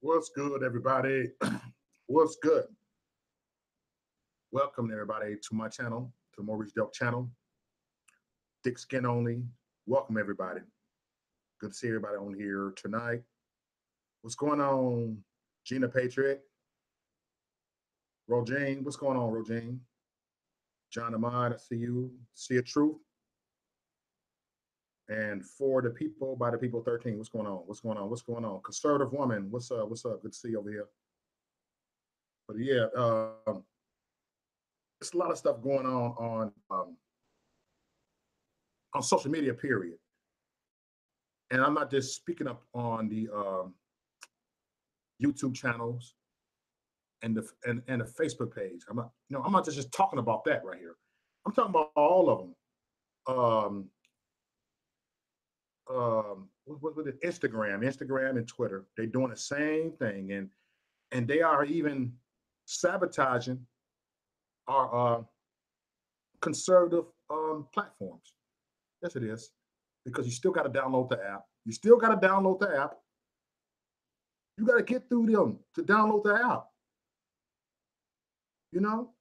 What's good, everybody? What's good? Welcome, everybody, to my channel, to the More Reach Dope channel. Thick skin only. Welcome, everybody. Good to see everybody on here tonight. What's going on, Gina Patriot? Rogine, what's going on, Rogine? John Ahmad, I see you. See a Truth. And For the People, by the People 13. What's going on? What's going on? What's going on? Conservative Woman, what's up? What's up? Good to see you over here. But yeah, there's a lot of stuff going on social media, period. And I'm not just speaking up on the YouTube channels and the Facebook page. I'm not just talking about that right here. I'm talking about all of them. What is Instagram and Twitter? They're doing the same thing, and they are even sabotaging our conservative platforms. Yes, it is, because you still got to download the app. You still got to download the app. You got to get through them to download the app. You know,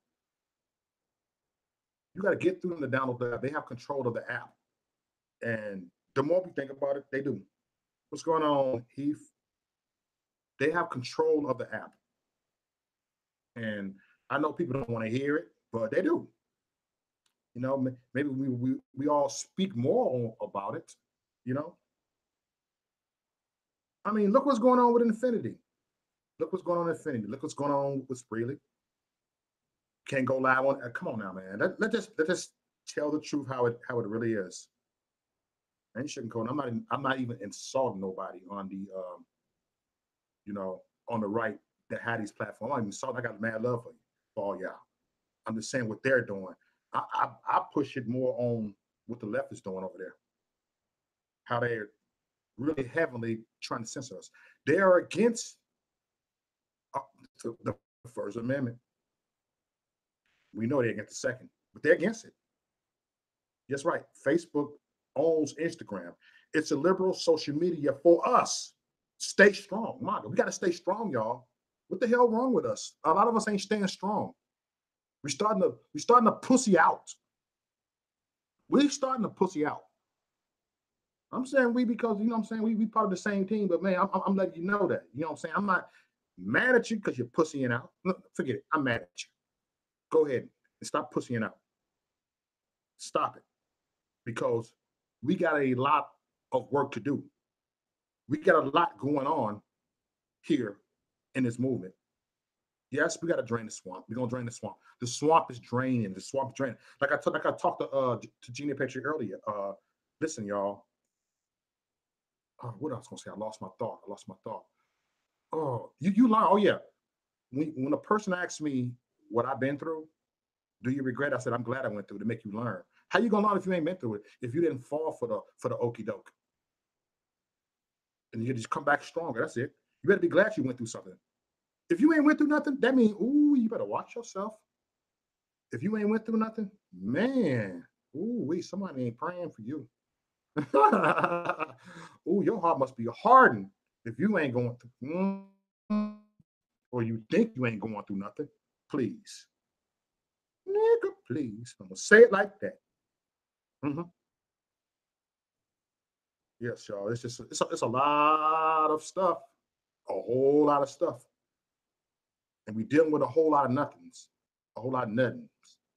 you got to get through them to download the app. They have control of the app, and the more we think about it, they do. What's going on, Heath? They have control of the app, and I know people don't want to hear it, but they do. You know, maybe we all speak more about it. You know, I mean, look what's going on with Infinity. Look what's going on with Infinity. Look what's going on with Spreely. Can't go live on. Come on now, man. Let's just tell the truth how it really is. And you shouldn't go. I'm not even insulting nobody on the on the right that had these platforms. I'm not even insulting. I got mad love for all y'all. I'm just saying what they're doing. I push it more on what the left is doing over there. How they're really heavily trying to censor us. They are against the First Amendment. We know they're against the Second, but they're against it. That's right. Facebook owns Instagram. It's a liberal social media for us. Stay strong. We got to stay strong, y'all. What the hell wrong with us? A lot of us ain't staying strong. We're starting to pussy out. We're starting to pussy out. I'm saying we because, you know what I'm saying, we part of the same team, but man, I'm letting you know that. You know what I'm saying? I'm not mad at you because you're pussying out. No, forget it. I'm mad at you. Go ahead and stop pussying out. Stop it. Because we got a lot of work to do. We got a lot going on here in this movement. Yes, we got to drain the swamp. We're gonna drain the swamp. The swamp is draining. The swamp is draining. Like I talked to Gina Petrie earlier. Listen, y'all. What else gonna say? I lost my thought. Oh, you lie. Oh yeah. When a person asks me what I've been through, do you regret? I said, I'm glad I went through it to make you learn. How you gonna learn if you ain't been through it? If you didn't fall for the okey doke, and you just come back stronger. That's it. You better be glad you went through something. If you ain't went through nothing, that means, ooh, you better watch yourself. If you ain't went through nothing, man, ooh, somebody ain't praying for you. Ooh, your heart must be hardened if you ain't going through, or you think you ain't going through nothing. Please, nigga, please. I'm gonna say it like that. Yes, y'all. It's a lot of stuff, a whole lot of stuff, and we dealing with a whole lot of nothings, a whole lot of nothings,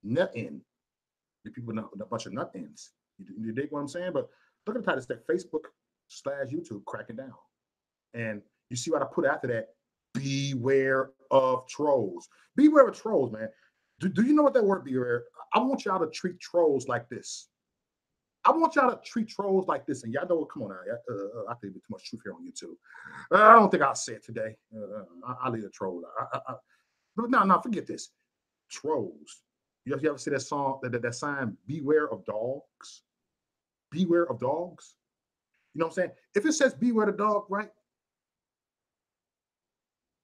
nothing. The people know a bunch of nothings. You dig what I'm saying? But look at the title. It's that Facebook/YouTube cracking down, and you see what I put after that? Beware of trolls. Beware of trolls, man. Do you know what that word beware? I want y'all to treat trolls like this. I want y'all to treat trolls like this. And y'all know what? Come on now. I think there's too much truth here on YouTube. I don't think I'll say it today. I'll leave a troll. But no, forget this. Trolls. You ever see that song, that sign, beware of dogs? Beware of dogs. You know what I'm saying? If it says beware the dog, right?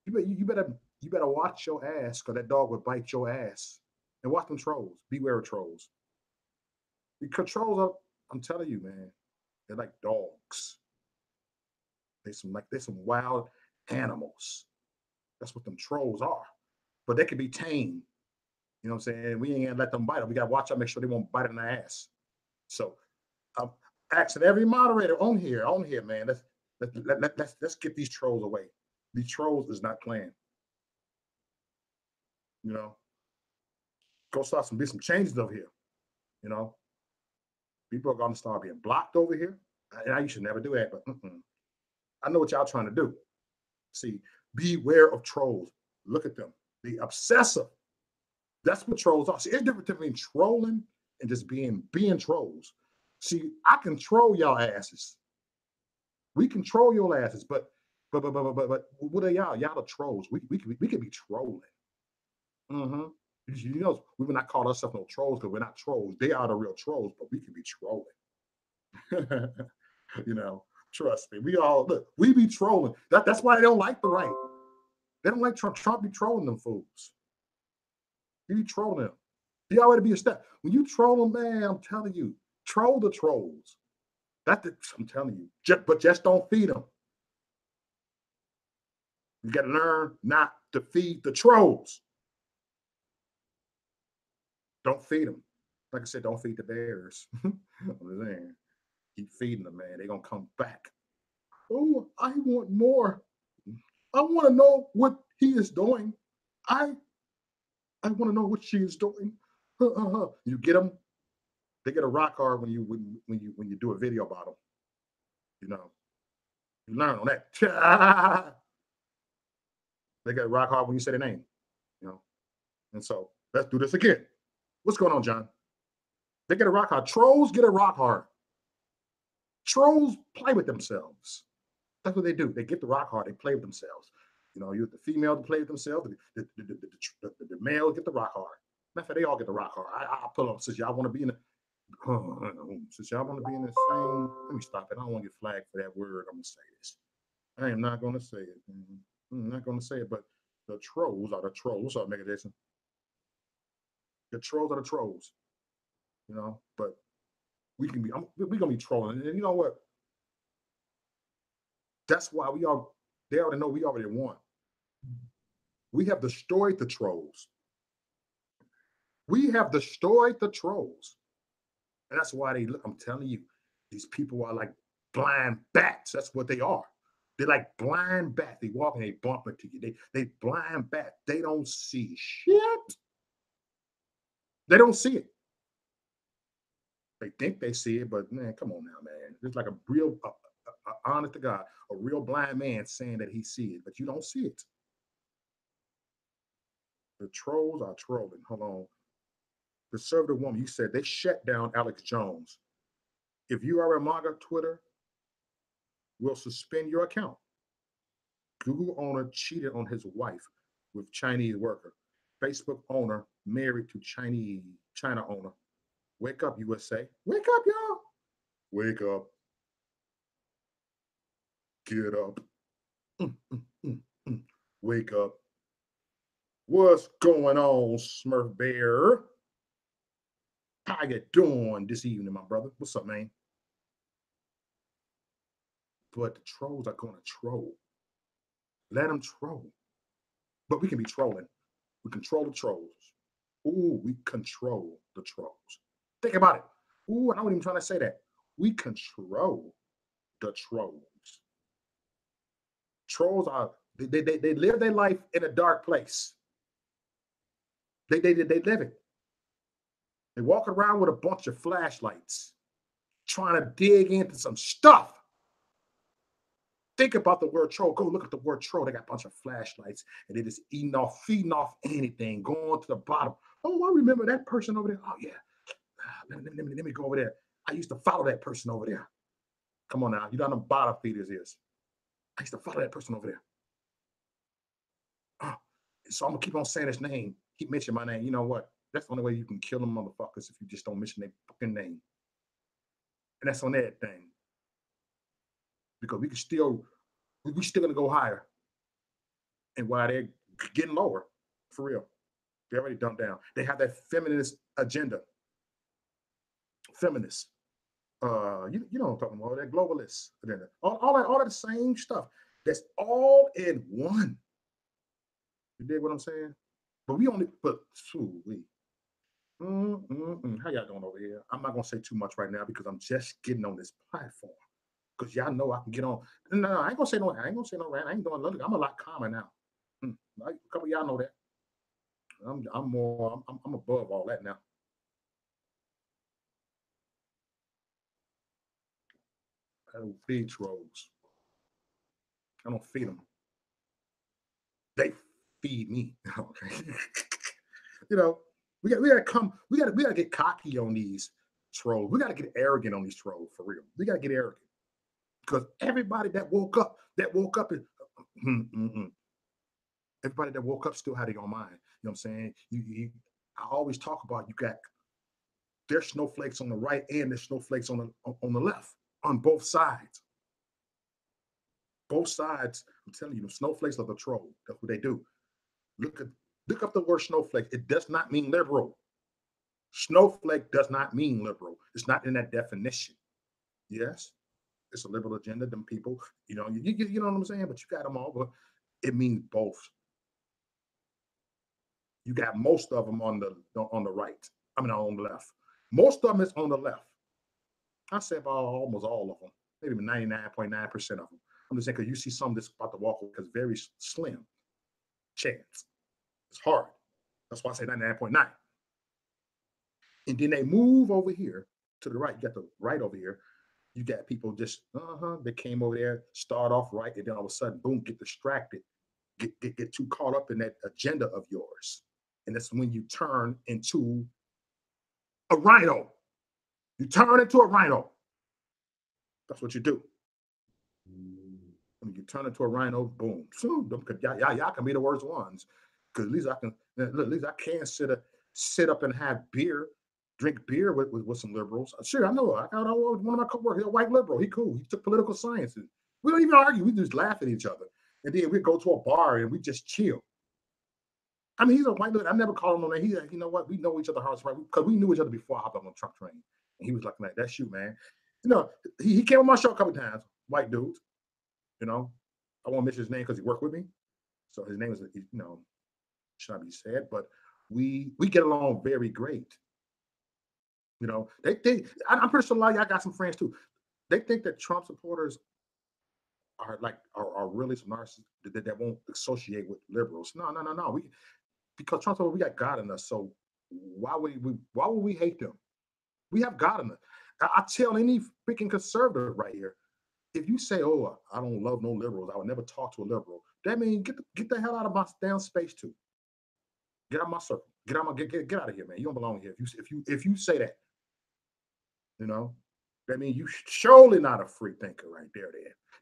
You better watch your ass, because that dog would bite your ass. And watch them trolls. Beware of trolls. Because trolls are, I'm telling you, man, they're like dogs. They're some wild animals. That's what them trolls are. But they can be tamed. You know what I'm saying? We ain't gonna let them bite them. We gotta watch out, make sure they won't bite in the ass. So I'm asking every moderator on here, man. Let's get these trolls away. These trolls is not playing. You know, go start be some changes over here. You know, people are gonna start being blocked over here. And you should never do that, but I know what y'all trying to do. See, beware of trolls. Look at them. The obsessive. That's what trolls are. See, it's different between trolling and just being trolls. See, I control y'all asses. We control your asses, but what are y'all? Y'all are trolls. We can be trolling. You know, we would not call ourselves no trolls because we're not trolls. They are the real trolls, but we can be trolling. You know, trust me. We all look. We be trolling. That's why they don't like the right. They don't like Trump. Trump be trolling them fools. He be trolling them. He already be a step. When you troll them, man, I'm telling you, troll the trolls. I'm telling you. But just don't feed them. You got to learn not to feed the trolls. Don't feed them. Like I said, don't feed the bears. I'm saying, keep feeding them, man. They're gonna come back. Oh, I want more. I want to know what he is doing. I want to know what she is doing. You get them. They get a rock hard when you do a video about them. You know, you learn on that. They get a rock hard when you say their name. You know, and so let's do this again. What's going on, John? They get a rock hard. Trolls get a rock hard. Trolls play with themselves. That's what they do. They get the rock hard. They play with themselves. You know, you the female to play with themselves. The male get the rock hard. Matter of fact, they all get the rock hard. I pull up since y'all want to be in the. Since y'all want to be in the same. Let me stop it. I don't want to get flagged for that word. I'm gonna say this. I am not gonna say it. I'm not gonna say it. But the trolls are the trolls. What's up, Mega Jason? The trolls are the trolls. You know, but we can be. We're gonna be trolling, and you know what? That's why they already know we already won. We have destroyed the trolls. We have destroyed the trolls. And that's why I'm telling you, these people are like blind bats. That's what they are. They're like blind bats. They walk and they bump into you. They blind bat. They don't see shit. They don't see it. They think they see it, but man, come on now, man. It's like a real, honest to God, a real blind man saying that he see it, but you don't see it. The trolls are trolling. Hold on. Conservative woman, you said they shut down Alex Jones. If you are a MAGA, Twitter will suspend your account. Google owner cheated on his wife with Chinese worker. Facebook owner married to China owner. Wake up, USA. Wake up, y'all. Wake up. Get up. Mm, mm, mm, mm. Wake up. What's going on, Smurf Bear? How you doing this evening, my brother? What's up, man? But the trolls are going to troll. Let them troll. But we can be trolling. We control the trolls. Ooh, we control the trolls. Think about it. Ooh, and I wasn't even trying to say that. We control the trolls. Trolls are, they live their life in a dark place. They live it. They walk around with a bunch of flashlights, trying to dig into some stuff. Think about the word troll. Go look at the word troll. They got a bunch of flashlights and they just eating off, feeding off anything, going to the bottom. Oh, I remember that person over there. Oh, yeah. Let me go over there. I used to follow that person over there. Come on now. You know how them bottom feeders is. I used to follow that person over there. Oh, so I'm going to keep on saying his name. Keep mentioning my name. You know what? That's the only way you can kill them motherfuckers if you just don't mention their fucking name. And that's on that thing. Because we still gonna go higher. And while they're getting lower, for real. They're already dumbed down. They have that feminist agenda. Feminists. You know what I'm talking about, that globalist agenda. All that same stuff. That's all in one. You dig what I'm saying? But how y'all doing over here? I'm not gonna say too much right now because I'm just getting on this platform. Because y'all know I can get on. No, I ain't gonna say no rant. I ain't doing nothing. I'm a lot calmer now. A couple of y'all know that. I'm above all that now. I don't feed trolls. I don't feed them. They feed me. Okay. You know, we gotta get cocky on these trolls. We gotta get arrogant on these trolls for real. We gotta get arrogant. Because everybody that woke up is everybody that woke up still had it on mind. You know what I'm saying? I always talk about you got there's snowflakes on the right and there's snowflakes on the left, on both sides. Both sides, I'm telling you, the snowflakes are the troll. That's what they do. Look up the word snowflake. It does not mean liberal. Snowflake does not mean liberal. It's not in that definition. Yes, it's a liberal agenda. Them people, you know what I'm saying. But you got them all. But it means both. You got most of them on the right. I mean, on the left. Most of them is on the left. I say about almost all of them, maybe 99.9% of them. I'm just saying because you see some that's about to walk away because very slim chance. It's hard. That's why I say 99.9. And then they move over here to the right. You got the right over here. You got people just, they came over there, start off right, and then all of a sudden, boom, get distracted, get too caught up in that agenda of yours. And that's when you turn into a rhino. You turn into a rhino. That's what you do. When you turn into a rhino, boom. Y'all can be the worst ones. Because at least I can sit up and have beer, drink beer with some liberals. Sure, I know. I got one of my coworkers, a white liberal. He cool. He took political science. We don't even argue. We just laugh at each other. And then we go to a bar and we just chill. I mean, he's a white liberal. I never called him on that. He's like, you know what? We know each other hearts, right? Because we knew each other before I hopped on the truck train. And he was like, that's you, man. You know, he came on my show a couple of times. White dude. You know, I won't mention his name because he worked with me. So his name is, should not be said, but we get along very great. You know, I'm pretty sure a lot of y'all got some friends too. They think that Trump supporters are really some narcissists that won't associate with liberals. No. Because Trump supporters, we got God in us. So why would we hate them? We have God in it. I tell any freaking conservative right here, if you say, "Oh, I don't love no liberals. I would never talk to a liberal," that means get the hell out of my damn space too. Get out of my circle. Get out out of here, man. You don't belong here. If you say that, you know, that means you surely not a free thinker right there.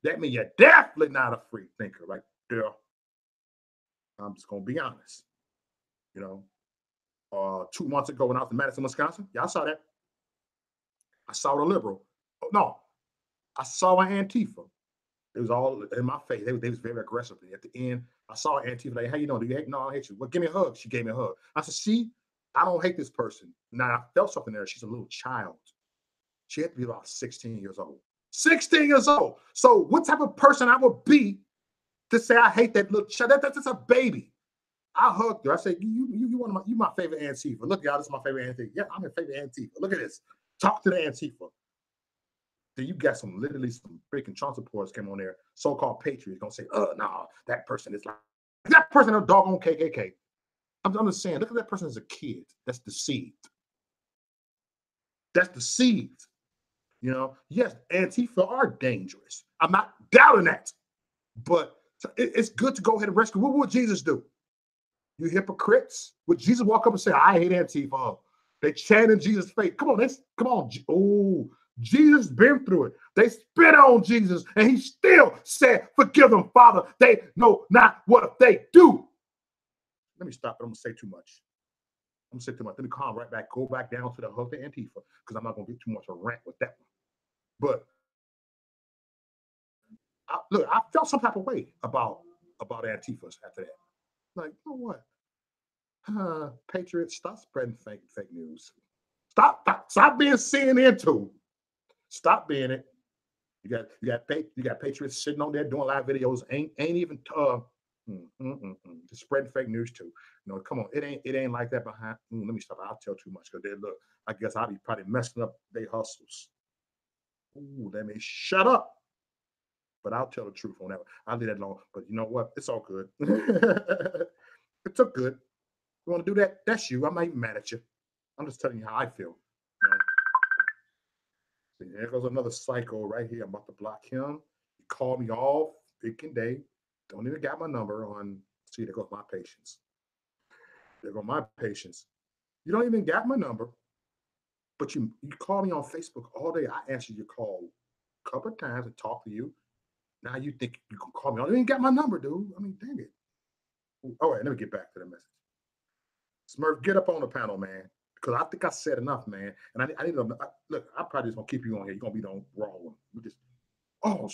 That means you're definitely not a free thinker right there. I'm just gonna be honest. You know, 2 months ago when I was in Madison, Wisconsin, yeah, I saw that. I saw the liberal. Oh, no, I saw an Antifa. It was all in my face. They was very aggressive. At the end, I saw Antifa like, "How you doing? Do you hate? No, I hate you. Well, give me a hug." She gave me a hug. I said, "See, I don't hate this person." Now I felt something there. She's a little child. She had to be about 16 years old. 16 years old. So what type of person I would be to say I hate that little child? That's just a baby. I hugged her. I said, you my favorite Antifa. Look, y'all, this is my favorite Antifa. Yeah, I'm your favorite Antifa. Look at this. Talk to the Antifa. Then you got literally some freaking Trump supporters came on there, so-called patriots, gonna say, "Oh no, that person is like that person a doggone KKK." I'm just saying, look at that person as a kid. That's deceived. That's deceived. You know, yes, Antifa are dangerous. I'm not doubting that, but it's good to go ahead and rescue. What would Jesus do? You hypocrites! Would Jesus walk up and say, "I hate Antifa"? They chant in Jesus' face. Come on, come on. Oh, Jesus been through it. They spit on Jesus, and he still said, "Forgive them, Father. They know not what they do." Let me stop. I'm gonna say too much. I'm gonna say too much. Let me calm right back. Go back down to the hook of Antifa because I'm not gonna get too much of a rant with that one. But look, I felt some type of way about Antifas after that. Like, you know what? Patriots, stop spreading fake news. Stop being CNN too. Stop being it. You got patriots sitting on there doing live videos. Ain't even just spreading fake news too. You know, come on, it ain't like that behind. Let me stop. I'll tell too much because they look. I guess I'll be probably messing up their hustles. Ooh, let me shut up. But I'll tell the truth on that one. I'll leave that alone. But you know what? It's all good. It took good. You want to do that? That's you. I'm not even mad at you. I'm just telling you how I feel. You know? See, there goes another psycho right here. I'm about to block him. He called me all freaking day. Don't even got my number on. See, there goes my patience. There goes my patience. You don't even got my number, but you call me on Facebook all day. I answered your call a couple of times and talk to you. Now you think you can call me. I don't even got my number, dude. I mean, dang it. All right, let me get back to the message. Smurf, get up on the panel, man. Because I think I said enough, man. And I need to look. I probably just gonna keep you on here. You're gonna be the wrong one. We just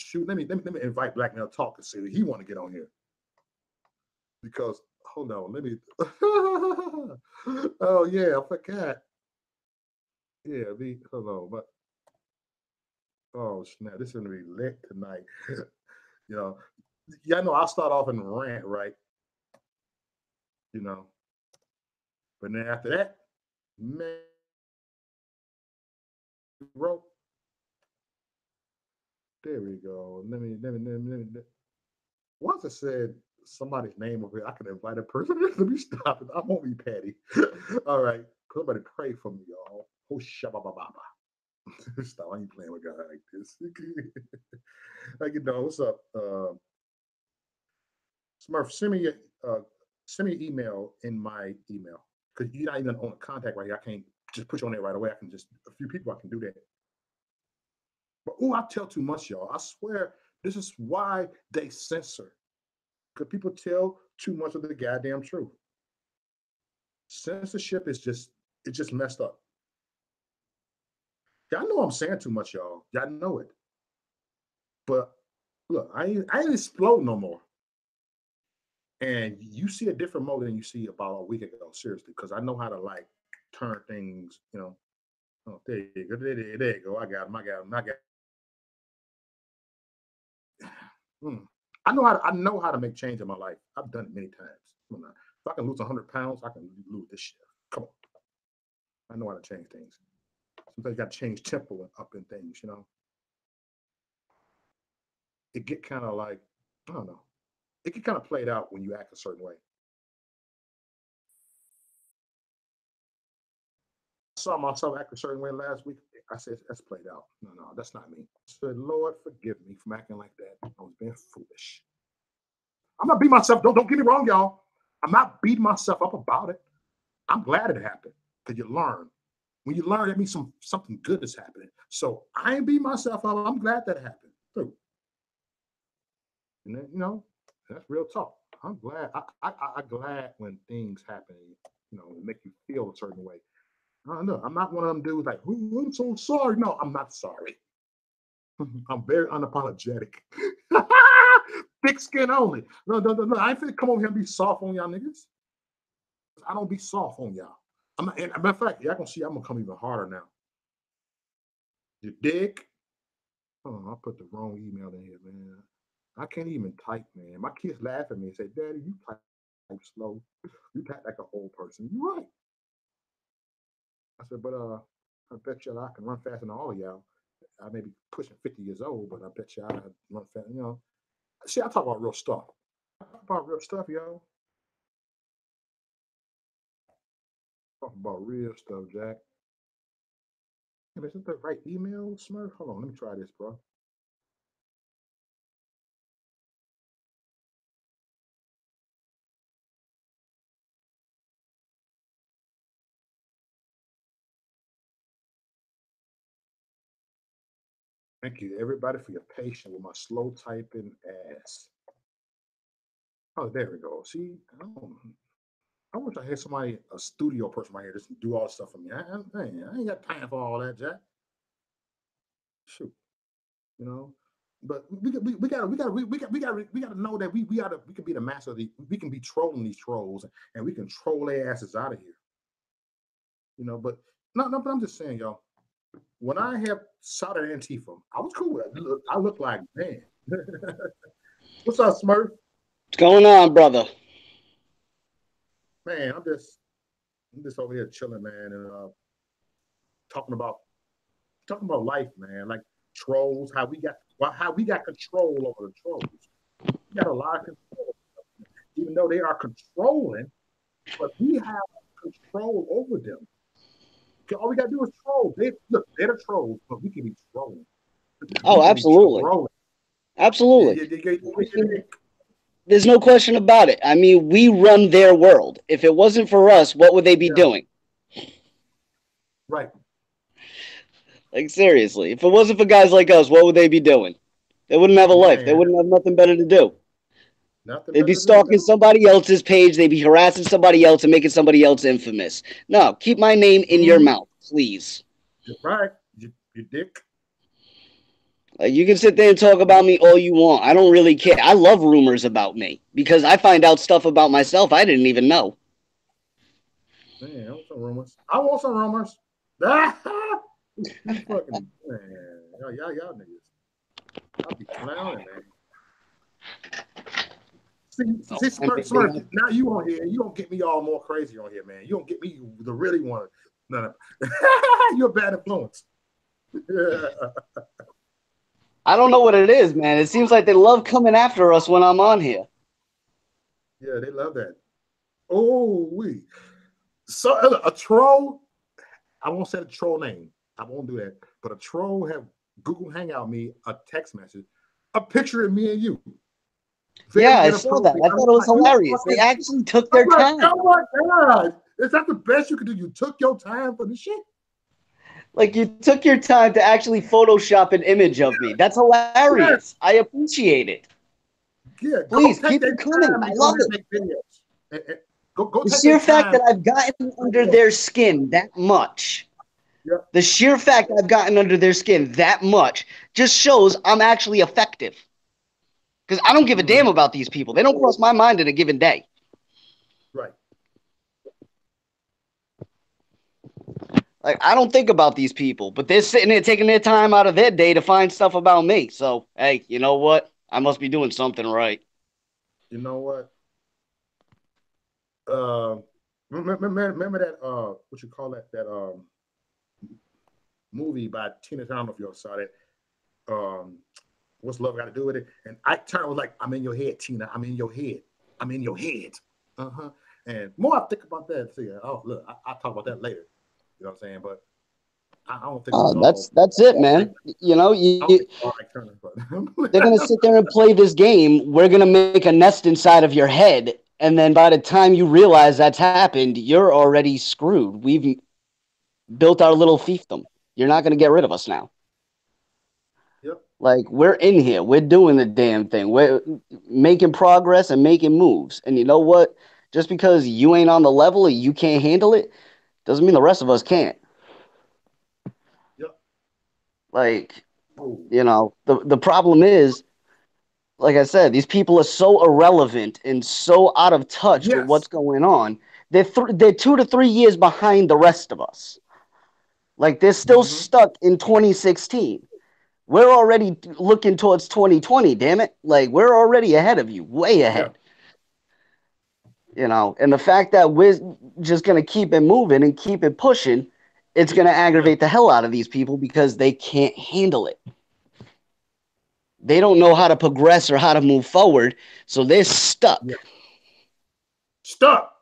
shoot. Let me invite Black Man to talk and see if he want to get on here. Because hold on, let me. Oh yeah, I forgot. Yeah, hold on, but oh snap, this is gonna be lit tonight. You know, y'all know I'll start off in the rant, right? You know, but then after that, man, bro, there we go. Let me. Once I said somebody's name over here, I can invite a person. Let me stop it. I won't be petty. All right. Somebody pray for me, y'all. Oh, shabba-ba-ba-ba. Stop. I ain't playing with God like this. Like, you know, what's up? Smurf, send me an email in my email. Because you're not even on a contact right here. I can't just put you on there right away. I can just, a few people I can do that. But, I tell too much, y'all. I swear, this is why they censor. Because people tell too much of the goddamn truth. Censorship is just messed up. Y'all know I'm saying too much, y'all. Y'all know it. But look, I ain't explode no more. And you see a different mode than you see about a week ago, seriously, because I know how to like turn things, you know. Oh, there you go. There you go. I got him. I know how to make change in my life. I've done it many times. If I can lose 100 pounds, I can lose this shit. Come on. I know how to change things. Sometimes you got to change tempo up in things, you know. It get kind of like, I don't know. It get kind of played out when you act a certain way. saw myself act a certain way last week. I said, that's played out. No, that's not me. I said, Lord, forgive me for acting like that. I was being foolish. I'm not beating myself. Don't get me wrong, y'all. I'm not beating myself up about it. I'm glad it happened because you learn. When you learn, that means something good is happening. So I ain't beating myself up. I'm glad that happened too. And then, that's real talk. I'm glad. I'm glad when things happen, make you feel a certain way. I don't know. I'm not one of them dudes like, "Ooh, I'm so sorry." No, I'm not sorry. I'm very unapologetic. Thick skin only. No. I ain't finna come over here and be soft on y'all niggas. I don't be soft on y'all. I'm not, and matter of fact, y'all gonna see I'm gonna come even harder now. You dig? Oh, I put the wrong email in here, man. I can't even type, man. My kids laugh at me and say, "Daddy, you type slow. You type like an old person." You're right. I said, but I bet you I can run faster than all of y'all. I may be pushing 50 years old, but I bet you I run fast. See, I talk about real stuff. I talk about real stuff, y'all. Talk about real stuff, Jack. Hey, is that the right email, Smurf? Hold on, let me try this, bro. Thank you, everybody, for your patience with my slow typing ass. Oh, there we go. See, I wish I had somebody, a studio person right here, just do all the stuff for me. I ain't got time for all that, Jack. Shoot, you know. But we gotta know that we can be the master of we can be trolling these trolls and we can troll their asses out of here. But no, but I'm just saying, y'all. When I have shot at Antifa, I was cool with it. I look like, man. What's up, Smurf? What's going on, brother? Man, I'm just over here chilling, man, and talking about life, man. Like trolls, how we got control over the trolls. We got a lot of control, even though they are controlling, but we have control over them. All we gotta do is troll. They're the trolls, but we can be trolling. We Oh, can be absolutely. trolling. Absolutely. Yeah. There's no question about it. I mean, we run their world. If it wasn't for us, what would they be doing? Right. Like, seriously. If it wasn't for guys like us, what would they be doing? They wouldn't have a life. They Man, wouldn't have nothing better to do. nothing They'd be better to do. stalking somebody else's page. They'd be harassing somebody else and making somebody else infamous. No, keep my name in your mouth, please. Right. You dick. Like, you can sit there and talk about me all you want. I don't really care. I love rumors about me because I find out stuff about myself I didn't even know. Man, I want some rumors. I want some rumors. You fucking man. Y'all niggas. I'll be clowning, man. See, Smurf, now you on here, you don't get me all more crazy on here, man. You don't get me the really one. No. You're a bad influence. I don't know what it is, man. It seems like they love coming after us when I'm on here. Yeah, they love that. Oh, so a troll. I won't say the troll name. I won't do that. But a troll have Google Hangout me a text message, a picture of me and you. Yeah, Very I saw that. inappropriate. I I'm thought it was like, you hilarious. They fucking. actually took their time. Oh my god! Is that the best you could do? You took your time for the shit. Like, you took your time to actually Photoshop an image of me. That's hilarious. Yes. I appreciate it. Yeah. Please Go keep take it that coming. time I and go love ahead and it. make videos. Go The take sheer that fact time. that I've gotten under their skin that much, Yeah. the sheer fact I've gotten under their skin that much just shows I'm actually effective. Because I don't give a damn Mm-hmm. about these people. They don't cross my mind in a given day. Right. Like, I don't think about these people, but they're sitting there taking their time out of their day to find stuff about me. So, hey, you know what? I must be doing something right. You know what? Uh, remember that what you call that movie by Tina. I don't know if you all saw that. What's love got to do with it? And I turned was like, I'm in your head, Tina. I'm in your head. I'm in your head. Uh huh. And more I think about that, see, oh look, I'll talk about that later. You know what I'm saying? But I don't think we that's it, man. You know, they're gonna sit there and play this game. We're gonna make a nest inside of your head, and then by the time you realize that's happened, you're already screwed. We've built our little fiefdom. You're not gonna get rid of us now. Yep. Like, we're in here. We're doing the damn thing. We're making progress and making moves. And you know what? Just because you ain't on the level or you can't handle it, doesn't mean the rest of us can't. Yep. Like, you know, the problem is, like I said, these people are so irrelevant and so out of touch with what's going on. They're 2 to 3 years behind the rest of us. Like, they're still stuck in 2016. We're already looking towards 2020, damn it. Like, we're already ahead of you, way ahead. Yeah. You know, and the fact that we're just going to keep it moving and keep it pushing, it's going to aggravate the hell out of these people because they can't handle it. They don't know how to progress or how to move forward, so they're stuck. Yeah. Stuck.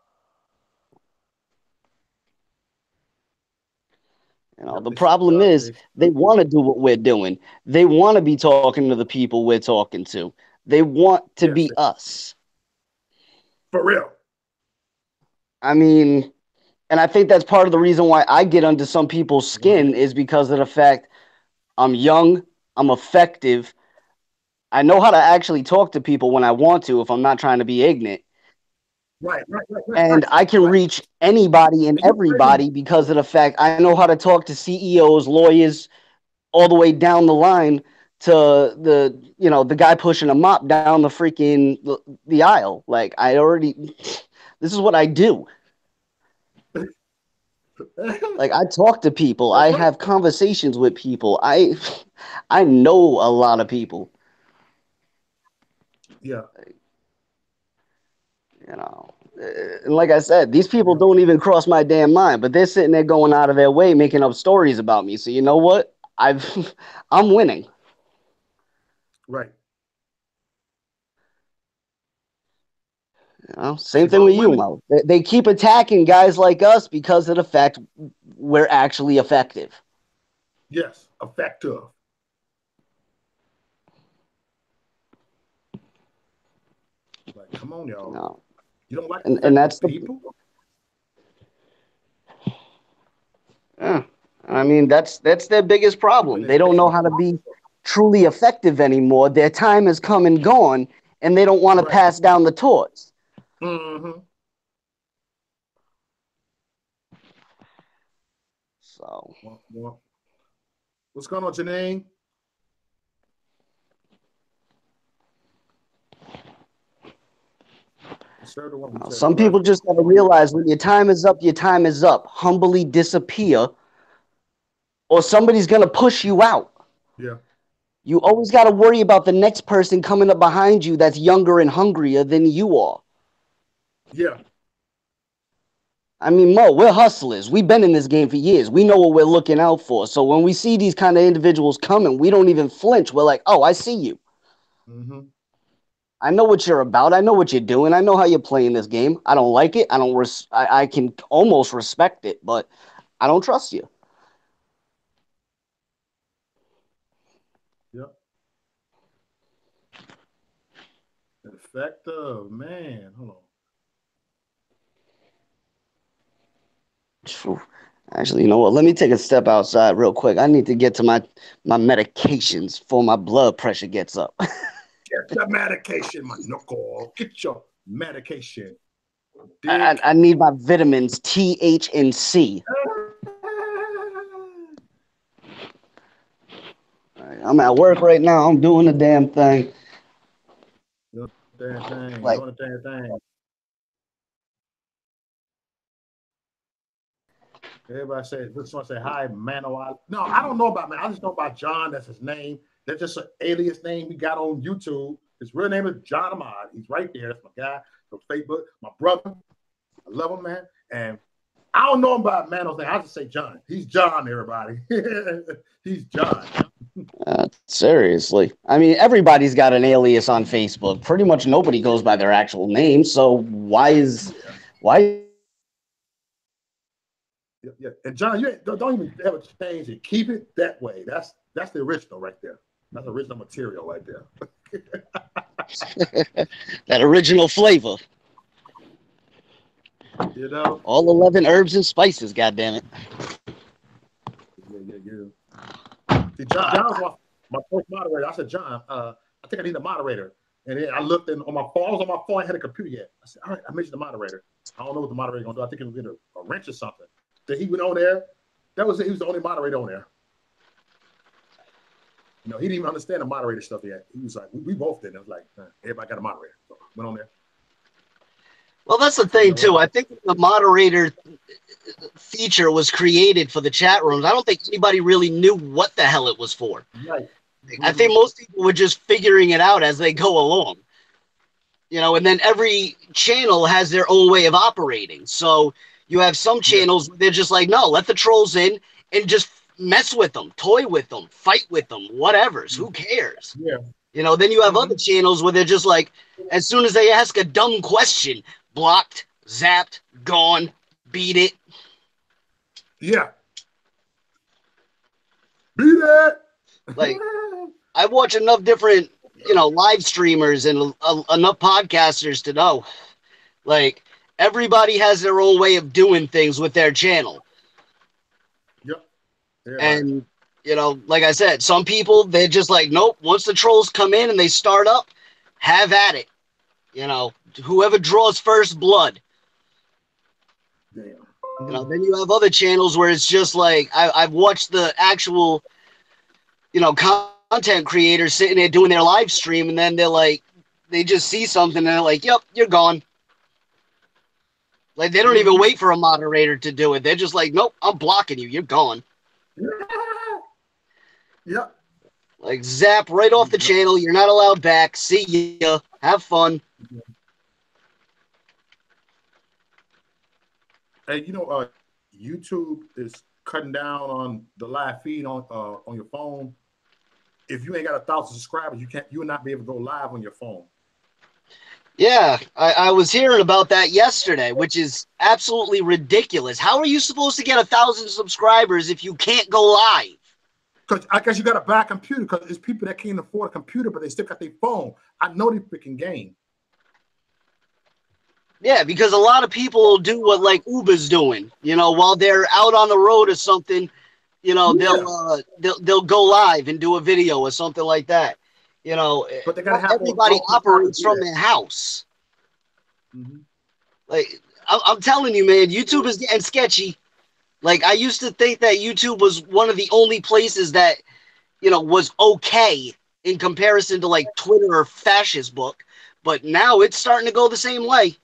You know, the problem is they want to do what we're doing. They want to be talking to the people we're talking to. They want to be us. For real. I mean, and I think that's part of the reason why I get under some people's skin is because of the fact I'm young, I'm effective, I know how to actually talk to people when I want to if I'm not trying to be ignorant. Right. And I can reach anybody and everybody because of the fact I know how to talk to CEOs, lawyers, all the way down the line to the guy pushing a mop down the freaking the aisle. Like, this is what I do. Like, I talk to people. I have conversations with people. I know a lot of people. Yeah. You know, and like I said, these people don't even cross my damn mind, but they're sitting there going out of their way, making up stories about me. So you know what? I'm winning. Right. You know, same thing with you, Mo. They keep attacking guys like us because of the fact we're actually effective. Yes, effective. Like, come on, y'all. No. You don't like and that's people? Yeah. I mean, that's their biggest problem. They don't know how to be truly effective anymore. Their time has come and gone, and they don't want to pass down the torch. Mm-hmm. So, what's going on, Janine? Some people just got to realize when your time is up, your time is up. Humbly disappear, or somebody's going to push you out. Yeah. You always got to worry about the next person coming up behind you that's younger and hungrier than you are. Yeah. I mean, Mo, we're hustlers. We've been in this game for years. We know what we're looking out for. So when we see these kind of individuals coming, we don't even flinch. We're like, oh, I see you. Mm-hmm. I know what you're about. I know what you're doing. I know how you're playing this game. I don't like it. I can almost respect it, but I don't trust you. Yep. Effective, man. Hold on. Actually, you know what? Let me take a step outside real quick. I need to get to my medications before my blood pressure gets up. Get your medication, my knuckle. Get your medication. I need my vitamins T, H, and C. I'm at work right now. I'm doing the damn thing. Doing the damn thing. Like, doing the damn thing. Everybody says, this one say, hi, Mano. No, I don't know about man. I just know about John. That's his name. That's just an alias name he got on YouTube. His real name is John Ahmad. He's right there. That's my guy from Facebook. My brother. I love him, man. And I don't know about Mano's name. I just say John. He's John, everybody. He's John. Seriously. I mean, everybody's got an alias on Facebook. Pretty much nobody goes by their actual name. So why Yeah. And John, you don't even ever change it. Keep it that way. That's the original right there. That's original material right there. That original flavor. You know? All 11 herbs and spices, goddammit. Yeah. See, John was my first moderator. I said, John, I think I need a moderator. And then I looked on my phone. I was on my phone. I had a computer yet. I said, all right, I mentioned the moderator. I don't know what the moderator going to do. I think he'll get a wrench or something. Then he went on there. He was the only moderator on there. You know, he didn't even understand the moderator stuff yet. He was like, we both did. I was like, everybody got a moderator. So I went on there. Well, that's the thing, too. I think the moderator feature was created for the chat rooms. I don't think anybody really knew what the hell it was for. Right. I think most people were just figuring it out as they go along. You know, and then every channel has their own way of operating. So you have some channels where they're just like, no, let the trolls in and just mess with them, toy with them, fight with them, whatever's. Who cares? Yeah. You know, then you have other channels where they're just like, as soon as they ask a dumb question, blocked, zapped, gone, beat it. Yeah. Beat it. Like, I watch enough different, you know, live streamers and enough podcasters to know, like, everybody has their own way of doing things with their channel. Yep. And, you know, like I said, some people, they're just like, nope, once the trolls come in and they start up, have at it. You know, whoever draws first blood. Damn. You know, then you have other channels where it's just like, I've watched the actual, you know, content creators sitting there doing their live stream, and then they're like, they just see something and they're like, yep, you're gone. Like, they don't even wait for a moderator to do it. They're just like, nope, I'm blocking you. You're gone. Yep. Like, zap right off the channel. You're not allowed back. See ya. Have fun. Hey, you know, YouTube is cutting down on the live feed on your phone. If you ain't got 1,000 subscribers, you will not be able to go live on your phone. Yeah, I was hearing about that yesterday, which is absolutely ridiculous. How are you supposed to get 1,000 subscribers if you can't go live? Because I guess you got to buy a computer, because it's people that can't afford a computer, but they still got their phone. I know they freaking game. Yeah, because a lot of people do what like Uber's doing. You know, while they're out on the road or something, you know, they'll go live and do a video or something like that. You know, but they gotta have everybody operates from their house. Like, I'm telling you, man, YouTube is getting sketchy. Like, I used to think that YouTube was one of the only places that, you know, was okay in comparison to like Twitter or Fascist Book, but now it's starting to go the same way.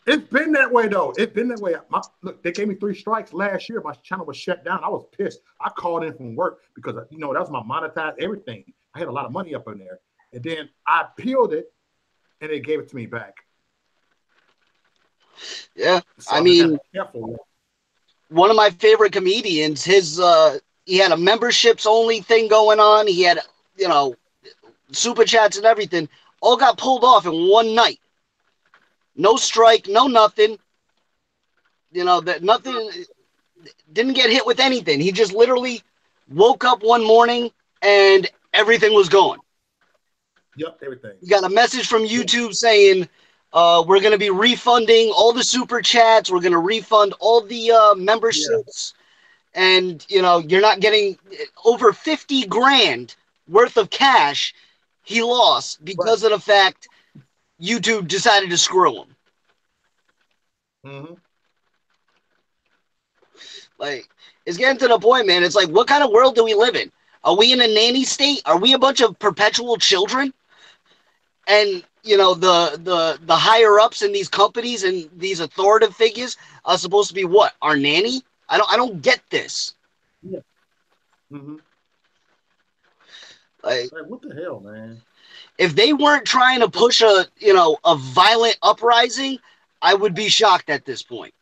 It's been that way, though. It's been that way. Look, they gave me 3 strikes last year. My channel was shut down. I was pissed. I called in from work because, you know, that was my monetized everything. I had a lot of money up in there. And then I appealed it, and they gave it to me back. Yeah, so I mean, one of my favorite comedians, he had a memberships only thing going on. He had, you know, super chats and everything. All got pulled off in one night. No strike, no nothing. You know, that nothing, didn't get hit with anything. He just literally woke up one morning and everything was gone. Yep, everything. You got a message from YouTube saying, we're going to be refunding all the super chats. We're going to refund all the memberships. Yeah. And, you know, you're not getting over 50 grand worth of cash he lost because of the fact YouTube decided to screw him. Like, it's getting to the point, man. It's like, what kind of world do we live in? Are we in a nanny state? Are we a bunch of perpetual children? And, you know, the higher ups in these companies and these authoritative figures are supposed to be what? Our nanny? I don't get this. Yeah. Like, what the hell, man? If they weren't trying to push a violent uprising, I would be shocked at this point.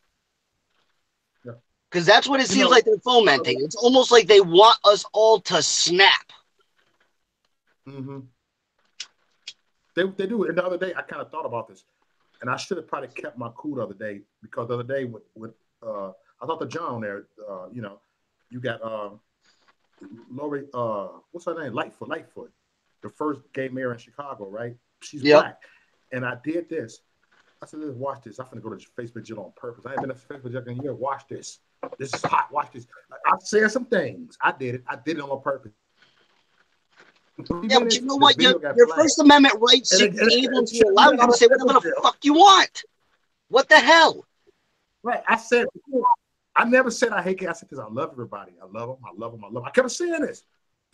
Because that's what it seems like they're fomenting. It's almost like they want us all to snap. They do. And the other day, I kind of thought about this, and I should have probably kept my cool the other day, because the other day, I I thought the John there, you know, you got Lori, what's her name? Lightfoot, the first gay mayor in Chicago, right? She's black. And I did this. I said, let's watch this. I'm going to go to Facebook jail on purpose. I ain't been to Facebook jail in a year. Watch this. This is hot. Watch this. I said some things. I did it. I did it on purpose. Yeah, but you know what? Your First Amendment rights should be able to allow you to say whatever the fuck you want. What the hell? Right. I said, I never said I hate gay. I said this. I love everybody. I love them. I love them. I love them. I kept saying this.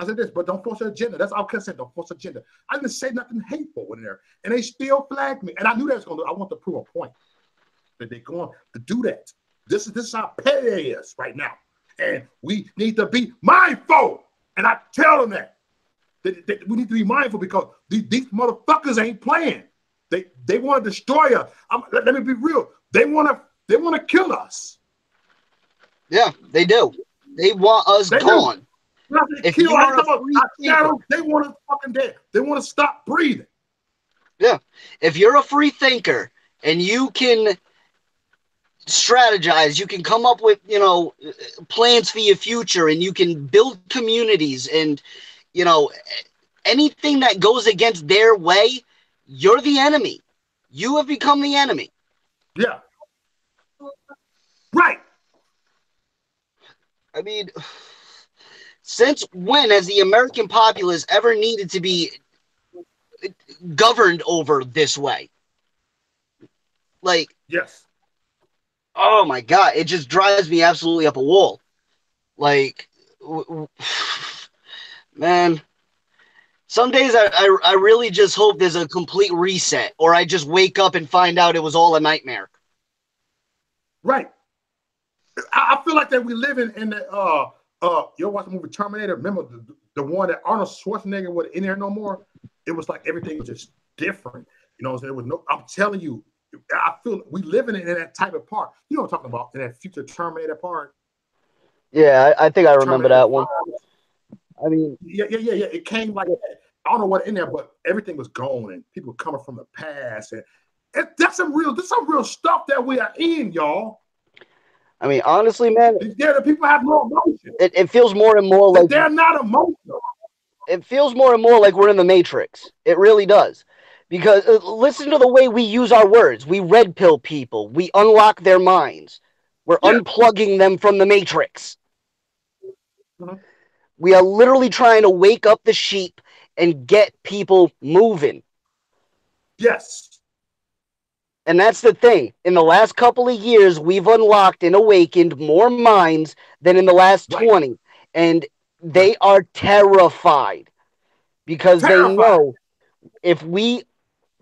I said this, but don't force an agenda. That's all I kept saying. Don't force agenda. I didn't say nothing hateful in there. And they still flagged me. And I knew that was going to, I want to prove a point that they're going to do that. This is how petty it is right now. And we need to be mindful. And I tell them that we need to be mindful because these motherfuckers ain't playing. They want to destroy us. Let me be real. They want to kill us. Yeah, they do. They want us gone. If you are a free thinker, they want us fucking dead. They want to stop breathing. Yeah. If you're a free thinker and you can strategize, you can come up with, you know, plans for your future, and you can build communities, and, you know, anything that goes against their way, you're the enemy. You have become the enemy. Yeah. Right. I mean, since when has the American populace ever needed to be governed over this way? Like, yes. Oh my God, it just drives me absolutely up a wall. Like, man, some days I really just hope there's a complete reset, or I just wake up and find out it was all a nightmare. Right. I feel like that we live in the you watch the movie Terminator. Remember the one that Arnold Schwarzenegger wasn't in there no more? It was like everything was just different. You know, there was no. I'm telling you, I feel we living in that type of part. You know what I'm talking about, in that future Terminator part. Yeah, I think I remember Terminator that one. I mean, yeah. It came like that. I don't know what in there, but everything was gone, and people coming from the past, and that's some real stuff that we are in, y'all. I mean, honestly, man, yeah, the people have no emotion. It feels more and more like they're not emotional. It feels more and more like we're in the Matrix. It really does. Because listen to the way we use our words. We red pill people. We unlock their minds. We're unplugging them from the Matrix. Mm-hmm. We are literally trying to wake up the sheep and get people moving. Yes. And that's the thing. In the last couple of years, we've unlocked and awakened more minds than in the last 20. And they are terrified. Because they know if we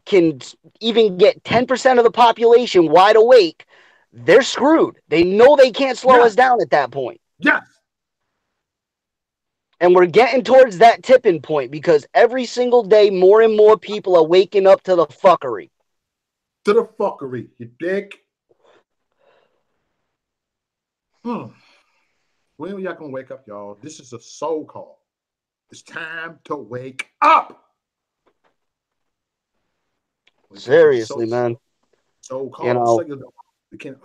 can even get 10% of the population wide awake, they're screwed. They know they can't slow us down at that point. Yes. And we're getting towards that tipping point because every single day, more and more people are waking up to the fuckery. To the fuckery, you dig? When are y'all gonna wake up, y'all? This is a soul call. It's time to wake up. Seriously, man. Soul call. You know, we can't.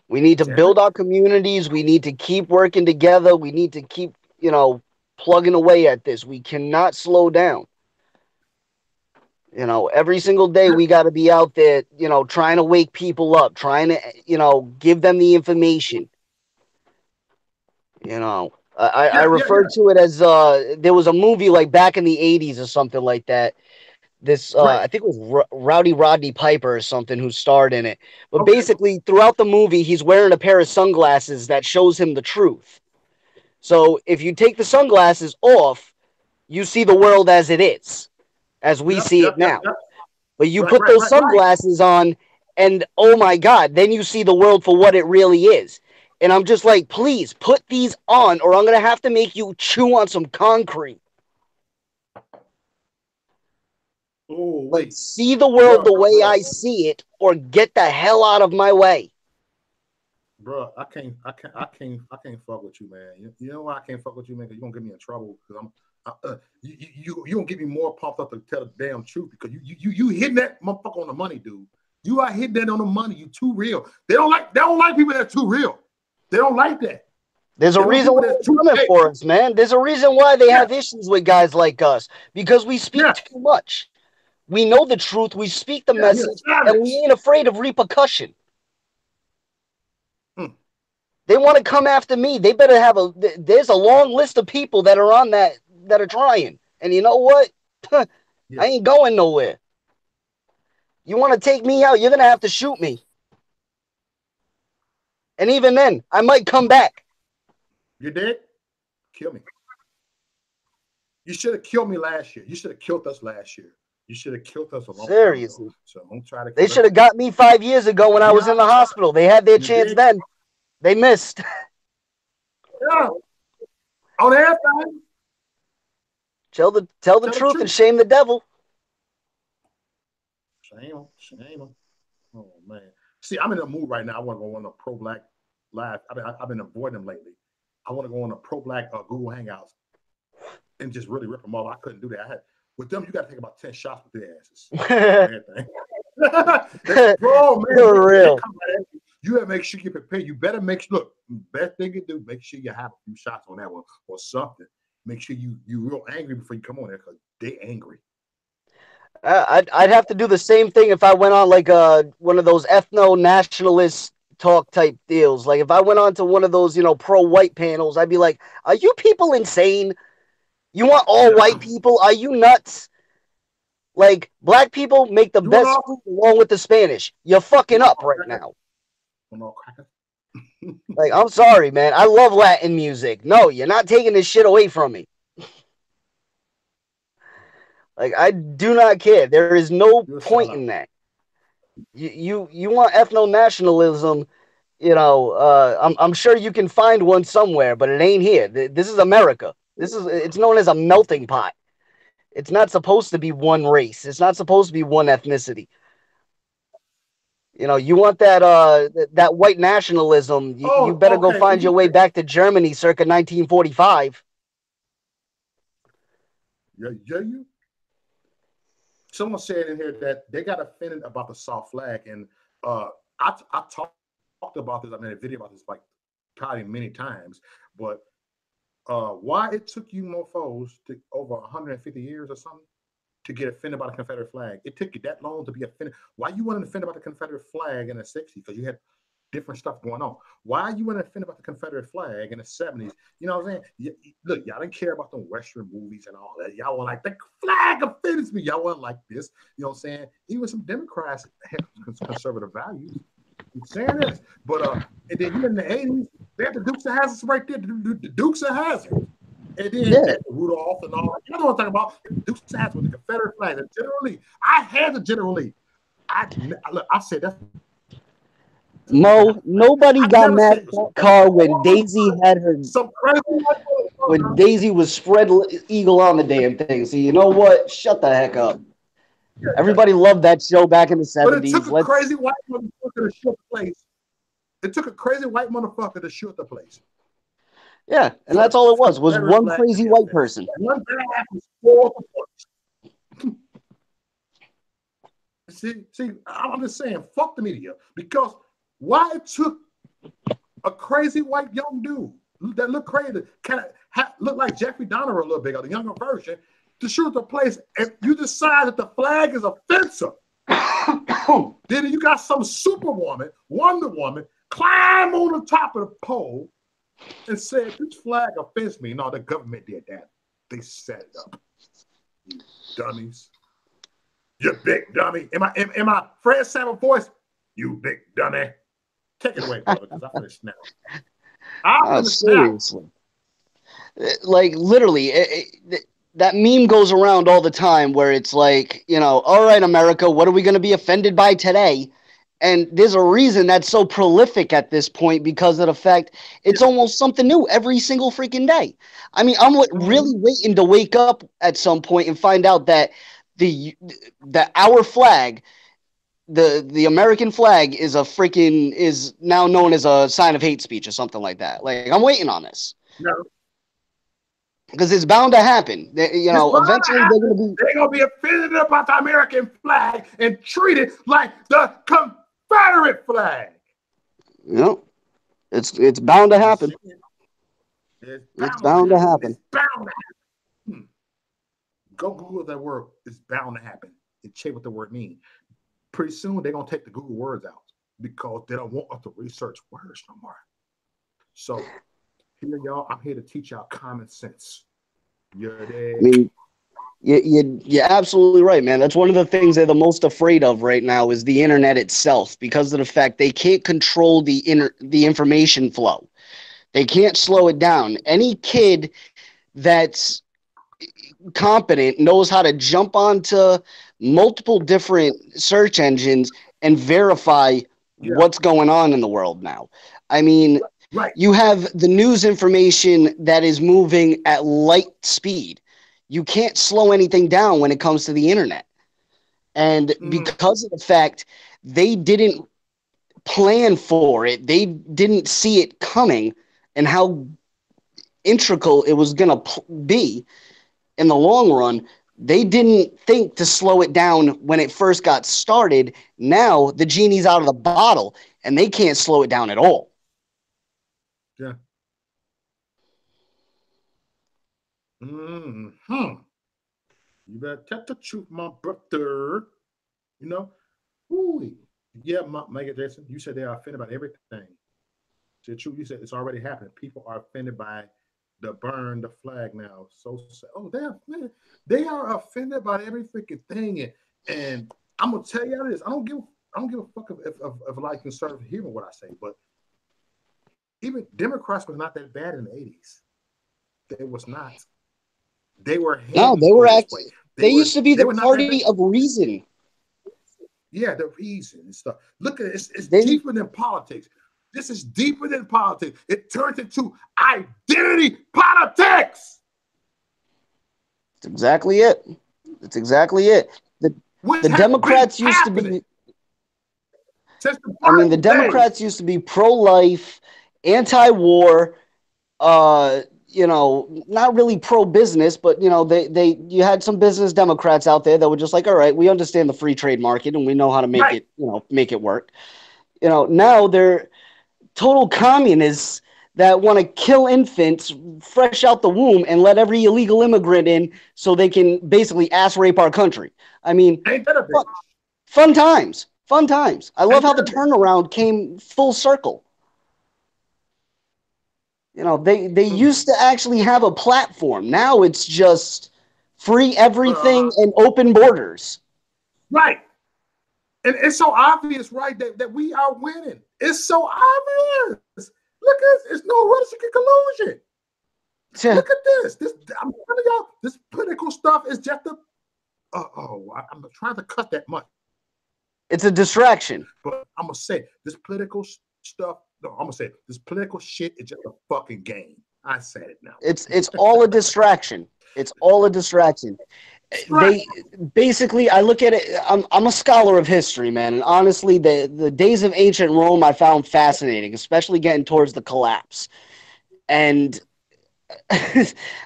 We need to build our communities. We need to keep working together. We need to keep, you know, plugging away at this. We cannot slow down. You know, every single day we got to be out there, you know, trying to wake people up, trying to, you know, give them the information. You know, I referred to it as there was a movie like back in the 80s or something like that. This I think it was Rowdy Rodney Piper or something who starred in it. But basically, throughout the movie, he's wearing a pair of sunglasses that shows him the truth. So if you take the sunglasses off, you see the world as it is, as we see it now. But you put those sunglasses on, and oh my God, then you see the world for what it really is. And I'm just like, please put these on, or I'm gonna have to make you chew on some concrete. Like, see the world the way I see it, or get the hell out of my way. Bro, I can't fuck with you, man. You know why I can't fuck with you, man? Because you're gonna get me in trouble. Because you gonna get me more pumped up to tell the damn truth. Because you hitting that motherfucker on the money, dude. You are hitting that on the money. You too real. They don't like people that are too real. They don't like that. There's a reason why they're coming for us, man. There's a reason why they have issues with guys like us, because we speak too much. We know the truth. We speak the message, and we ain't afraid of repercussion. They want to come after me. They better have there's a long list of people that are on that are trying. And you know what? I ain't going nowhere. You want to take me out, you're going to have to shoot me. And even then, I might come back. You're dead? Kill me. You should have killed me last year. You should have killed us last year. You should have killed us a long time ago. So don't try to. They should have got me 5 years ago when I was in the hospital. They had their chance then. They missed. Yeah. On everything. Tell the truth and shame the devil. Shame. Oh man. See, I'm in a mood right now. I want to go on a pro-black live. I've been avoiding them lately. I want to go on a pro-black Google Hangouts and just really rip them off. I couldn't do that. With them, you got to take about 10 shots with their asses. Bro, man, for real. You have to make sure you prepare. You better best thing you do, make sure you have a few shots on that one or something. Make sure you real angry before you come on there, because they angry. I'd have to do the same thing if I went on like one of those ethno-nationalist talk type deals. Like if I went on to one of those, pro-white panels, I'd be like, are you people insane? You want all white people? Are you nuts? Like, black people make the best food along with the Spanish. You're fucking up right now. Like, I'm sorry, man. I love Latin music. No, you're not taking this shit away from me. Like, I do not care. There is no point in that. You want ethno-nationalism, I'm sure you can find one somewhere, but it ain't here. This is America. It's known as a melting pot. It's not supposed to be one race. It's not supposed to be one ethnicity. You want that white nationalism, you better go find your way back to Germany circa 1945. Yeah. Someone said in here that they got offended about the soft flag, and I talked about this. I made a video about this like probably many times, but why it took you mofos to over 150 years or something to get offended by the Confederate flag? It took you that long to be offended. Why you weren't offended about the Confederate flag in the 60s? Because you had different stuff going on. Why you weren't offended about the Confederate flag in the 70s? You know what I'm saying? Look, y'all didn't care about the Western movies and all that. Y'all were like, the flag offends me. Y'all weren't like this. You know what I'm saying? Even some Democrats had conservative values. I'm saying this. But and then in the 80s, they had the Dukes of Hazzard right there. The Dukes of Hazzard. And then Rudolph and all. You know what I'm talking about? The Dukes of Hazzard with the Confederate flag. The General Lee. I had the General Lee. I said that's Mo, nobody got mad at that car when Daisy had her. When Daisy was spread eagle on the damn thing. So you know what? Shut the heck up. Everybody loved that show back in the 70s. But it took a crazy white motherfucker to shoot the place. It took a crazy white motherfucker to shoot the place. Yeah, and that's all it was one crazy white person. One bad was 4 See, I'm just saying, fuck the media, because why it took a crazy white young dude that looked crazy, kind of looked like Jeffrey Dahmer a little bit, or the younger version, to shoot the place, and you decide that the flag is offensive. Then you got some superwoman, Wonder Woman, climb on the top of the pole and said, this flag offends me. No, the government did that. They set it up. You dummies. You big dummy. Am I Fred Sanford voice? You big dummy. Take it away, brother, because I'm finished now. Seriously. Like, literally, that meme goes around all the time where it's like, all right, America, what are we going to be offended by today? And there's a reason that's so prolific at this point, because of the fact it's almost something new every single freaking day. I mean, I'm really waiting to wake up at some point and find out that our flag, the American flag, is now known as a sign of hate speech or something like that. Like, I'm waiting on this. No. because it's bound to happen. Eventually they're gonna be offended about the American flag and treat it like the Confederate flag. It's bound to happen. It's bound to happen. It's bound to happen. Go Google that word. It's bound to happen. And check what the word means. Pretty soon they're gonna take the Google words out because they don't want us to research words no more. So here, y'all, I'm here to teach y'all common sense. You're absolutely right, man. That's one of the things they're the most afraid of right now is the internet itself, because of the fact they can't control the information flow. They can't slow it down. Any kid that's competent knows how to jump onto multiple different search engines and verify what's going on in the world now. I mean, you have the news information that is moving at light speed. You can't slow anything down when it comes to the internet. And because of the fact they didn't plan for it, they didn't see it coming and how integral it was going to be in the long run, they didn't think to slow it down when it first got started. Now the genie's out of the bottle and they can't slow it down at all. Yeah. You better tell the truth, my brother. You know? Ooh. Yeah, Megan Jason, you said they are offended by everything. The truth, you said it's already happened. People are offended by the burn the flag now. So they are offended by every freaking thing. And I'm gonna tell you this. I don't give a fuck if like conservative hearing what I say, but even Democrats was not that bad in the 80s. They was not. They were they used to be the party of reason. Yeah, the reason and stuff. Look at it, it's deeper than politics. This is deeper than politics. It turns into identity politics. That's exactly it. That's exactly it. The Democrats used to be. The Democrats used to be pro-life, anti-war. Not really pro-business, but you had some business Democrats out there that were just like, all right, we understand the free trade market and we know how to make it work. Now they're total communists that want to kill infants fresh out the womb and let every illegal immigrant in so they can basically ass rape our country. I mean, fun times. I love how the turnaround came full circle. They used to actually have a platform. Now it's just free everything and open borders. Right. And it's so obvious, right, that we are winning. It's so obvious. Look at it's no Russian collusion. Look at this. I'm telling y'all, this political stuff is just I'm trying to cut that much. It's a distraction. But I'm gonna say this political stuff. No, I'm gonna say this political shit is just a fucking game. I said it now. It's all a distraction. It's all a distraction. They basically, I look at it. I'm a scholar of history, man, and honestly, the days of ancient Rome I found fascinating, especially getting towards the collapse. And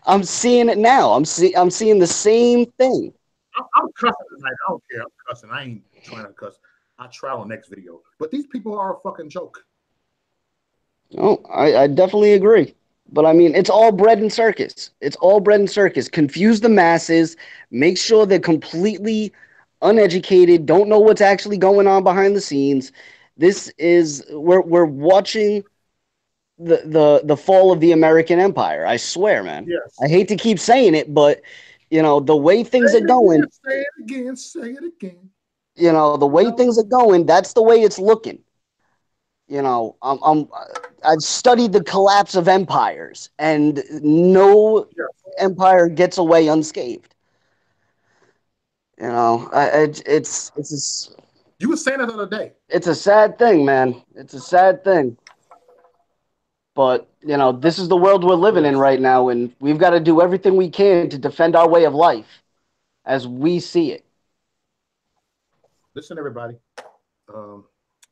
I'm seeing it now. I'm seeing the same thing. I'm cussing tonight. I don't care. I'm cussing. I ain't trying to cuss. I'll try on next video. But these people are a fucking joke. Oh, I definitely agree. But I mean, it's all bread and circus. It's all bread and circus. Confuse the masses. Make sure they're completely uneducated, don't know what's actually going on behind the scenes. We're watching the fall of the American empire. I swear, man. Yes. I hate to keep saying it, but the way things are going. Say it again. Say it again. The way things are going, that's the way it's looking. I've studied the collapse of empires, and no empire gets away unscathed. It's you were saying it the other day. It's a sad thing, man. It's a sad thing. But this is the world we're living in right now, and we've got to do everything we can to defend our way of life as we see it. Listen, everybody.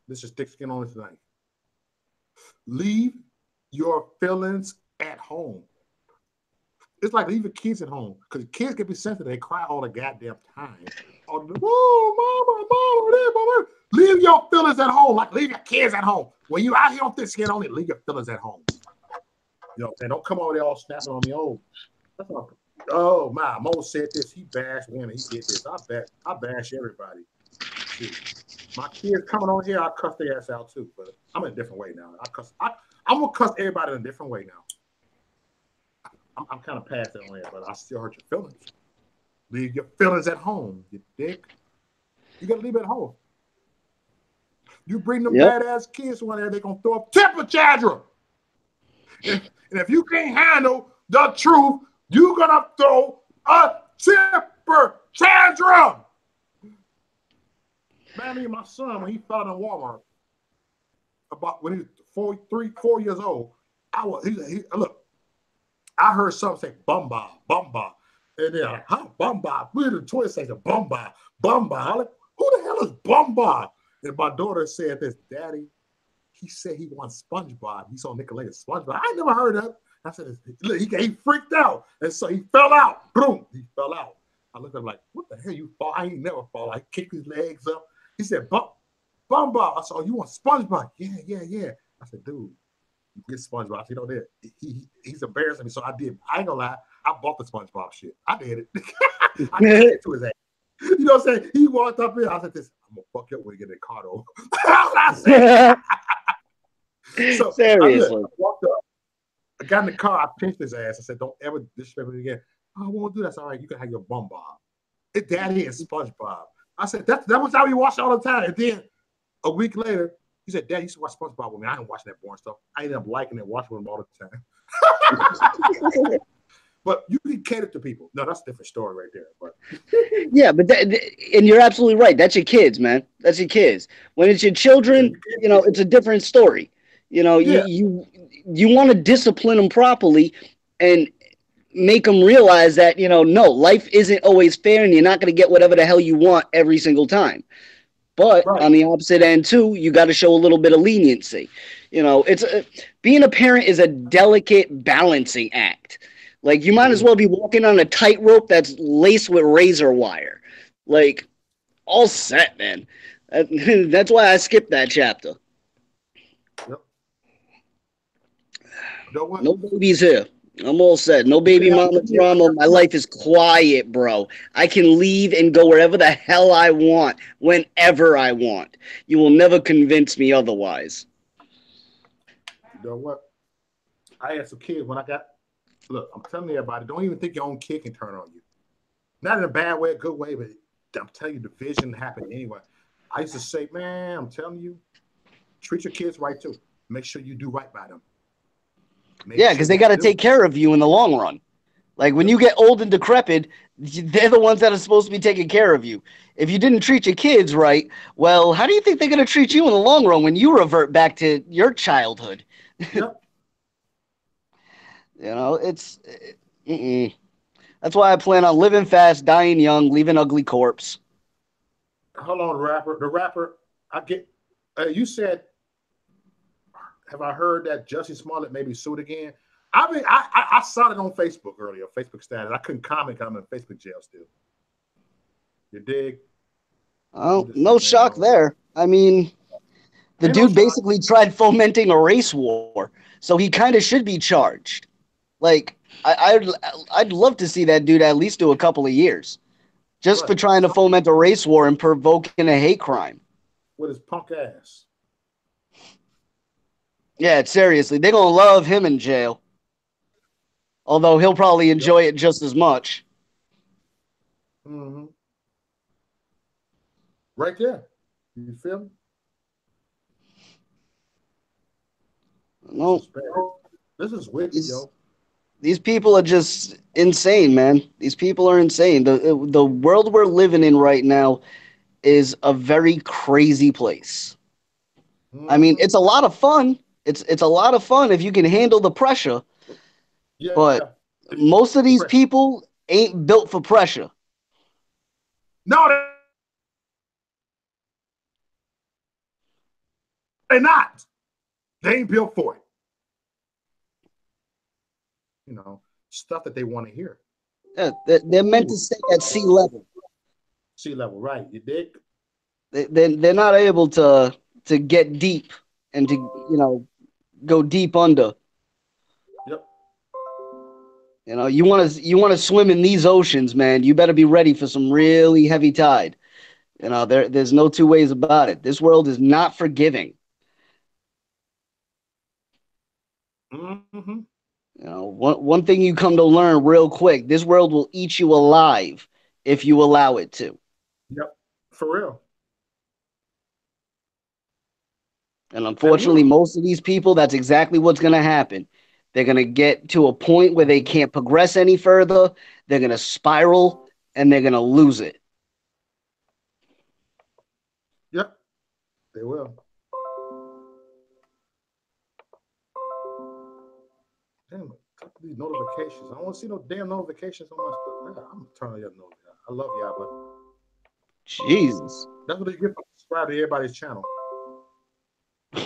This is Thick Skin on tonight. Leave your feelings at home. It's like leaving kids at home because kids can be sensitive. They cry all the goddamn time. Oh, mama, leave your feelings at home. Like leave your kids at home. When you out here on this skin only, leave your feelings at home. You know what I'm saying? Don't come over there all snapping on me. Oh my, Mo said this. He bashed women. He did this. I bash everybody. Shoot. My kids coming on here, I cuss their ass out too. But I'm in a different way now. I'm gonna cuss everybody in a different way now. I'm kind of past that on here, but I still hurt your feelings. Leave your feelings at home, you dick. You gotta leave it at home. You bring them badass kids one there, they're gonna throw a temper tantrum. And if you can't handle the truth, you're gonna throw a temper tantrum. Man, me and my son, when he fell in Walmart, about when he was 4 years old, look, I heard something say bumba, bumba. And they're like, huh, bumba. We're in the toy section, bumba, bumba. I'm like, who the hell is bumba? And my daughter said this, Daddy, he said he wants SpongeBob. He saw Nickelodeon SpongeBob. I never heard of it. I said, look, he freaked out. And so he fell out. Boom, he fell out. I looked at him like, what the hell you fall? I ain't never fall. I kicked his legs up. He said, Bumba. I said, oh, you want SpongeBob? Yeah. I said, dude, you get SpongeBob. You know that he's embarrassing me. So I did. I ain't gonna lie. I bought the SpongeBob shit. I did it. I gave it to his ass. You know what I'm saying? He walked up here. I said, this, I'm gonna fuck you up when you get that car over. That's what I said. So seriously. I walked up. I got in the car. I pinched his ass. I said, don't ever disrespect me again. Oh, I won't do that. That's all right. You can have your bum bob. It's Daddy and SpongeBob. I said, that was how we watched all the time. And then a week later, he said, Dad, you used to watch SpongeBob with me. I ain't watching that boring stuff. I ended up liking it, watching them all the time. But you can cater to people. No, that's a different story right there. But yeah, but and you're absolutely right. That's your kids, man. That's your kids. When it's your children, you know, it's a different story. You know, you want to discipline them properly and make them realize that, you know, no, life isn't always fair and you're not going to get whatever the hell you want every single time. But on the opposite end, too, you got to show a little bit of leniency. You know, being a parent is a delicate balancing act. Like, you might as well be walking on a tightrope that's laced with razor wire. Like, all set, man. That's why I skipped that chapter. Yep. No babies here. I'm all set. No baby mama drama. My life is quiet, bro. I can leave and go wherever the hell I want, whenever I want. You will never convince me otherwise. You know what? I had some kids when I got, look, I'm telling everybody, don't even think your own kid can turn on you. Not in a bad way, a good way, but I'm telling you, division happened anyway. I used to say, man, I'm telling you, treat your kids right too. Make sure you do right by them. Yeah, because they got to take care of you in the long run. Like, when you get old and decrepit, they're the ones that are supposed to be taking care of you. If you didn't treat your kids right, well, how do you think they're going to treat you in the long run when you revert back to your childhood? Yep. You know, it's... That's why I plan on living fast, dying young, leaving ugly corpse. Hold on, the rapper, I get, you said, have I heard that Jussie Smollett may be sued again? I mean, I saw it on Facebook earlier, Facebook status. I couldn't comment because I'm in Facebook jail still. You dig? Oh, no shock there. I mean, the dude basically tried fomenting a race war, so he kind of should be charged. Like, I'd love to see that dude at least do a couple of years, just for trying to foment a race war and provoking a hate crime. With his punk ass. Yeah, seriously, they're gonna love him in jail. Although he'll probably enjoy it just as much. Mm-hmm. Right there. You feel me? No, this is wicked, yo. These people are just insane, man. These people are insane. The world we're living in right now is a very crazy place. I mean, it's a lot of fun. It's a lot of fun if you can handle the pressure. Yeah. But most of these people ain't built for pressure. No, they're not. They ain't built for it. You know, stuff that they want to hear. Yeah, they're meant to stay at sea level. Sea level, right? You dig? They're not able to get deep and to go deep under. Yep. You want to swim in these oceans, man. You better be ready for some really heavy tide. There's no two ways about it. This world is not forgiving. Mm-hmm. One thing you come to learn real quick: this world will eat you alive if you allow it to. Yep, for real. And unfortunately, most of these people, that's exactly what's going to happen. They're going to get to a point where they can't progress any further. They're going to spiral, and they're going to lose it. Yep, they will. Damn, these notifications. I don't want to see no damn notifications on my stuff. I'm turning your notifications. I love y'all, but Jesus. That's what you get for subscribe to everybody's channel. There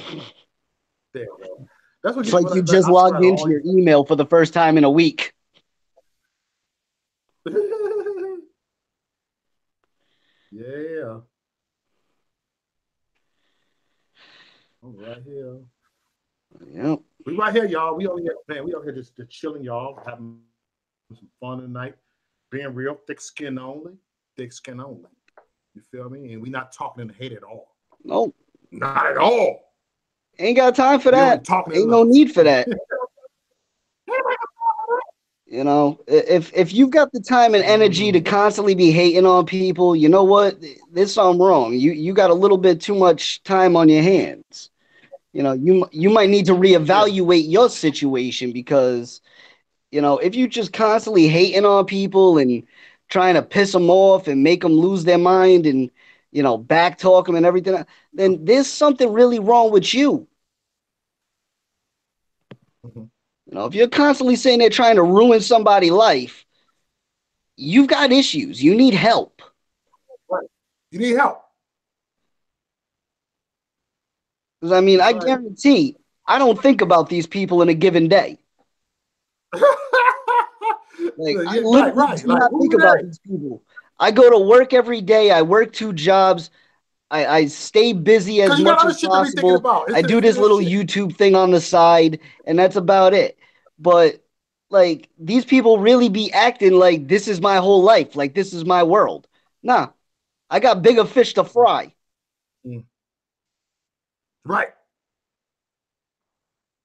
you go. That's what it's like you just logged into your email for the first time in a week. Yeah. I'm right here. Yep. We right here, y'all. We over here, man. We over here just chilling, y'all, having some fun tonight. Being real, thick skin only. Thick skin only. You feel me? And we not talking in the hate at all. Nope. Not at all. Ain't got time for that. Ain't no need for that. If you've got the time and energy to constantly be hating on people, you know what? There's something wrong. You got a little bit too much time on your hands. You might need to reevaluate your situation because, if you just constantly hating on people and trying to piss them off and make them lose their mind and, back talk them and everything, then there's something really wrong with you. If you're constantly saying they're trying to ruin somebody's life, you've got issues. You need help. Right. You need help. Because, I guarantee I don't think about these people in a given day. I literally do not think about these people. I go to work every day. I work 2 jobs. I stay busy as much as possible. I do this little YouTube thing on the side, and that's about it. But, these people really be acting like this is my whole life, like this is my world. Nah, I got bigger fish to fry. Right.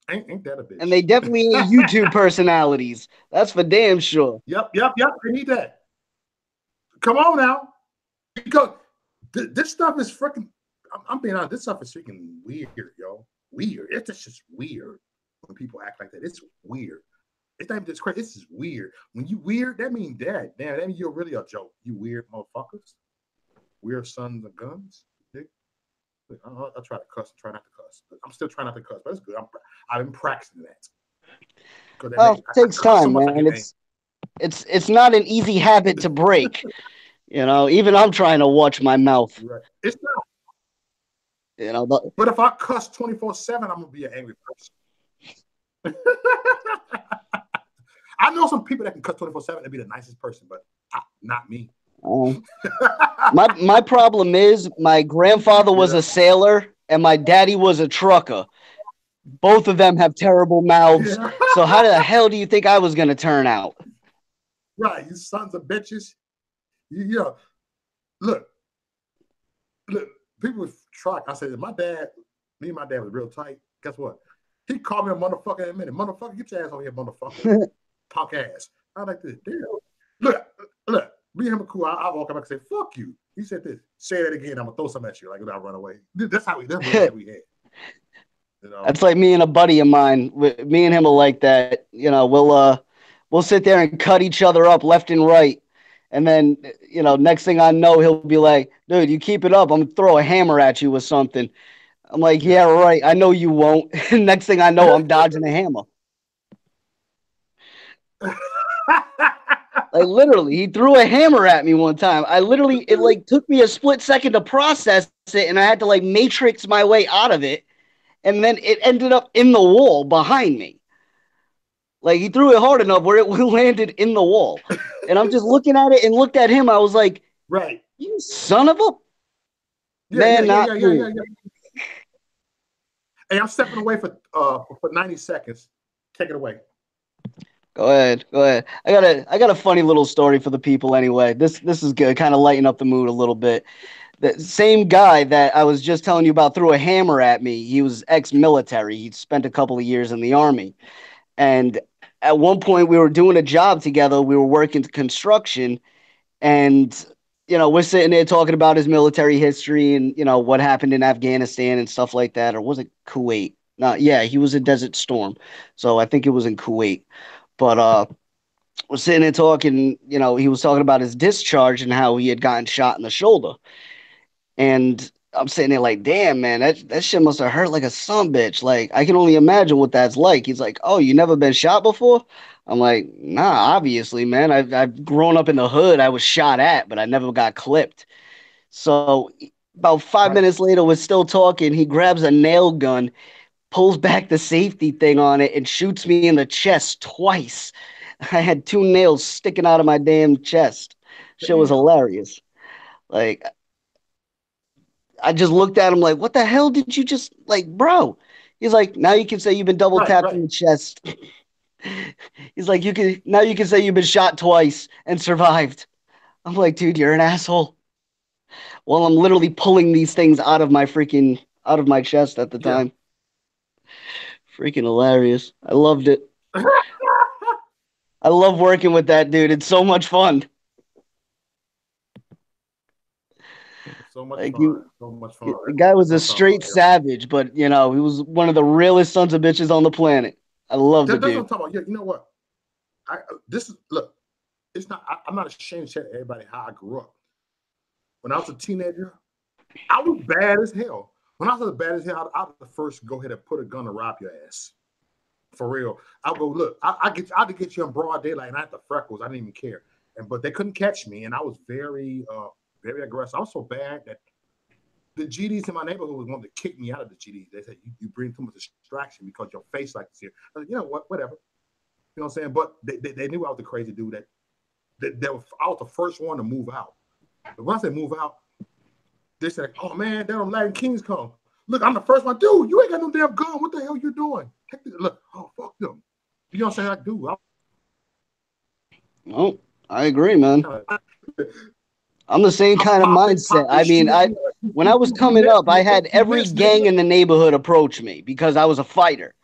Ain't that a bitch? And they definitely ain't YouTube personalities. That's for damn sure. Yep. They need that. Come on now. Because this stuff is freaking, I'm being honest, this stuff is freaking weird, yo. Weird. It's just weird when people act like that. It's weird. It's not even just crazy. It's just weird. When you weird, that means that. Damn, that means you're really a joke. You weird motherfuckers. Weird sons of guns. I'll try to cuss and try not to cuss. I'm still trying not to cuss, but it's good. I've been practicing that. Well, it takes time, man. It's not an easy habit to break. Even I'm trying to watch my mouth. Right. It's not. But if I cuss 24/7, I'm gonna be an angry person. I know some people that can cuss 24/7 and be the nicest person, but not me. My problem is my grandfather was a sailor and my daddy was a trucker. Both of them have terrible mouths. Yeah. So how the hell do you think I was gonna turn out? Right, you sons of bitches. Yeah, look. People with truck. I said, me and my dad was real tight. Guess what? He called me a motherfucker in a minute. Motherfucker, get your ass over here, motherfucker. Punk ass. I like this. Damn. Look. Me and him are cool. I walk up and say, fuck you. He said this. Say that again. I'm gonna throw something at you. Like, I run away. That's what we had. That's like me and a buddy of mine. Me and him are like that. We'll sit there and cut each other up left and right. And then, next thing I know, he'll be like, dude, you keep it up, I'm gonna throw a hammer at you or something. I'm like, yeah, right. I know you won't. Next thing I know, I'm dodging a hammer. Literally, he threw a hammer at me one time. It took me a split second to process it, and I had to matrix my way out of it. And then it ended up in the wall behind me. Like he threw it hard enough where it landed in the wall. And I'm just looking at it and looked at him. I was like, right. You son of a Yeah, yeah, man, yeah, not yeah, yeah, me. yeah, yeah. Hey, I'm stepping away for 90 seconds. Take it away. Go ahead. Go ahead. I got a funny little story for the people anyway. This is good. Kind of lighten up the mood a little bit. The same guy that I was just telling you about threw a hammer at me. He was ex-military. He'd spent a couple of years in the army. And at one point we were doing a job together. We were working construction and we're sitting there talking about his military history and what happened in Afghanistan and stuff like that. Or was it Kuwait? No, yeah, he was in Desert Storm. So I think it was in Kuwait. But we're sitting there talking, he was talking about his discharge and how he had gotten shot in the shoulder. And I'm sitting there like, damn, man, that shit must have hurt like a son bitch. Like, I can only imagine what that's like. He's like, oh, you never been shot before? I'm like, nah, obviously, man. I've grown up in the hood. I was shot at, but I never got clipped. So about 5 minutes later, we're still talking. He grabs a nail gun, pulls back the safety thing on it, and shoots me in the chest twice. I had 2 nails sticking out of my damn chest. Shit was Damn. hilarious. Like, I just looked at him like, what the hell did you just like, bro? He's like, now you can say you've been double Right, tapped right. in the chest. He's like, you can say you've been shot twice and survived. I'm like, dude, you're an asshole. Well, I'm literally pulling these things out of my chest at the Yeah. time. Freaking hilarious. I loved it. I love working with that dude. It's so much fun. So much Like fun. So much fun. the guy was That's what a I'm talking about. straight savage, but he was one of the realest sons of bitches on the planet. I love the That's what dude. I'm talking about. Yeah, you know what? This is look. It's not. I'm not ashamed to tell everybody how I grew up. When I was a teenager, I was bad as hell. When I was bad as hell, I was the first to go ahead and put a gun to rob your ass. For real. I'll go, look, I could get you in broad daylight and I had the freckles. I didn't even care. But they couldn't catch me. And I was very, very aggressive. I was so bad that the GDs in my neighborhood was wanting to kick me out of the GDs. They said, you bring too much distraction because your face like this here. I said, you know what, whatever. You know what I'm saying? But they knew I was the crazy dude I was the first one to move out. But when I say move out, they said, oh man, that them Latin Kings come. Look, I'm the first one. Dude, you ain't got no damn gun. What the hell you doing? Look, oh, fuck them. You know what I'm saying? Like, dude. Oh, I agree, man. I'm the same kind of mindset. I mean, when I was coming up, I had every gang in the neighborhood approach me because I was a fighter.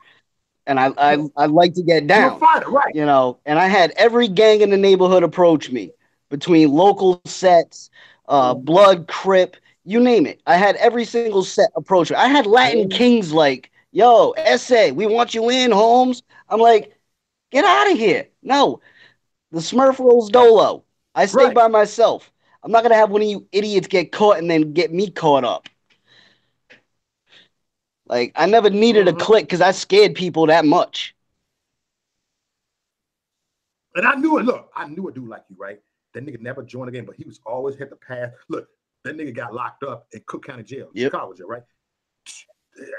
And I like to get down. You're a fighter, right? And I had every gang in the neighborhood approach me between local sets, Blood, Crip, you name it. I had every single set approach me. I had Latin Kings like, yo, Essay, we want you in, Holmes. I'm like, get out of here. No, the Smurf rolls dolo. I stay by myself. I'm not going to have one of you idiots get caught and then get me caught up. Like, I never needed a click because I scared people that much. And I knew it. Look, I knew a dude like you, right? That nigga never joined the game, but he was always hit the path. Look, that nigga got locked up in Cook County Jail, Chicago Jail, right?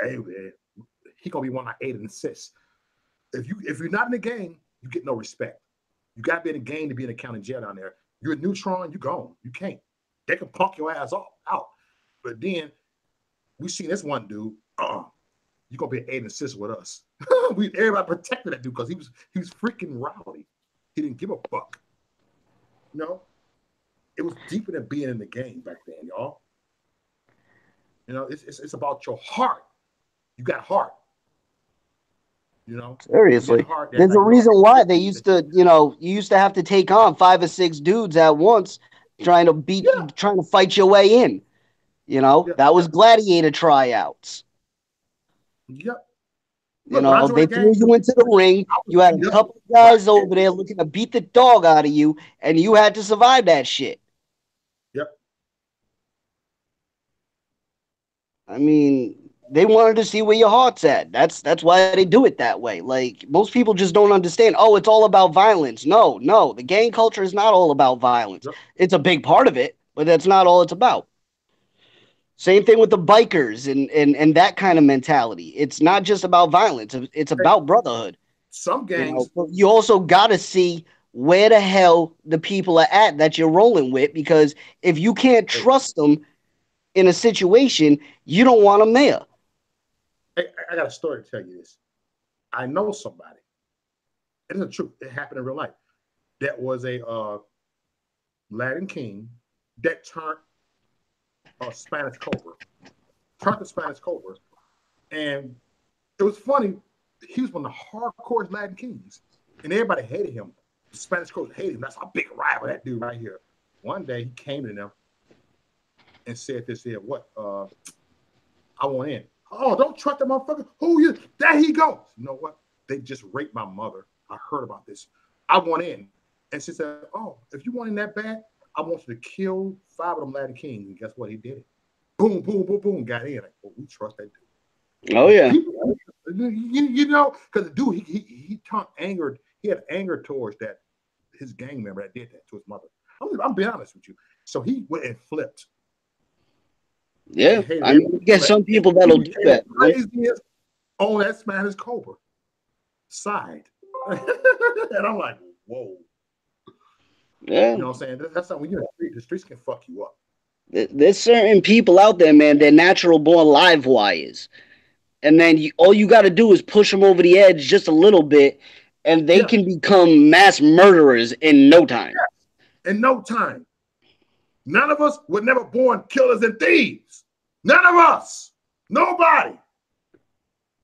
Hey, man, he gonna be one of my 8 and 6. If you're not in the game, you get no respect. You gotta be in the game to be in the county jail down there. You're a neutron, you gone. You can't. They can punk your ass out. But then we seen this one dude. You're gonna be an 8 and 6 with us. Everybody protected that dude because he was freaking rowdy. He didn't give a fuck. You know, it was deeper than being in the game back then, y'all. You know, it's about your heart. You got heart. You know, seriously, there's a reason why they used to, you used to have to take on 5 or 6 dudes at once, trying to fight your way in. That was gladiator tryouts. Yep. Look, they threw you into the ring. You had a couple of guys over there looking to beat the dog out of you, and you had to survive that shit. Yep. I mean, they wanted to see where your heart's at. That's why they do it that way. Like, most people just don't understand. Oh, it's all about violence. No, the gang culture is not all about violence. Yep. It's a big part of it, but that's not all it's about. Same thing with the bikers and that kind of mentality. It's not just about violence. It's about brotherhood. some gangs. You also got to see where the hell the people are at that you're rolling with, because if you can't trust them in a situation, you don't want them there. I got a story to tell you this. I know somebody. It's the truth. It happened in real life. That was a Latin king that turned a Spanish cobra. Turned the Spanish cobra. And it was funny. He was one of the hardcore Latin kings. And everybody hated him. The Spanish cobra hated him. That's a big rival, that dude right here. One day he came to them and said this here, what? I want in. Oh, don't trust that motherfucker. Who you? There he goes. You know what? They just raped my mother. I heard about this. I want in. And she said, oh, if you want in that bad, I want you to kill 5 of them Latin kings. And guess what? He did it. Boom, boom, boom, boom. Got in. Like, oh, we trust that dude. Oh, yeah. People, you know, because the dude, he turned angered. He had anger towards that, his gang member that did that to his mother. I'm being honest with you. So he went and flipped. Yeah, I mean, get some people that'll do that. Craziest on that Spanish cobra side. And I'm like, whoa. Yeah. You know what I'm saying? That's not when you're in the streets can fuck you up. There's certain people out there, man, they're natural born live wires. And then all you got to do is push them over the edge just a little bit, and they can become mass murderers in no time. Yeah. In no time. None of us were never born killers and thieves. None of us. Nobody.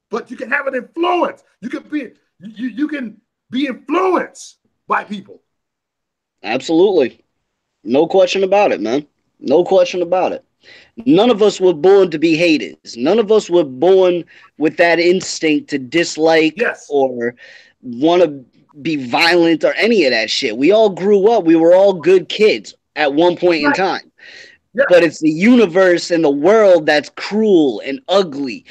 But you can have an influence. You can be influenced by people. Absolutely. No question about it, man. No question about it. None of us were born to be haters. None of us were born with that instinct to dislike or want to be violent or any of that shit. We all grew up. We were all good kids at one point in time. Yeah. But it's the universe and the world that's cruel and ugly.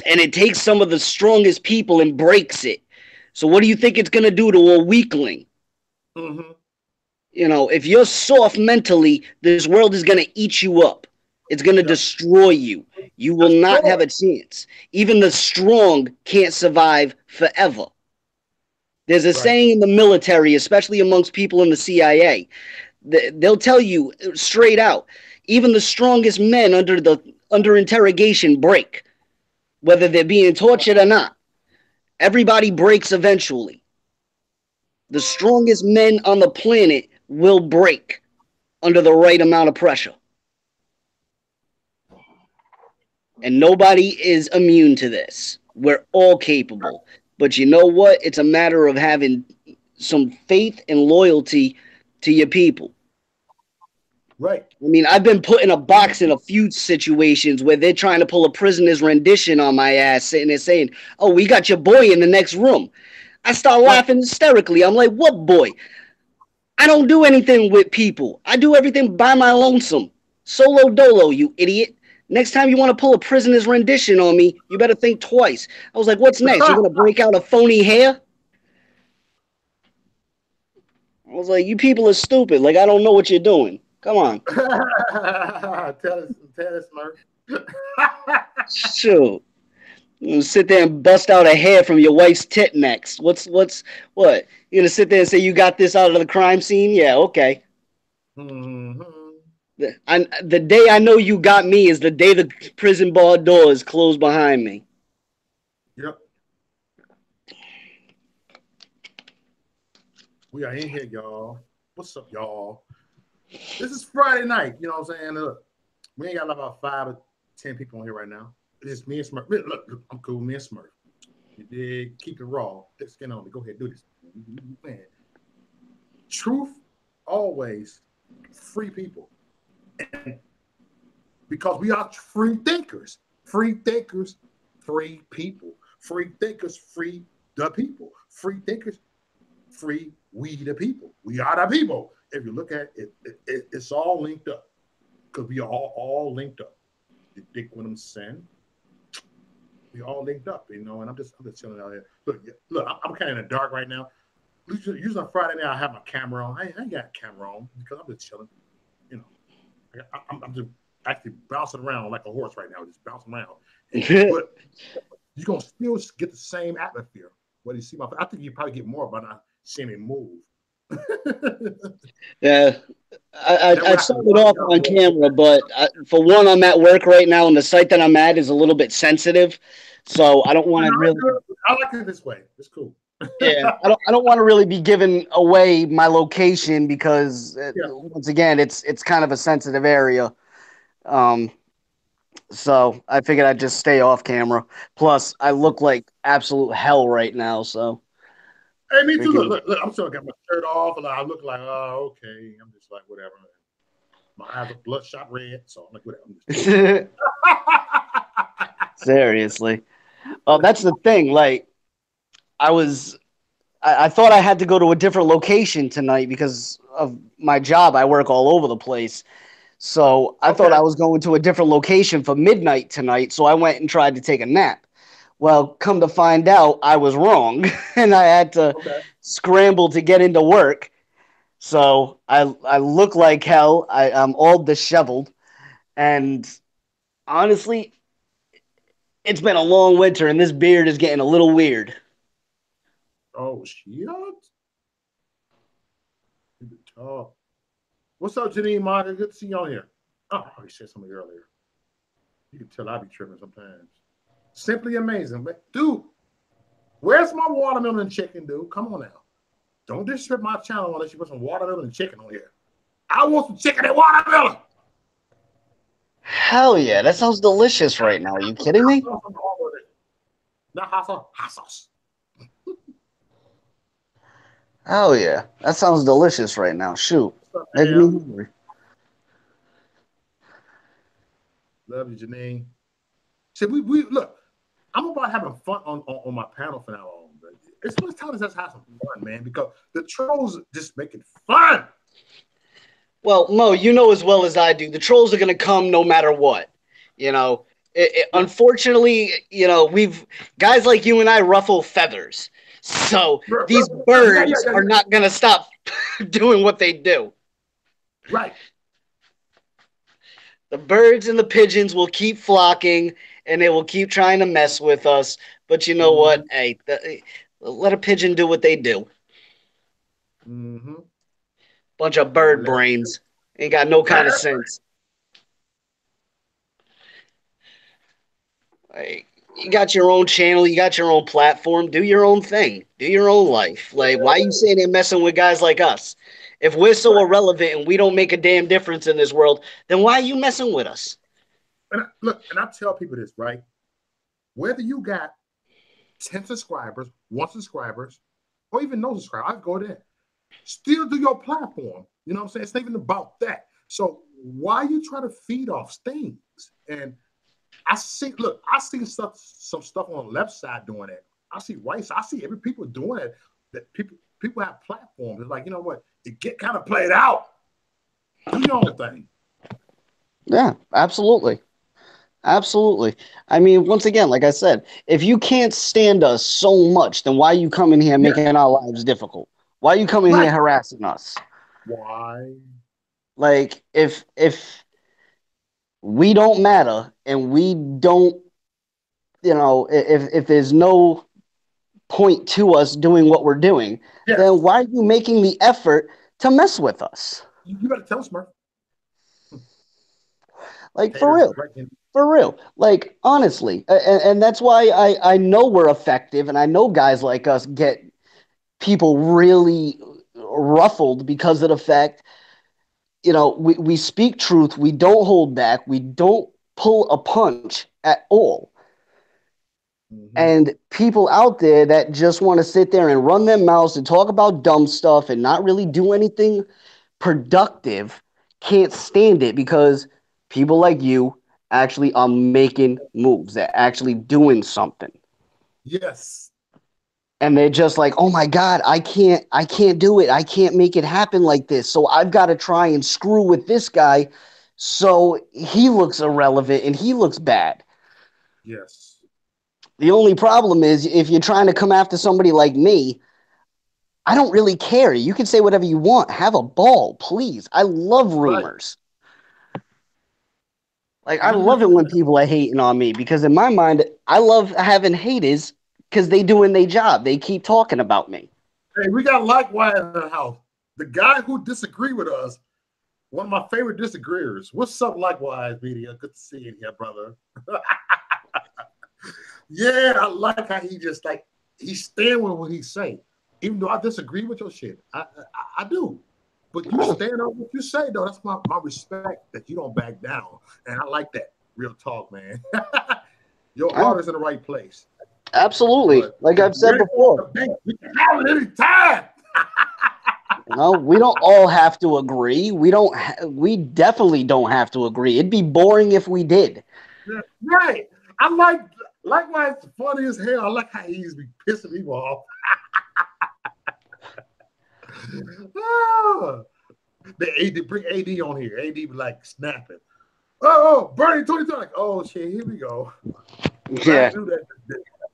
And it takes some of the strongest people and breaks it. So what do you think it's going to do to a weakling? Mm-hmm. You know, if you're soft mentally, this world is going to eat you up. It's going to destroy you. You will not have a chance. Even the strong can't survive forever. There's a saying in the military, especially amongst people in the CIA, they'll tell you straight out, even the strongest men under interrogation break, whether they're being tortured or not. Everybody breaks eventually. The strongest men on the planet will break under the right amount of pressure. And nobody is immune to this. We're all capable. But you know what? It's a matter of having some faith and loyalty to your people. Right. I mean, I've been put in a box in a few situations where they're trying to pull a prisoner's rendition on my ass, sitting there saying, oh, we got your boy in the next room. I start laughing hysterically. I'm like, what boy? I don't do anything with people. I do everything by my lonesome. Solo dolo, you idiot. Next time you want to pull a prisoner's rendition on me, you better think twice. I was like, what's next? You're going to break out a phony hair? I was like, you people are stupid. Like, I don't know what you're doing. Come on. Tell us, Smurf. Shoot. You sit there and bust out a hair from your wife's tit next. What? You're going to sit there and say you got this out of the crime scene? Yeah, okay. Mm-hmm. The day I know you got me is the day the prison bar doors close behind me. Yep. We are in here, y'all. What's up, y'all? This is Friday night. You know what I'm saying? Look, we ain't got about 5 or 10 people on here right now. It's just me and Smurf. Look, I'm cool. Me and Smurf. You did keep it raw. Thick skin on me. Go ahead, do this. Man. Truth always free people. And because we are free thinkers. Free thinkers, free people. Free thinkers, free the people. Free thinkers, free we the people. We are the people. If you look at it, it's all linked up. Because we are all linked up. You dig what I'm saying? We all linked up, you know, and I'm just chilling out here. Look, I'm kind of in the dark right now. Usually on Friday night, I have my camera on. I ain't got a camera on because I'm just chilling. You know, I'm just actually bouncing around like a horse right now, just bouncing around. But you're going to still get the same atmosphere. What do you see my? I think you probably get more by not seeing me move. Yeah, I started off on camera, but for one, I'm at work right now, and the site that I'm at is a little bit sensitive, so I don't want to really. I like it this way. It's cool. Yeah, I don't want to really be giving away my location because once again, it's kind of a sensitive area. So I figured I'd just stay off camera. Plus, I look like absolute hell right now. So. Hey, me too. Look, I'm still got my shirt off, and I look like, oh, okay. I'm just like, whatever. My eyes are bloodshot red, so I'm like, whatever. Seriously. Oh, that's the thing. Like, I thought I had to go to a different location tonight because of my job. I work all over the place. So I thought I was going to a different location for midnight tonight. So I went and tried to take a nap. Well, come to find out, I was wrong, and I had to scramble to get into work. So I look like hell. I'm all disheveled, and honestly, it's been a long winter, and this beard is getting a little weird. Oh shit! Oh, what's up, Janine Martin? Good to see you on here. Oh, you said something earlier. You can tell I be tripping sometimes. Simply amazing, but dude, where's my watermelon and chicken, dude? Come on now. Don't disrespect my channel unless you put some watermelon and chicken on here. I want some chicken and watermelon. Hell yeah, that sounds delicious right now. Are you kidding me? Not hot sauce, hot sauce. Hell yeah, that sounds delicious right now. Shoot, making me hungry. Love you, Janine. See, we look. I'm about having fun on my panel from now on. But it's much time to just have some fun, man, because the trolls just make it fun. Well, Mo, you know as well as I do, the trolls are going to come no matter what. You know, unfortunately, you know, guys like you and I ruffle feathers. So these birds are not going to stop doing what they do. Right. The birds and the pigeons will keep flocking, and they will keep trying to mess with us. But you know what? Hey, let a pigeon do what they do. Bunch of bird brains. Ain't got no kind of sense. Like, you got your own channel, you got your own platform, do your own thing, do your own life. Like, why are you saying they're messing with guys like us? If we're so irrelevant and we don't make a damn difference in this world, then why are you messing with us? And I tell people this, right? Whether you got 10 subscribers, 1 subscribers, or even no subscribers, I go there. Still do your platform. You know what I'm saying? It's not even about that. So why you try to feed off things? And I see some stuff on the left side doing it. I see right side. I see every people doing it. That people have platforms. It's like, you know what? It get kind of played out. Do your own thing. Yeah, absolutely. Absolutely. I mean, once again, like I said, if you can't stand us so much, then why are you coming here making our lives difficult? Why are you coming here harassing us? Why? Like, if we don't matter and we don't, you know, if there's no point to us doing what we're doing, then why are you making the effort to mess with us? You better tell us, Smurf. Like, for real. For real. Like, honestly. And that's why I know we're effective, and I know guys like us get people really ruffled because of the fact, you know, we speak truth, we don't hold back, we don't pull a punch at all. And people out there that just want to sit there and run their mouths and talk about dumb stuff and not really do anything productive can't stand it, because people like you actually are making moves. They're actually doing something. Yes. And they're just like, oh my God, I can't do it. I can't make it happen like this. So I've got to try and screw with this guy so he looks irrelevant and he looks bad. Yes. The only problem is if you're trying to come after somebody like me, I don't really care. You can say whatever you want. Have a ball, please. I love rumors. Like, I love it when people are hating on me, because in my mind, I love having haters because they doing their job. They keep talking about me. Hey, we got Likewise in the house. The guy who disagreed with us, one of my favorite disagreeers. What's up, Likewise Media? Good to see you here, brother. Yeah, I like how he just like he stand with what he say. Even though I disagree with your shit, I do. But you stand on what you say, though. That's my respect that you don't back down, and I like that. Real talk, man. Your heart is in the right place. Absolutely, but like I've said before, we can have it any time. No, we don't all have to agree. We don't. We definitely don't have to agree. It'd be boring if we did. Yeah, right. I like Likewise. Funny as hell. I like how he's be pissing people off. They bring AD on here. AD be like snapping. Oh, Bernie 2020. Like, oh shit, here we go. Yeah.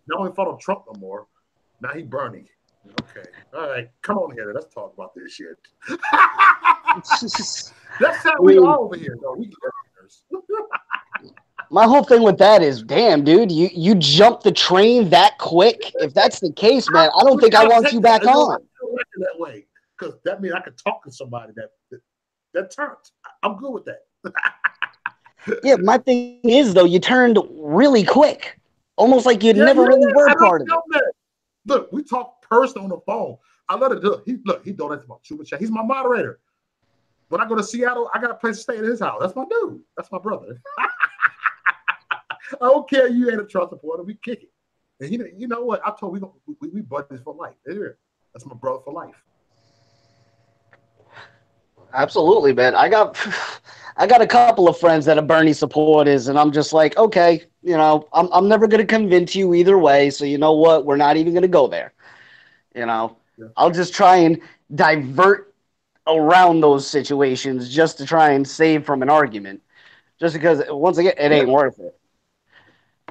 Now we follow Trump no more. Now he Bernie. Okay. All right. Come on here. Let's talk about this shit. That's how we are over here, though. We My whole thing with that is, damn, dude, you jumped the train that quick. If that's the case, man, I don't think I want you back on. That way, because that means I could talk to somebody that turns. I'm good with that. Yeah, my thing is though, you turned really quick, almost like you never really were part of it. Look, we talk personal on the phone. I let it do it. He donates my super chat. He's my moderator. When I go to Seattle, I got a place to stay at his house. That's my dude. That's my brother. I don't care. You ain't a Trump supporter. We kick it. And you know what? I told we buddies for life. That's my brother for life. Absolutely, man. I got a couple of friends that are Bernie supporters, and I'm just like, okay, I'm never going to convince you either way. So you know what? We're not even going to go there. I'll just try and divert around those situations just to try and save from an argument. Just because, once again, it ain't worth it.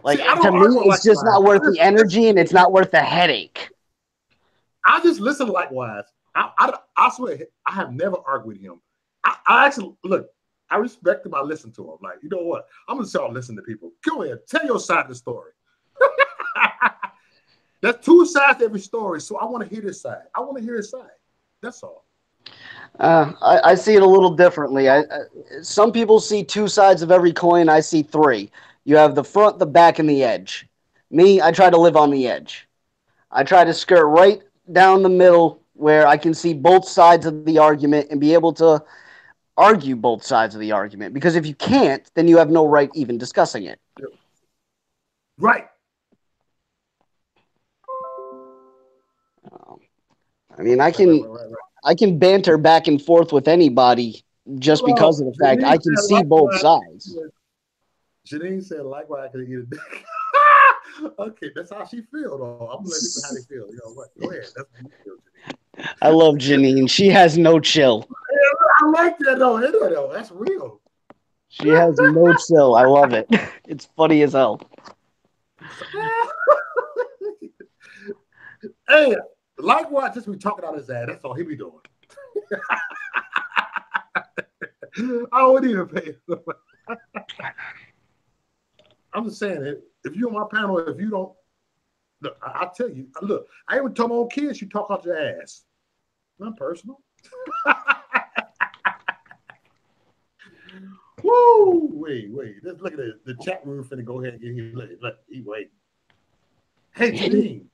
Like, to me, it's just not worth the energy, and it's not worth the headache. I just listen Likewise. I swear, I have never argued with him. I actually, look, I respect him. I listen to him. Like, you know what? I'm going to start listening to people. Go ahead. Tell your side of the story. There's two sides to every story, so I want to hear this side. I want to hear his side. That's all. I see it a little differently. Some people see two sides of every coin. I see three. You have the front, the back, and the edge. Me, I try to live on the edge. I try to skirt right down the middle where I can see both sides of the argument and be able to argue both sides of the argument. Because if you can't, then you have no right even discussing it. Right. I mean, I can banter back and forth with anybody just because of the fact I can see both sides. Janine said, Likewise, I can eat a dick. Okay, that's how she feels, though. I'm going to let people how they feel. You know what? Go ahead. That's how you feel, Janine. I love Janine. She has no chill. I like that, though. That's real. She has no chill. I love it. It's funny as hell. Hey, Likewise, just be talking out his ass. That's all he be doing. I wouldn't even pay him. I'm just saying, if you're on my panel, if you don't, look, I'll tell you, look, I even told my own kids, you talk out your ass. Not personal. Woo! Wait. Let's look at the chat room finna go ahead and get here. Look, he wait. Hey, Janine.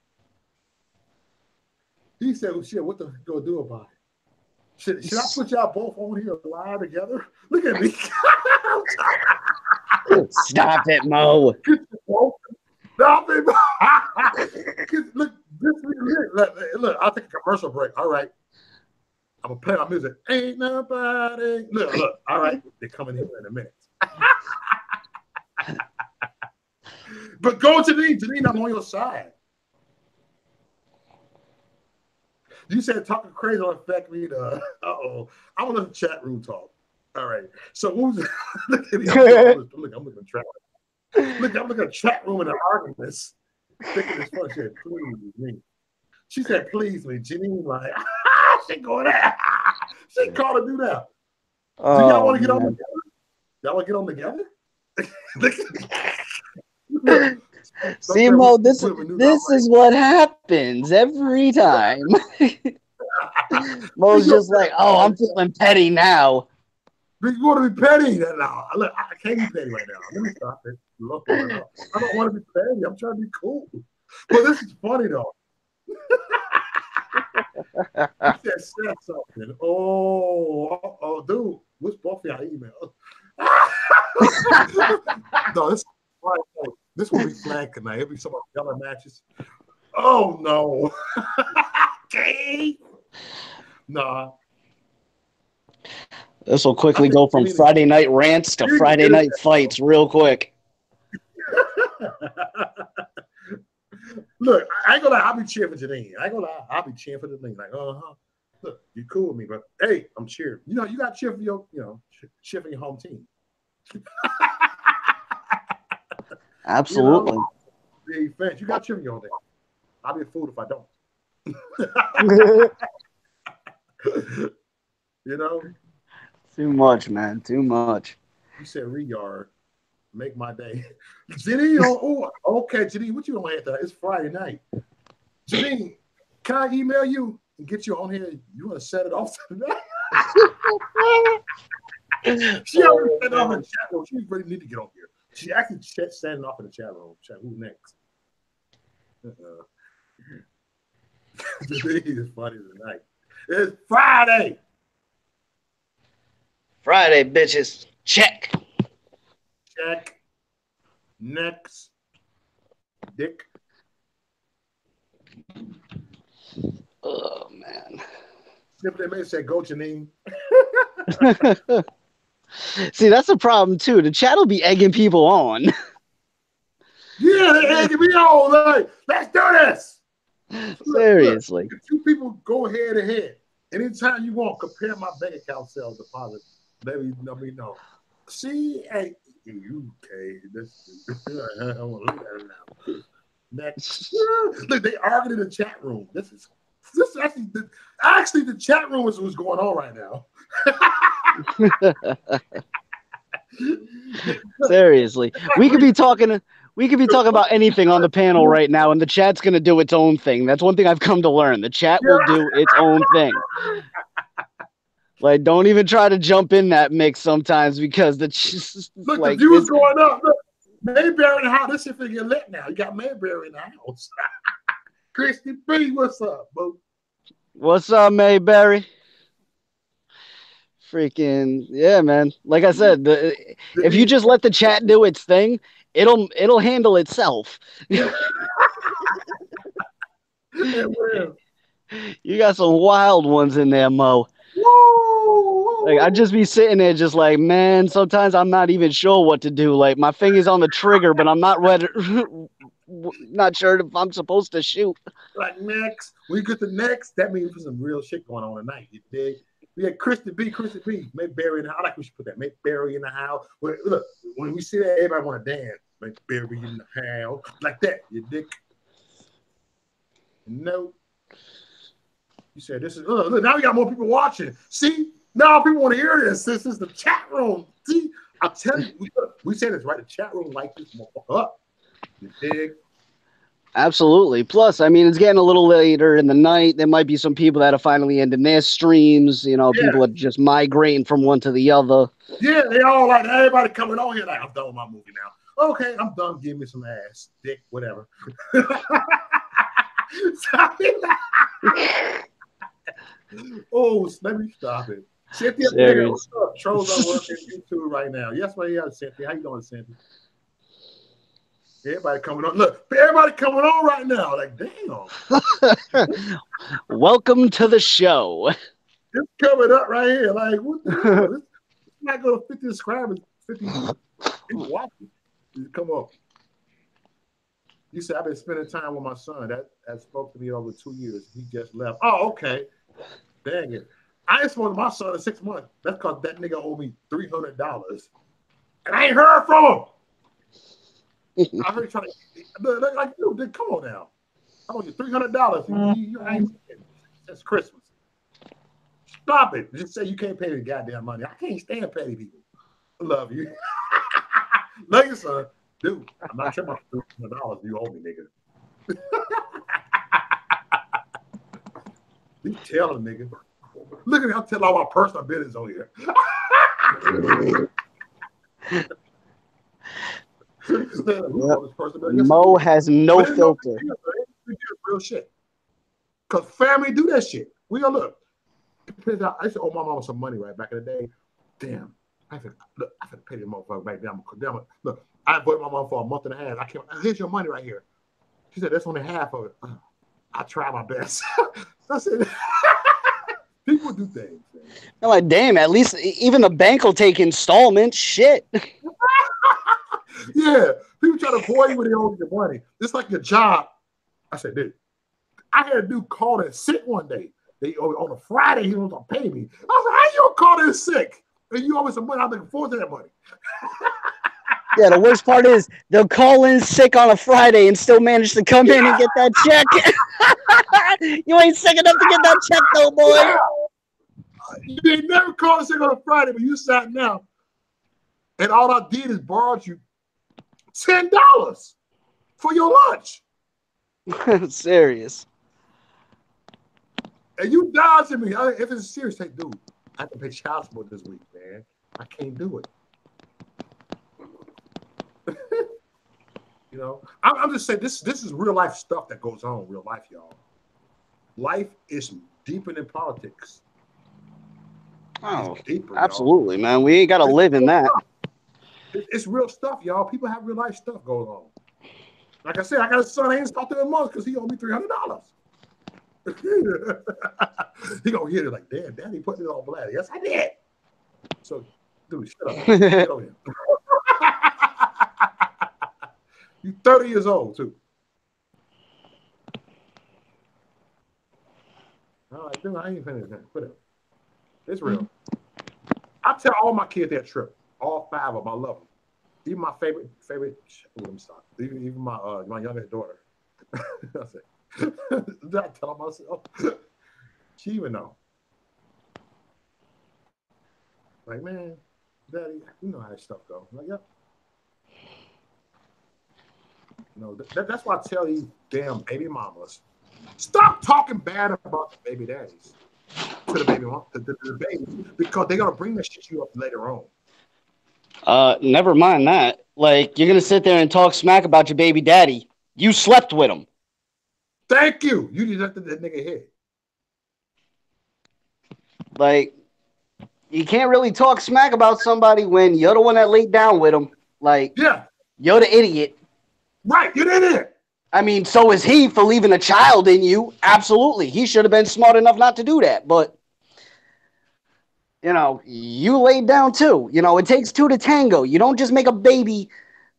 He said, well, shit, what the go do about it? Should I put y'all both on here live together? Look at me. Stop it, Mo. Stop it, Mo. Look, I'll take a commercial break. All right. I'm going to play my music. Ain't nobody. Look. All right. They're coming here in a minute. But go to Janine. Janine, I'm on your side. You said talking crazy don't affect me. Uh-oh. I want to chat room talk. All right. So who's look at me. I'm looking at chat. Look, I'm looking at chat room and the arguments. Thinking this fun shit. Please me. She said, please me. Janine like, she going there. She called to do that. Do y'all want to get on together? Y'all want to get on together? See, Mo, this is what happens every time. Mo's just like, oh, I'm feeling petty now. You want to be petty now? Look, I can't be petty right now. Let me stop it. Lord, I don't want to be petty. I'm trying to be cool. But this is funny though. He said something. Oh, dude, what's both of y'all emails? No, this will be flagged tonight. It'll be some yellow matches. Oh no. Okay. Nah. This will quickly go from Friday night rants to Friday night fights real quick. Look, I ain't gonna lie, I'll be cheering for Janine. I ain't gonna lie, I'll be cheering for Janine. Like, look, you're cool with me, but hey, I'm cheering. You know, you got to cheer for your, cheer for your home team. Absolutely. You got to cheer for your home team. I'll be a fool if I don't. You know? Too much, man. Too much. You said Riyard. Make my day. Janine, okay, Janine, what you gonna have to? It's Friday night. Janine, can I email you and get you on here? You want to set it off tonight? She already set it off in the chat room. She really need to get on here. She actually set it off in the chat room. Chat, who next? Janine is funny tonight. It's Friday. Friday, bitches. Check. Check. Next. Dick. Oh, man. They may say, go, Janine. See, that's the problem, too. The chat will be egging people on. Yeah, they're egging me on. Like, let's do this. Seriously. Look, two people go head to head. Anytime you want, compare my bank account sales deposit. Let me know. See, hey, okay, I want to look at it now. Next, look, they argued in the chat room. This is actually the chat room is what's going on right now. Seriously, we could be talking about anything on the panel right now, and the chat's gonna do its own thing. That's one thing I've come to learn. The chat will do its own thing. Like, don't even try to jump in that mix sometimes because the views going up. Look, Mayberry in the house. This shit finna get lit now. You got Mayberry in the house. Christy B, what's up, boo? What's up, Mayberry? Freaking yeah, man. Like I said, if you just let the chat do its thing, it'll handle itself. It will. You got some wild ones in there, Mo. Whoa. Like, I'd just be sitting there just like, man, sometimes I'm not even sure what to do. Like, my finger's on the trigger, but I'm not ready, not sure if I'm supposed to shoot. Like, next, when you get to next, that means there's some real shit going on tonight. You dig? We had Christy B, Mayberry in the house. I like we should put that. Mayberry in the house. Look, when we see that, everybody want to dance. Mayberry in the house. Like that, you dig? No. You said this is look, now we got more people watching. See, now people want to hear this. This is the chat room. See, I'll tell you, we say this right. The chat room like this motherfucker up. You dig? Absolutely. Plus, I mean, it's getting a little later in the night. There might be some people that are finally ending their streams. You know, people are just migrating from one to the other. Yeah, they all like everybody coming on here like, I'm done with my movie now. Okay, I'm done. Give me some ass, dick, whatever. Oh, let me stop it. Cynthia, what's up? Trolls are working YouTube right now. Yes, well, yeah, Cynthia. How you doing, Cynthia? Everybody coming on. Look, everybody coming on right now. Like, damn. Welcome to the show. It's coming up right here. Like, what the hell? It's not going to 50 subscribers, 50 people watching. Come on. You said, I've been spending time with my son. That's supposed to be over 2 years. He just left. Oh, okay. Dang it. I ain't spoken to my son in 6 months. That's because that nigga owed me $300. And I ain't heard from him. I heard you trying to, like, dude, come on now. I owe you $300. You ain't since Christmas. Stop it. Just say you can't pay the goddamn money. I can't stand petty people. I love you. Love you, son. Dude, I'm not tripping about $300 you owe me, nigga. You tell him, nigga. Look at me, I'm telling all my personal business on here. Mo has no filter. Real shit. Because family do that shit. We go look. I used to owe my mama some money right back in the day. Damn. I had to pay the motherfucker back down. Look, I avoided my mom for a month and a half. I came, here's your money right here. She said, that's only half of it. I try my best. I said, people do things. Man. I'm like, damn, at least even the bank will take installments. Shit. Yeah. People try to avoid you when they owe you money. It's like your job. I said, dude, I had a dude call in sick one day. On a Friday, he was going to pay me. I was like, how you call in sick? And you owe me some money. I'm looking forward to that money. Yeah, the worst part is they'll call in sick on a Friday and still manage to come in and get that check. You ain't sick enough to get that check, though, boy. Yeah. You ain't never called in sick on a Friday, but you sat now. And all I did is borrowed you $10 for your lunch. Serious. And you dodging me. If it's serious, say, dude, I have to pay child support this week, man. I can't do it. You know, I'm just saying this is real life stuff that goes on in real life, y'all. Life is deeper than politics. Oh, deeper, absolutely, man. We ain't got to live in that. It's real stuff, y'all. People have real life stuff going on. Like I said, I got a son I ain't talked to in months because he owed me $300. He gonna hear it like, damn, Daddy put it on blast. Yes, I did. So, dude, shut up. Get over here. You 30 years old too. All right, dude, I ain't finished that. Whatever. It's real. I tell all my kids that trip. All 5 of them, I love them. Even my favorite. Let me stop. Even my youngest daughter. I said, did I tell myself? She even know. Like, man, Daddy, you know how this stuff goes. I'm like, yep. You know, that's why I tell these damn baby mamas, stop talking bad about the baby daddies to the baby mom, the babies, because they're gonna bring that shit to you up later on. Never mind that. Like, you're gonna sit there and talk smack about your baby daddy. You slept with him. Thank you. You just left that nigga head. Like, you can't really talk smack about somebody when you're the one that laid down with him. Like, yeah, you're the idiot. Right, you're the idiot. I mean, so is he for leaving a child in you. Absolutely. He should have been smart enough not to do that. But, you know, you laid down too. You know, it takes 2 to tango. You don't just make a baby,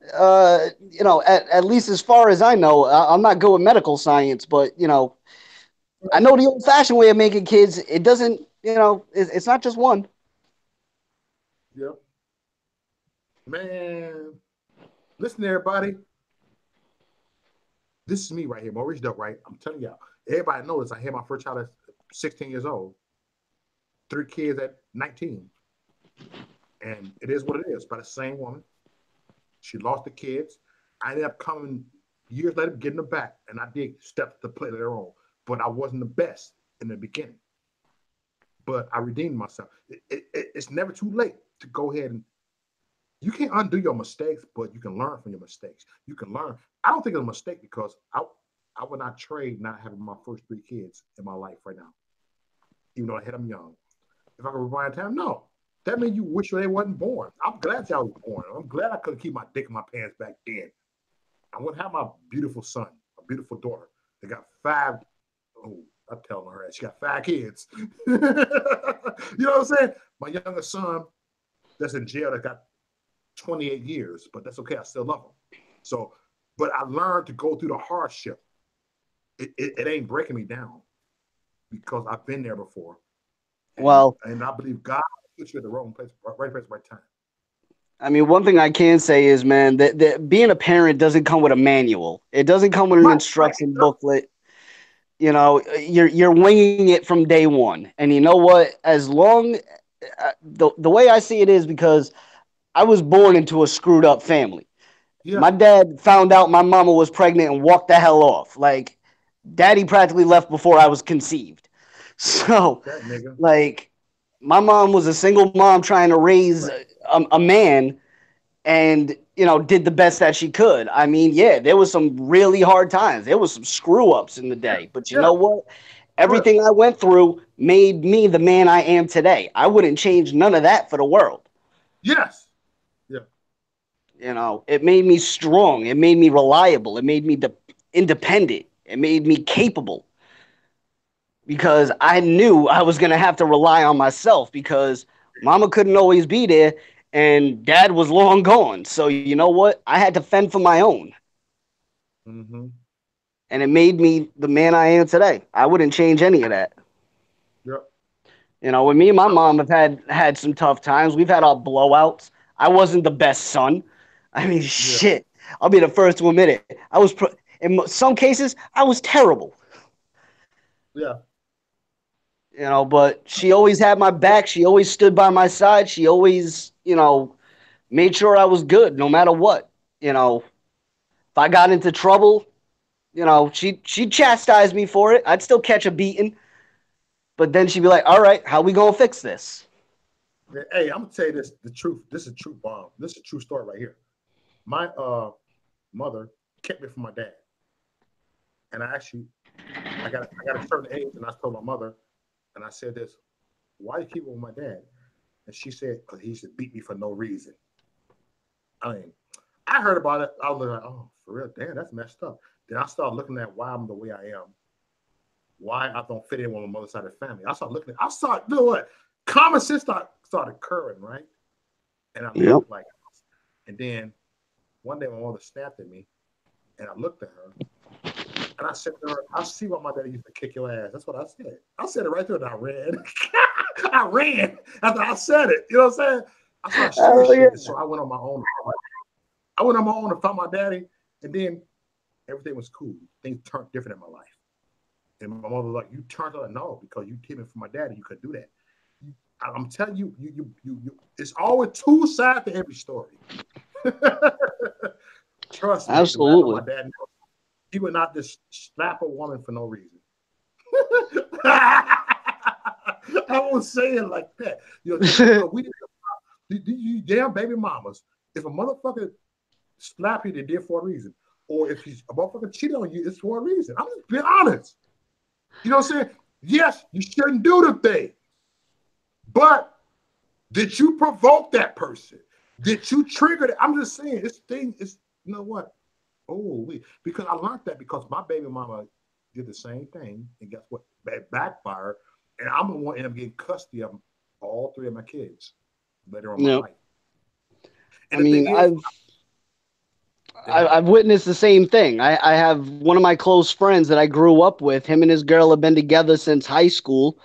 you know, at least as far as I know. I'm not good with medical science, but, you know, I know the old-fashioned way of making kids. It doesn't, you know, it's not just one. Yep. Man, listen, everybody. This is me right here, Maurice Duck, right? I'm telling y'all. Everybody knows I had my first child at 16 years old. 3 kids at 19. And it is what it is, by the same woman. She lost the kids. I ended up coming years later, getting them back. And I did step to play later on. But I wasn't the best in the beginning. But I redeemed myself. It's never too late to go ahead and, you can't undo your mistakes, but you can learn from your mistakes. You can learn. I don't think it's a mistake because I would not trade not having my first 3 kids in my life right now, even though I had them young. If I could rewind time, no. That means you wish they wasn't born. I'm glad y'all was born. I'm glad I couldn't keep my dick in my pants back then. I wouldn't have my beautiful son, a beautiful daughter. They got 5. Oh, I'm telling her that she got 5 kids. You know what I'm saying? My youngest son that's in jail that got 28 years, but that's okay. I still love him. So, but I learned to go through the hardship. It ain't breaking me down because I've been there before. And, and I believe God put you at the wrong place, right place, right time. I mean, one thing I can say is, man, that being a parent doesn't come with a manual. It doesn't come with an instruction booklet. You know, you're winging it from day one. And you know what? As long the way I see it is because I was born into a screwed up family. Yeah. My dad found out my mama was pregnant and walked the hell off. Like, daddy practically left before I was conceived. So, That nigga. like, my mom was a single mom trying to raise Right. a man and, did the best that she could. I mean, yeah, there was some really hard times. There was some screw ups in the Yeah. day. But you Yeah. know what? But Everything I went through made me the man I am today. I wouldn't change none of that for the world. yes. Yeah. It made me strong. It made me reliable. It made me independent. It made me capable because I knew I was going to have to rely on myself because mama couldn't always be there and dad was long gone. So, you know what? I had to fend for my own. Mm-hmm. And it made me the man I am today. I wouldn't change any of that. Yep. When me and my mom have had some tough times, we've had our blowouts. I wasn't the best son. I mean, Yeah. shit. I'll be the first to admit it. In some cases, I was terrible. Yeah. But she always had my back. She always stood by my side. She always, made sure I was good no matter what. If I got into trouble, she'd chastise me for it. I'd still catch a beating, but then she'd be like, "All right, how we gonna fix this?" Hey, I'm gonna tell you this, the truth. This is a true bomb. This is a true story right here. My mother kept me from my dad. And I got a certain age, and I told my mother, and I said this, why you keep it with my dad? And she said, because he used to beat me for no reason. I mean, I heard about it. I was like, oh, for real, damn, that's messed up. Then I started looking at why I'm the way I am, why I don't fit in with my mother's side of the family. You know what? Common sense started occurring, right? And I Yep. looked like, and then one day my mother snapped at me, and I looked at her, and I said to her, I see why my daddy used to kick your ass. That's what I said. I said it right there, and I ran. I ran after I said it. You know what I'm saying? I started seeing shit. Yeah. So I went on my own. I went on my own and found my daddy, and then everything was cool. Things turned different in my life. And my mother was like, "You turned out no, because you came in from my daddy. You could do that." I'm telling you, it's always two sides to every story. Trust me. The way I know my Absolutely. dad, he would not just slap a woman for no reason. I won't say it like that. You damn baby mamas. If a motherfucker slap you, they did for a reason. Or if he's a motherfucker cheated on you, it's for a reason. I'm just being honest. You know what I'm saying? Yes, you shouldn't do the thing. But did you provoke that person? Did you trigger it? I'm just saying, this thing is, you know what? Because I learned that because my baby mama did the same thing, and guess what? That backfired, and I'm the one end up getting custody of all three of my kids later on in my life. And I mean, I've witnessed the same thing. I have one of my close friends that I grew up with. Him and his girl have been together since high school,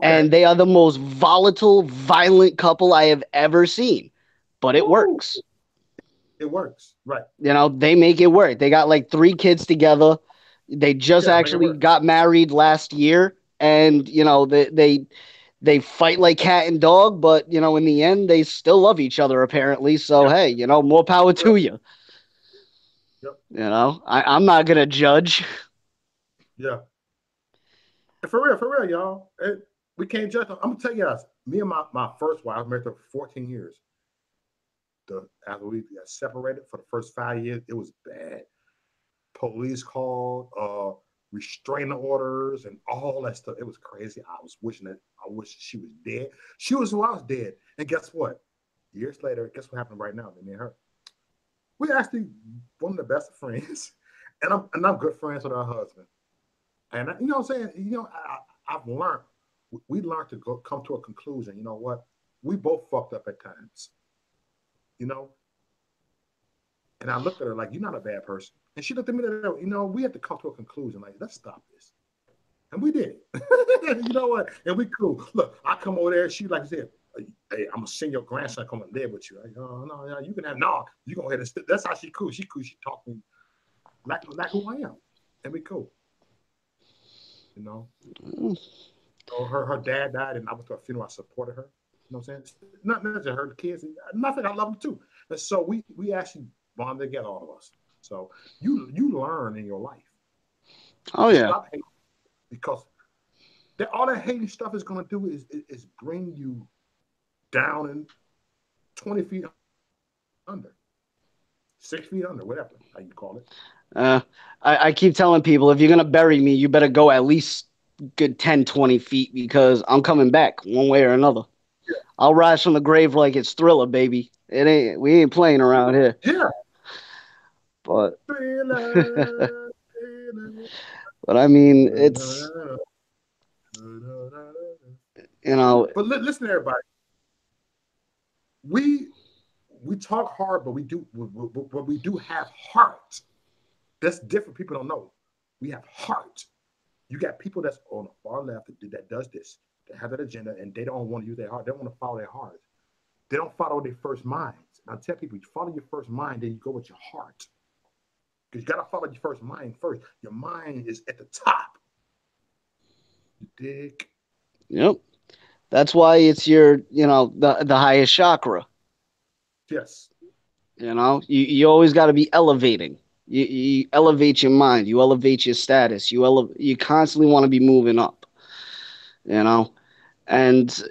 and they are the most volatile, violent couple I have ever seen. But it works. It works, right? They make it work. They got like 3 kids together. They just actually got married last year, and they fight like cat and dog, but in the end, they still love each other apparently. So hey, more power to you. Yep. I'm not gonna judge. Yeah. And for real, y'all. We can't judge. I'm gonna tell you guys. Me and my first wife, I was married for 14 years. After we got separated for the first 5 years, it was bad. Police called, restraining orders, and all that stuff. It was crazy. I wish she was dead. She was who I was dead. And guess what? Years later, guess what happened right now? Me and her. We're actually one of the best of friends. And I'm good friends with her husband. And you know what I'm saying? I've learned, we learned to come to a conclusion. You know what? We both fucked up at times. And I looked at her like, you're not a bad person. And she looked at me like, we have to come to a conclusion. Like, let's stop this. And we did it. You know what? And we cool. Look, I come over there. She like said, hey, I'm gonna send your grandson come and live with you. Like, oh, no, you can have you go ahead and that's how she cool. She cool. She talked to me like who I am. And we cool. So her dad died, and I went to a funeral. I supported her. You know what I'm saying? Not just her kids. Nothing. I love them too. And so we actually bond together, all of us. So you learn in your life. Oh yeah. Stop hating, because all that hating stuff is going to do is bring you down in 20 feet under, 6 feet under, whatever how you call it. I keep telling people, if you're gonna bury me, you better go at least good 10, 20 feet, because I'm coming back one way or another. Yeah. I'll rise from the grave like it's Thriller, baby. We ain't playing around here. Yeah. But Thriller. but I mean, it's, you know. But listen, everybody. We talk hard, but we do have heart. That's different. People don't know. We have heart. You got people that's on the far left that does this, that have that agenda, and they don't want to use their heart. They don't want to follow their heart. They don't follow their first minds. I tell people, you follow your first mind, then you go with your heart. Because you got to follow your first mind first. Your mind is at the top. You dig? Yep. That's why it's your, the highest chakra. Yes. You always got to be elevating. You elevate your mind. You elevate your status. You constantly want to be moving up. And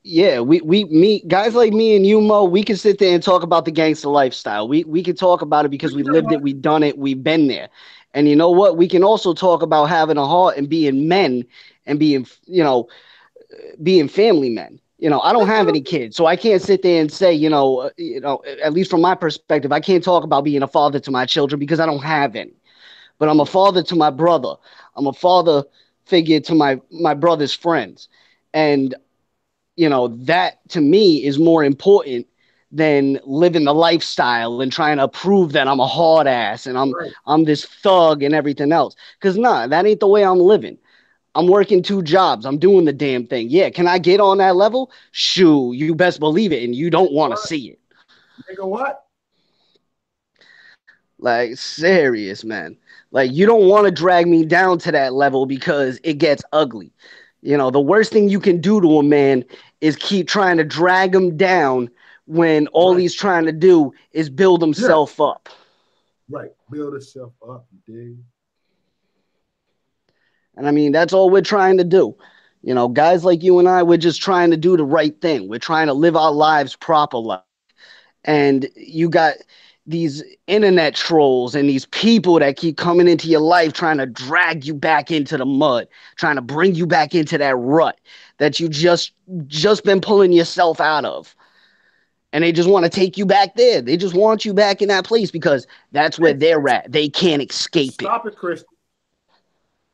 yeah, me guys like me and you, Mo, we can sit there and talk about the gangster lifestyle. We can talk about it because we lived it, we've done it, we've been there. And you know what? We can also talk about having a heart and being men and being family men. I don't have any kids, so I can't sit there and say, at least from my perspective, I can't talk about being a father to my children because I don't have any. But I'm a father to my brother. I'm a father figure to my brother's friends. And, that to me is more important than living the lifestyle and trying to prove that I'm a hard ass and I'm this thug and everything else. Because that ain't the way I'm living. I'm working 2 jobs. I'm doing the damn thing. Yeah, can I get on that level? Shoo, you best believe it, and you don't want to see it. Nigga, what? Like, serious, man. Like, you don't want to drag me down to that level because it gets ugly. The worst thing you can do to a man is keep trying to drag him down when all he's trying to do is build himself up. Right, build himself up, you dig? And I mean, that's all we're trying to do. Guys like you and I, we're just trying to do the right thing. We're trying to live our lives properly. And you got these internet trolls and these people that keep coming into your life trying to drag you back into the mud, trying to bring you back into that rut that you just been pulling yourself out of. And they just want to take you back there. They just want you back in that place because that's where they're at. They can't escape it. Stop it, Chris.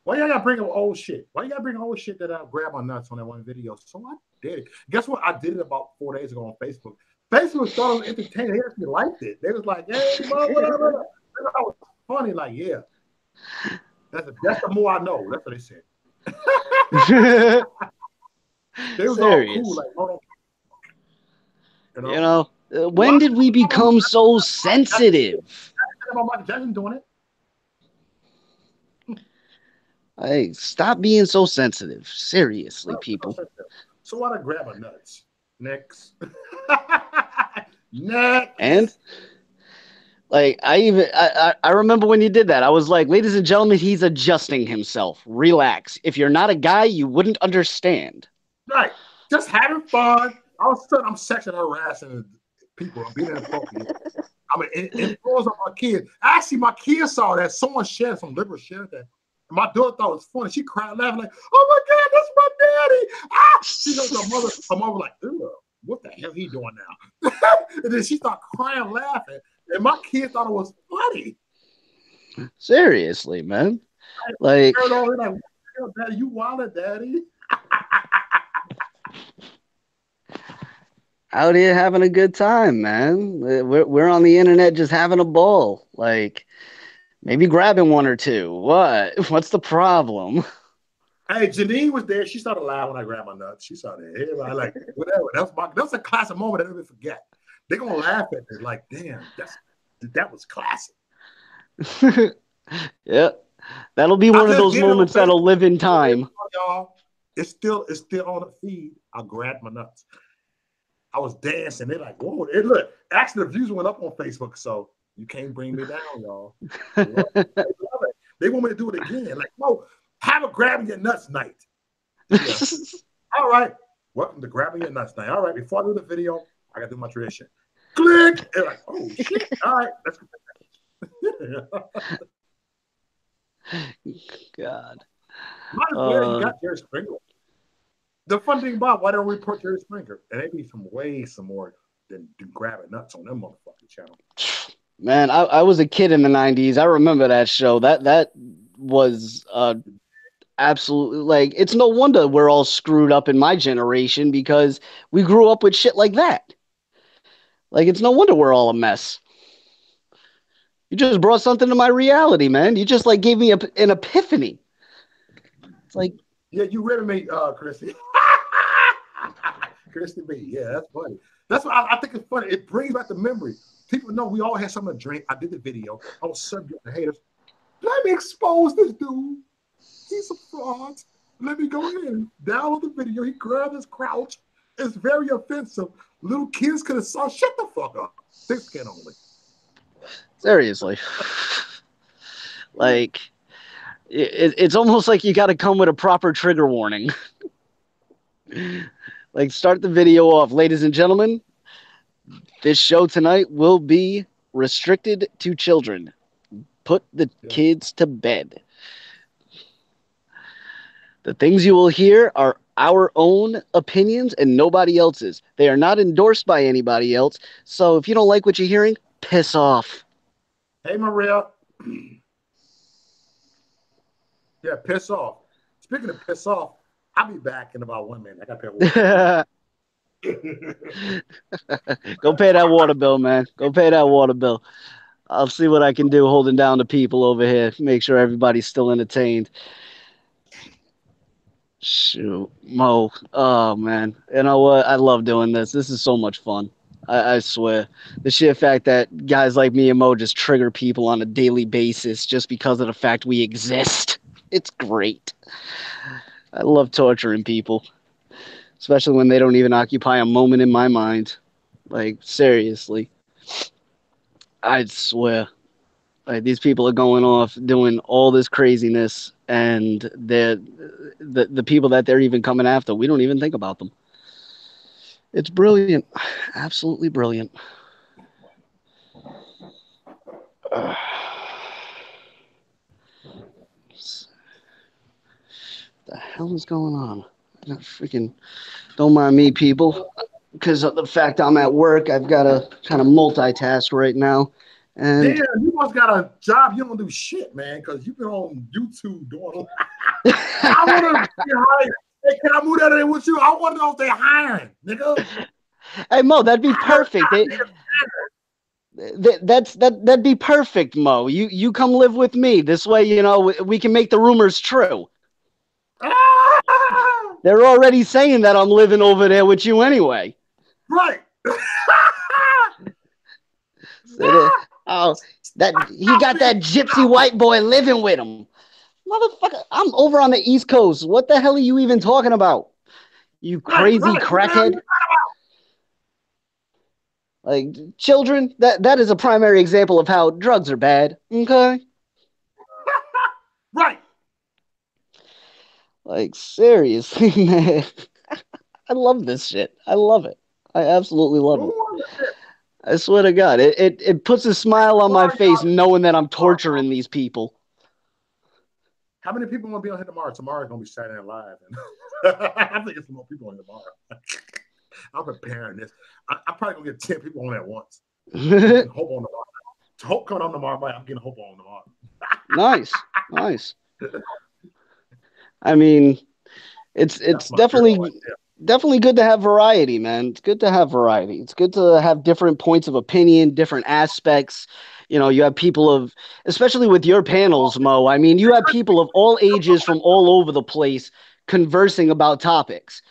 Why y'all gotta bring up old shit? Why you gotta bring old shit that I grabbed my nuts on that one video? So I did it. Guess what? I did it about 4 days ago on Facebook. Facebook thought it was entertaining. They actually liked it. They was like, "Hey, bro, whatever." That was funny. Like, yeah. That's the more I know. That's what they said. They was serious. all cool. Like, when did we become so sensitive? About Michael Jackson doing it. Hey, stop being so sensitive. Seriously, people. So why not grab a nuts? Next. Next. And like I remember when you did that. I was like, ladies and gentlemen, he's adjusting himself. Relax. If you're not a guy, you wouldn't understand. Right. Just having fun. All of a sudden, I'm sexually harassing people. I'm being inappropriate. I'm an influence on my kids. Actually, my kids saw that. Someone shared, some liberal shared that. My daughter thought it was funny. She cried, laughing, like, "Oh my God, that's my daddy!" Ah! She goes to her mother, like, "Ugh, what the hell he doing now?" And then she started crying, laughing, and my kid thought it was funny. Seriously, man. Like, Daddy, you wildin', Daddy. Out here having a good time, man. We're on the internet just having a ball. Like, maybe grabbing 1 or 2. What? What's the problem? Hey, Janine was there. She started laughing when I grabbed my nuts. She started everybody like, whatever. That's a classic moment that I never forget. They're gonna laugh at it like, damn, that was classic. Yeah. That'll be one of those moments that'll live in time. Y'all, it's still on the feed. I grabbed my nuts. I was dancing. They're like, whoa, look, actually the views went up on Facebook. So You can't bring me down, y'all. They love it. They love it. They want me to do it again. Like, no, have a grabbing your nuts night. Yeah. All right. Welcome to grabbing your nuts night. All right. Before I do the video, I got to do my tradition. Click. And like, oh, shit. All right. Let's go. God. Might as well you got Jerry Springer. The fun thing about why don't we report Jerry Springer? And they be some more than grabbing nuts on them motherfucking channel. Man, I was a kid in the 90s. I remember that show. That was absolutely, like, it's no wonder we're all screwed up in my generation because we grew up with shit like that. Like, it's no wonder we're all a mess. You just brought something to my reality, man. You just, like, gave me an epiphany. It's like... Yeah, you read me, Christy. Christy B. Yeah, that's funny. That's what I think it's funny. It brings back the memory. People know we all had something to drink. I did the video. I was subject to haters. Let me expose this dude. He's a fraud. Let me go in. Download the video. He grabbed his crouch. It's very offensive. Little kids could have saw. Shut the fuck up. 6 can only. Seriously. Like, it's almost like you got to come with a proper trigger warning. Like, start the video off. Ladies and gentlemen, this show tonight will be restricted to children. Put the kids to bed. The things you will hear are our own opinions and nobody else's. They are not endorsed by anybody else. So if you don't like what you're hearing, piss off. Hey, Maria. Yeah, piss off. Speaking of piss off, I'll be back in about 1 minute. I got to pay Go pay that water bill, man. Go pay that water bill. I'll see what I can do holding down the people over here. Make sure everybody's still entertained. Shoot, Mo. Oh, man. You know what? I love doing this. This is so much fun. I swear. The sheer fact that guys like me and Mo just trigger people on a daily basis just because of the fact we exist. It's great. I love torturing people. Especially when they don't even occupy a moment in my mind. Like, seriously. I swear. Like, these people are going off doing all this craziness, and the people that they're even coming after, we don't even think about them. It's brilliant. Absolutely brilliant. What the hell is going on? Don't mind me, people, because of the fact I'm at work. I've got to kind of multitask right now. And damn, you must got a job. You don't do shit, man, because you've been on YouTube doing. I want to be hired. Hey, can I move that in with you? I want to know if they're hiring, nigga. Hey, Mo, that'd be perfect. That'd be perfect, Mo. You come live with me. This way, you know, we can make the rumors true. They're already saying that I'm living over there with you anyway. Right. Oh, he got that gypsy white boy living with him. Motherfucker, I'm over on the East Coast. What the hell are you even talking about? You crazy crackhead. Like, children, that is a primary example of how drugs are bad. Okay? Right. Like, seriously, man. I love this shit. I love it. I absolutely love it. I swear to God, it puts a smile on my face knowing that I'm torturing these people. How many people want to be on here tomorrow? Tomorrow's going to be Saturday Night Live. I think it's more people on tomorrow. I'm preparing this. I'm probably going to get 10 people on at once. Hope on tomorrow. Hope coming on tomorrow. I'm getting Hope on tomorrow. Nice. I mean, it's definitely good to have variety, man. It's good to have variety. It's good to have different points of opinion, different aspects. You know, you have people of, especially with your panels, Mo, I mean, you have people of all ages from all over the place conversing about topics.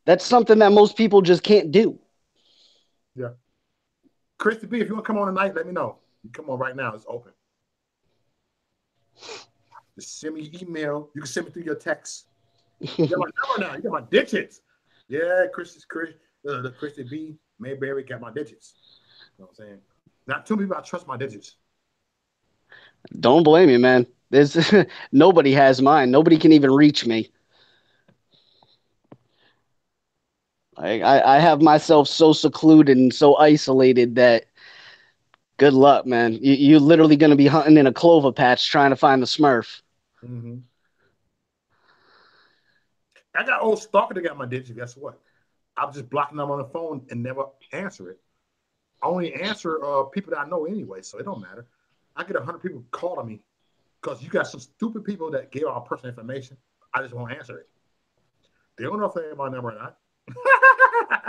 That's something that most people just can't do. Yeah. Christy B, if you want to come on tonight, let me know. You come on right now. It's open. Just send me your email. You can send me through your text. You got my number now. You got my digits. Yeah, Christy B, Mayberry got my digits. You know what I'm saying? Not too many people I trust my digits. Don't blame me, man. There's nobody has mine. Nobody can even reach me. I have myself so secluded and so isolated that good luck, man. You're literally going to be hunting in a clover patch trying to find the Smurf. Mm-hmm. I got old stalker that got my digits. Guess what? I'm just blocking them on the phone and never answer it. I only answer people that I know anyway, so it don't matter. I get 100 people calling me because you got some stupid people that give our personal information. I just won't answer it. They don't know if they have my number or not.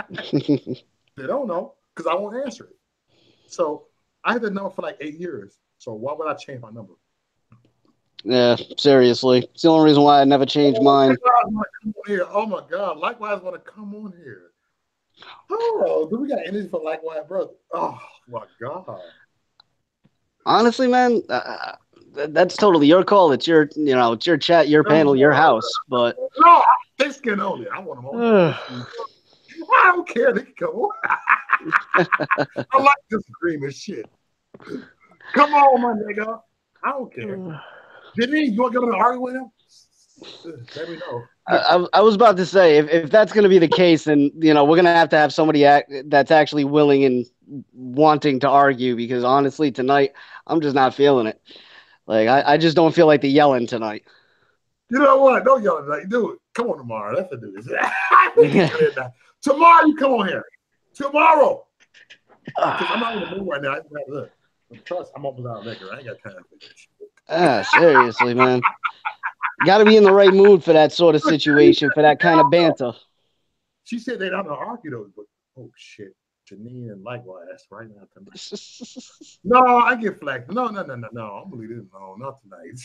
They don't know because I won't answer it. So I had the number for like 8 years. So why would I change my number? Yeah, seriously. It's the only reason why I never changed mine. Oh my God. Likewise want to come on here. Oh, do we got energy for Likewise, bro? Oh my God. Honestly, man, that's totally your call. It's your, it's your chat, your panel, your house. But no, they skin only. I want them on. I don't care. They can go. I like disagreement shit. Come on, my nigga. I don't care. Jimmy, you want to go to argue with him? Let me know. I was about to say, if that's going to be the case, then we're going to have somebody that's actually willing and wanting to argue. Because honestly, tonight I'm just not feeling it. Like I just don't feel like the yelling tonight. You know what? Don't yell tonight. Do it. Come on tomorrow. That's what do this. Tomorrow, you come on here. Tomorrow. Because I'm not in the mood right now. I just have to look. Trust, I'm almost out of liquor. I ain't got time for this shit. Seriously, man. Got to be in the right mood for that sort of situation, for that kind of banter. She said they don't argue though, but oh shit, Janine and Likewise right now tonight. No, I get flagged. No. I'm gonna leave this. No, not tonight.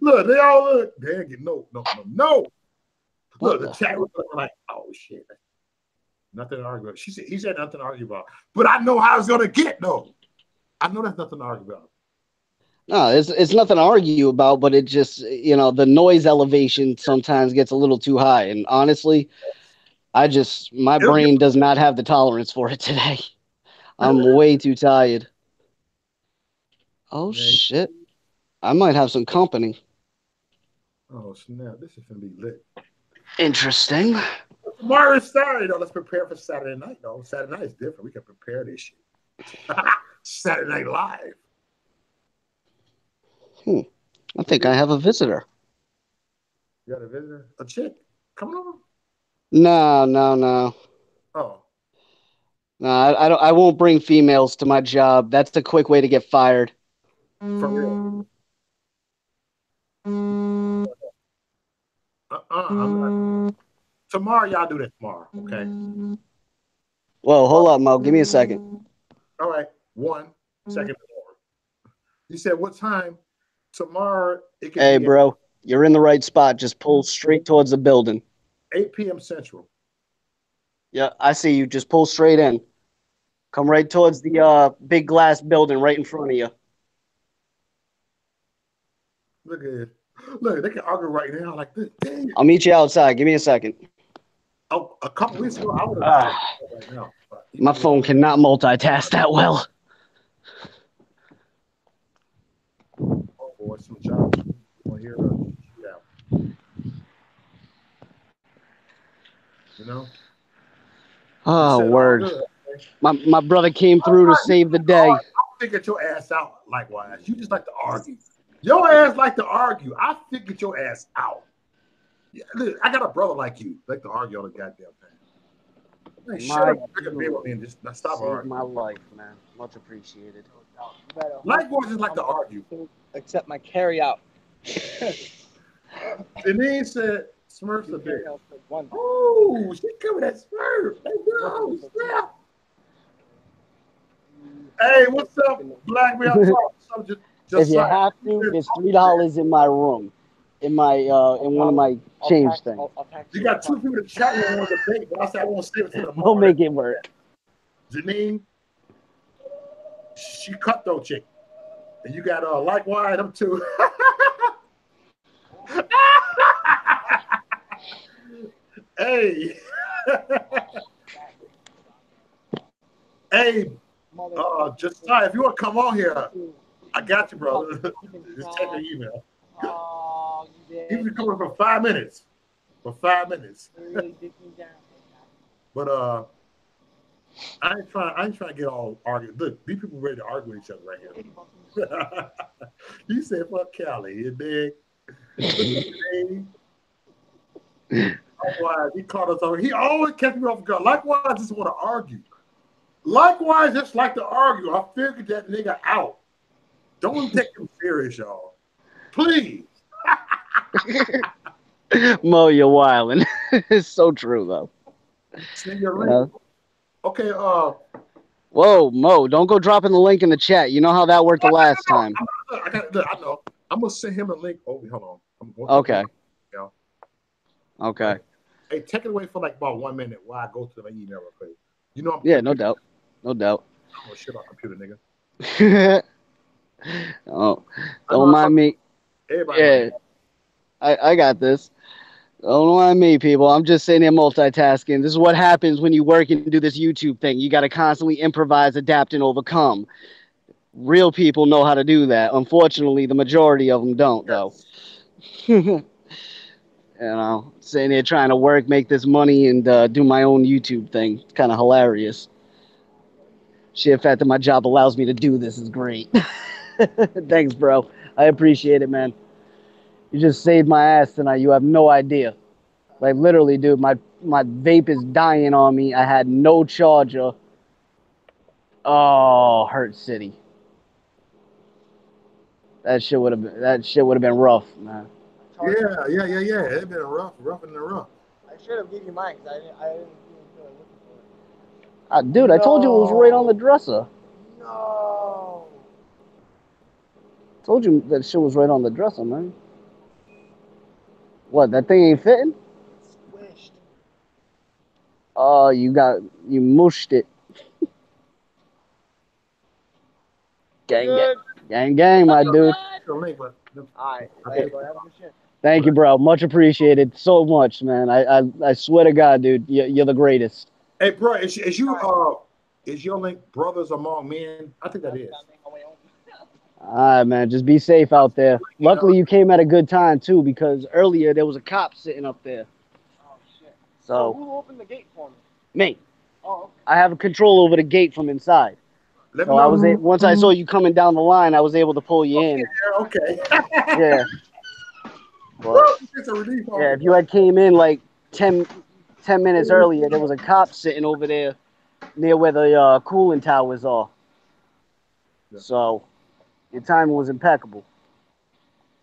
Look, they all look. They ain't get no. Look, the chat was like, oh shit, nothing to argue about. He said nothing to argue about, but I know how it's gonna get though. I know there's nothing to argue about. No, it's nothing to argue about, but it just, the noise elevation sometimes gets a little too high. And honestly, my brain does not have the tolerance for it today. I'm way too tired. Oh, shit. I might have some company. Oh, snap. This is going to be lit. Interesting. Tomorrow is Saturday, though. Let's prepare for Saturday night, though. Saturday night is different. We can prepare this shit. Saturday Night Live. I think I have a visitor. You got a visitor? A chick? Coming over? No. Oh. No, I won't bring females to my job. That's the quick way to get fired. For real? I'm not. Tomorrow, y'all do that tomorrow, okay? Whoa, hold up, Mo. Give me a second. All right. 1 second. You said what time? Tomorrow. Hey, bro. You're in the right spot. Just pull straight towards the building. 8 p.m. Central. Yeah, I see you. Just pull straight in. Come right towards the big glass building right in front of you. Look at it. Look, they can argue right now like this. Dang. I'll meet you outside. Give me a second. Oh, a couple weeks ago, I would have right now. My phone cannot multitask that well. Oh boy, some jobs. Want to hear yeah. You know? Oh, word. My brother came through to save the day. I figured your ass out likewise. You just like to argue. Your ass like to argue. I figured your ass out. Yeah, look, I got a brother like you. Like to argue all the goddamn thing. Hey, shut up. Just stop arguing. My life, man. Much appreciated. Likewise, just like to argue. Accept my carry out. Denise said Smurf's a bitch. Oh, she coming at Smurf. Oh, snap. Hey, what's up, Black? We are talking. If you have to, it's $3 in my room, in one of my change things. You got 2 people to chat with on the debate, but I said I won't save it to the morning. We'll make it work. Janine, she cutthroat chick, and you got Likewise them too. Hey. Hey, Josiah, if you want to come on here, I got you, brother. Just check your email. Oh, you did. Even coming for 5 minutes. For 5 minutes. Really dig me down. But I ain't trying to get all argued. Look, these people ready to argue with each other right here. You said fuck Cali, you dig? Likewise, he caught us over. He always kept me off guard. Likewise, I just want to argue. Likewise, just like to argue. I figured that nigga out. Don't take him serious, y'all. Please. Mo, you're wilding. It's so true, though. Okay, whoa, Mo, don't go dropping the link in the chat. You know how that worked the last time. I know. I'm gonna send him a link. Oh, hold on. Okay. Okay. Hey, take it away for like about 1 minute while I go to the email real quick. You know, no doubt. I'm gonna shit on computer, nigga. Oh, don't mind me. Everybody. Yeah, I got this. Don't mind me, people. I'm just sitting here multitasking. This is what happens when you work and do this YouTube thing. You got to constantly improvise, adapt, and overcome. Real people know how to do that. Unfortunately, the majority of them don't, though. You know, sitting here trying to work, make this money, and do my own YouTube thing. It's kind of hilarious. Sheer fact that my job allows me to do this is great. Thanks, bro. I appreciate it, man. You just saved my ass tonight. You have no idea. Like, literally, dude, my vape is dying on me. I had no charger. Oh, Hurt City. That shit would have been rough, man. Yeah. It's been rough in the rough. I should have given you mine because I didn't feel like looking for it. Dude, I told you it was right on the dresser. No. Told you that shit was right on the dresser, man. What, that thing ain't fitting? Squished. Oh, you mushed it. Gang, my dude. Alright. Thank you, bro. Much appreciated. So much, man. I swear to God, dude, you're the greatest. Hey, bro, is your link Brothers Among Men? I think that is. All right, man. Just be safe out there. Luckily, you came at a good time, too, because earlier there was a cop sitting up there. Oh, shit. So who opened the gate for me? Me. Oh, okay. I have control over the gate from inside. So once I saw you coming down the line, I was able to pull you in. Okay. Yeah. But, if you had came in like 10 minutes earlier, there was a cop sitting over there near where the cooling towers are. Yeah. So your timing was impeccable.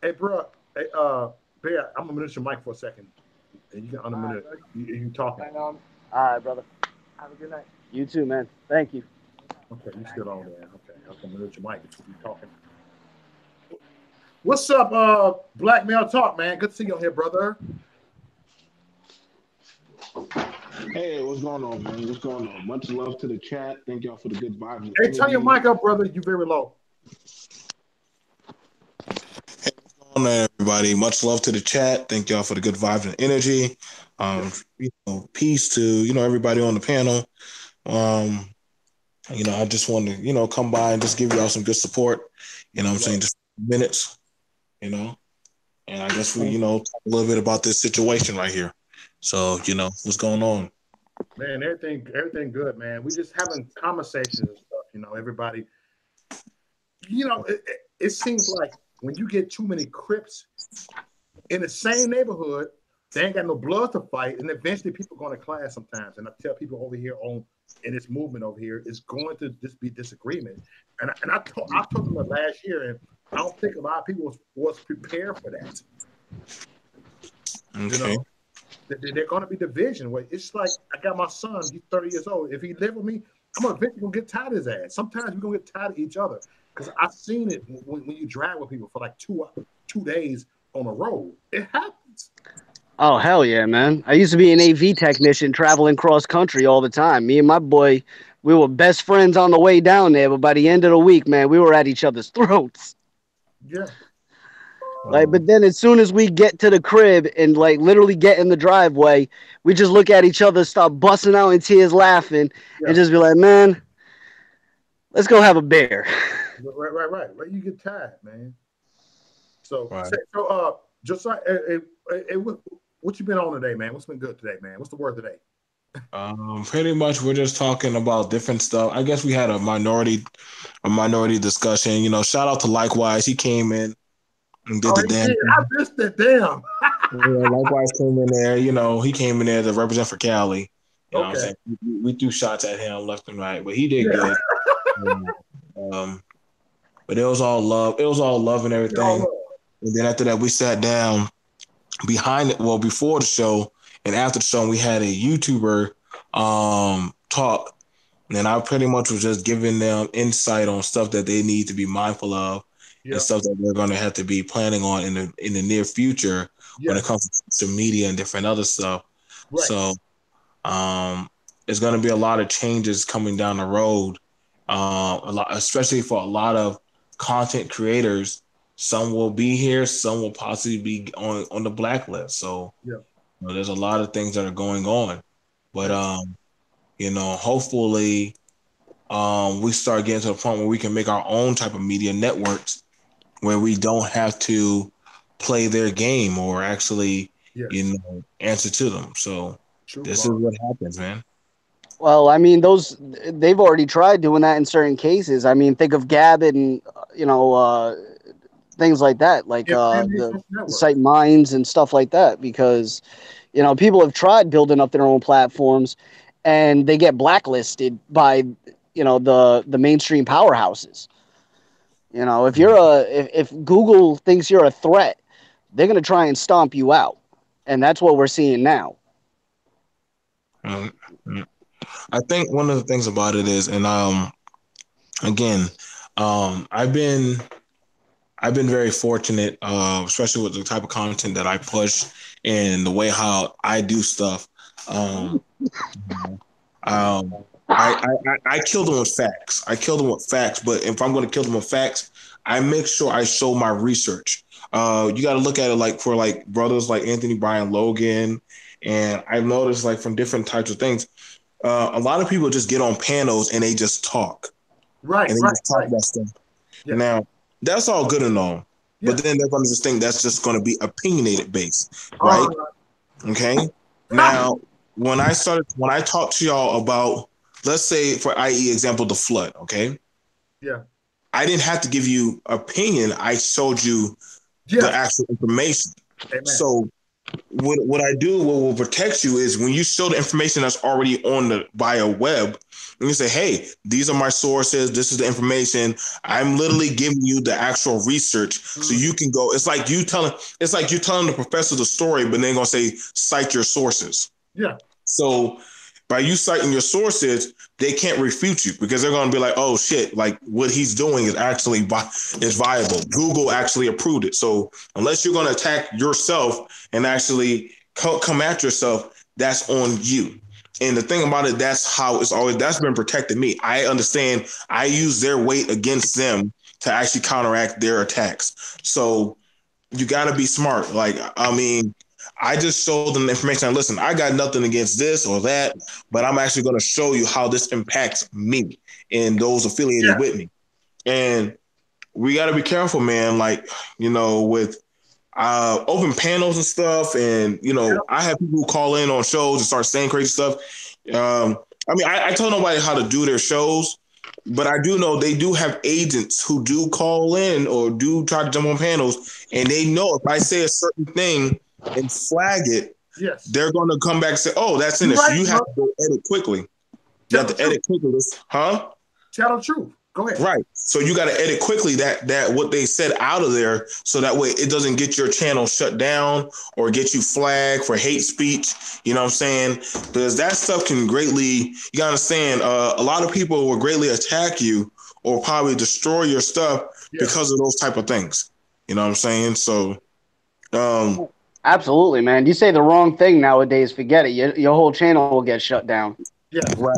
Hey, bro. Hey, Bear, I'm gonna mute your mic for a second, and you can unmute it. You talking? All right, brother. Have a good night. You too, man. Thank you. Okay, you still on there? Okay, I'm gonna mute your mic. You talking? What's up, Black Male Talk, man? Good to see you on here, brother. Hey, what's going on, man? What's going on? Much love to the chat. Thank y'all for the good vibes. Hey, turn your mic up, brother. You very low. Hey, what's going on, everybody? Much love to the chat. Thank y'all for the good vibes and energy. Peace to everybody on the panel. I just want to come by and just give y'all some good support. I'm saying, just minutes. And I guess we talk a little bit about this situation right here. So what's going on? Man, everything good, man. We just having conversations and stuff. Everybody. It seems like when you get too many Crips in the same neighborhood, they ain't got no blood to fight, and eventually people are going to clash sometimes. And I tell people over here in this movement over here, it's going to just be disagreement. And I told them last year, and I don't think a lot of people was prepared for that. Okay. They're going to be division. It's like I got my son. He's 30 years old. If he live with me, I'm eventually going to get tired of his ass. Sometimes we're going to get tired of each other because I've seen it when you drive with people for like two days on a road. It happens. Oh, hell yeah, man. I used to be an AV technician traveling cross country all the time. Me and my boy, we were best friends on the way down there, but by the end of the week, man, we were at each other's throats. Yeah. But then as soon as we get to the crib and literally get in the driveway, we just look at each other, start busting out in tears laughing, and just be like, man, let's go have a beer. Right. You get tired, man. So, Right. just like, what you been on today, man? What's been good today, man? What's the word today? Pretty much we're just talking about different stuff. I guess we had a minority discussion. You know, shout out to Likewise. He came in and did the damn thing. I missed it, damn. Yeah, Likewise came in there, you know, he came in there to represent for Cali. You know what I'm saying? We threw shots at him left and right, but he did good. But it was all love. It was all love and everything. And then after that, we sat down before the show and after the show, we had a YouTuber talk. And I pretty much was just giving them insight on stuff that they need to be mindful of and stuff that they're going to have to be planning on in the near future when it comes to social media and different other stuff. Right. So there's going to be a lot of changes coming down the road, especially for a lot of content creators. Some will be here, some will possibly be on the blacklist. So you know, there's a lot of things that are going on. But you know, hopefully we start getting to the point where we can make our own type of media networks where we don't have to play their game or actually, you know, answer to them. So this is what happens, man. Well, I mean, they've already tried doing that in certain cases. I mean, think of Gab and, you know, things like that, like the site mines and stuff like that, because, you know, people have tried building up their own platforms and they get blacklisted by, you know, the mainstream powerhouses. You know, if Google thinks you're a threat, they're going to try and stomp you out. And that's what we're seeing now. I think one of the things about it is, and again, I've been very fortunate, especially with the type of content that I push and the way how I do stuff. I kill them with facts. But if I'm going to kill them with facts, I make sure I show my research. You got to look at it like for like brothers like Anthony Bryan Logan, and I've noticed like from different types of things, a lot of people just get on panels and they just talk, and they just talk about stuff. Yeah. Now that's all good and all, but then they're going to just think that's just going to be opinionated based, right? Okay. Now, when I talked to y'all about, let's say for i.e. example, the flood, okay? Yeah. I didn't have to give you opinion. I showed you the actual information. Amen. So what I do, what will protect you is when you show the information that's already on the bio web, and you say, hey, these are my sources, this is the information. I'm literally giving you the actual research so you can go. It's like you telling the professor the story, but then gonna say, cite your sources. Yeah. So by you citing your sources, they can't refute you because they're gonna be like, oh shit, like what he's doing is actually is viable. Google actually approved it. So unless you're gonna attack yourself and actually come at yourself, that's on you. And the thing about it, that's been protected me. I understand I use their weight against them to actually counteract their attacks. So you got to be smart. Like, I mean, I just showed them the information. Listen, I got nothing against this or that, but I'm actually going to show you how this impacts me and those affiliated with me. And we got to be careful, man. Like, you know, with open panels and stuff. And, you know, I have people who call in on shows and start saying crazy stuff. I mean, I tell nobody how to do their shows, but I do know they do have agents who do call in or do try to jump on panels. And they know if I say a certain thing and flag it, they're going to come back and say, oh, that's in it. So you have to go edit quickly. You have to edit quickly. Huh? Tell the truth. Go ahead. Right. So you got to edit quickly that what they said out of there, so that way it doesn't get your channel shut down or get you flagged for hate speech. You know what I'm saying? Because that stuff can greatly, you got to understand, a lot of people will greatly attack you or probably destroy your stuff because of those type of things. You know what I'm saying? So, absolutely, man. You say the wrong thing nowadays, forget it. Your whole channel will get shut down. Yeah, right.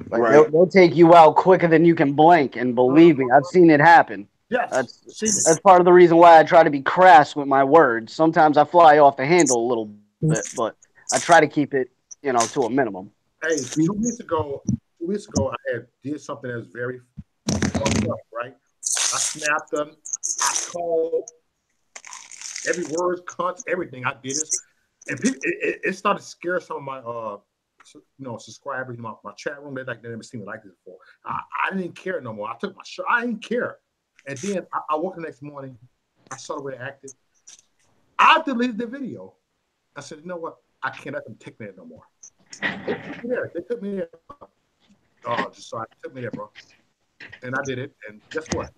Like they'll take you out quicker than you can blink, and believe me, I've seen it happen. Yeah, that's part of the reason why I try to be crass with my words. Sometimes I fly off the handle a little bit, but I try to keep it, you know, to a minimum. Hey, 2 weeks ago, I did something that's very fucked up, right? I snapped them. I called every word, cunt, everything. I did this, and people, it started to scare some of my subscribers in my chat room. They never seen me like this before. I didn't care no more. I took my shirt. I didn't care. And then I woke the next morning. I saw the way I acted. I deleted the video. I said, you know what? I can't let them take me there no more. They took me there. They took me there. Took me there, bro. And I did it. And guess what?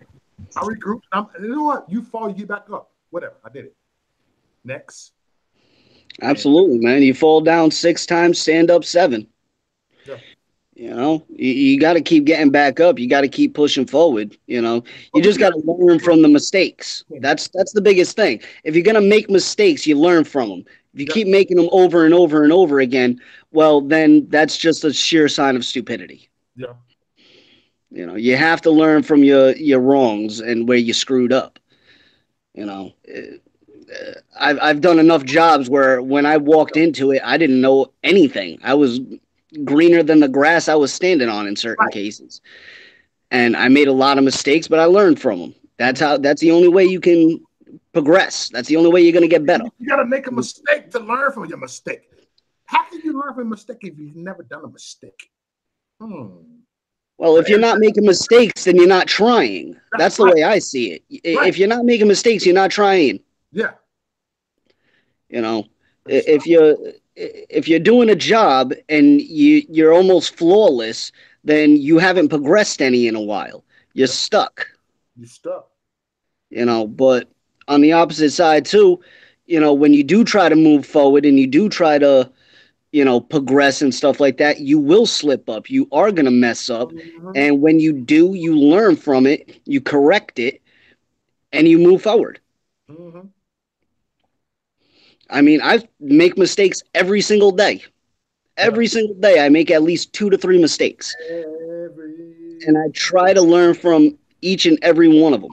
I regrouped. You know what? You fall, you get back up. Whatever. I did it. Next. Absolutely, man. You fall down 6 times, stand up 7. Yeah. You know, you got to keep getting back up. You got to keep pushing forward. You know, you just got to learn from the mistakes. That's the biggest thing. If you're gonna make mistakes, you learn from them. If you keep making them over and over and over again, well, then that's just a sheer sign of stupidity. Yeah. You know, you have to learn from your wrongs and where you screwed up. You know, I've done enough jobs where when I walked into it, I didn't know anything. I was greener than the grass I was standing on in certain cases. And I made a lot of mistakes, but I learned from them. That's the only way you can progress. That's the only way you're going to get better. You got to make a mistake to learn from your mistake. How can you learn from a mistake if you've never done a mistake? Well, if you're not making mistakes, then you're not trying. That's the way I see it. If you're not making mistakes, you're not trying. Yeah. You know, if you're doing a job and you're almost flawless, then you haven't progressed any in a while. You're stuck. You're stuck. You know, but on the opposite side too, you know, when you do try to move forward and you do try to, you know, progress and stuff like that, you will slip up. You are going to mess up. And when you do, you learn from it, you correct it, and you move forward. I mean, I make mistakes every single day. Every single day, I make at least 2 to 3 mistakes. And I try to learn from each and every one of them.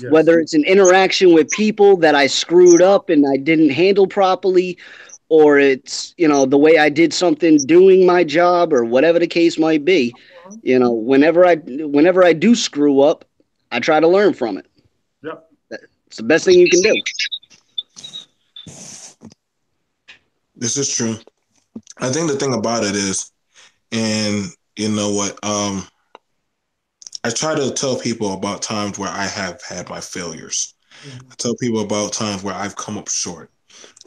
Yes. Whether it's an interaction with people that I screwed up and I didn't handle properly, or it's, you know, the way I did something doing my job or whatever the case might be. You know, whenever I do screw up, I try to learn from it. Yep. It's the best thing you can do. This is true. I think the thing about it is, and you know what, I try to tell people about times where I have had my failures. I tell people about times where I've come up short.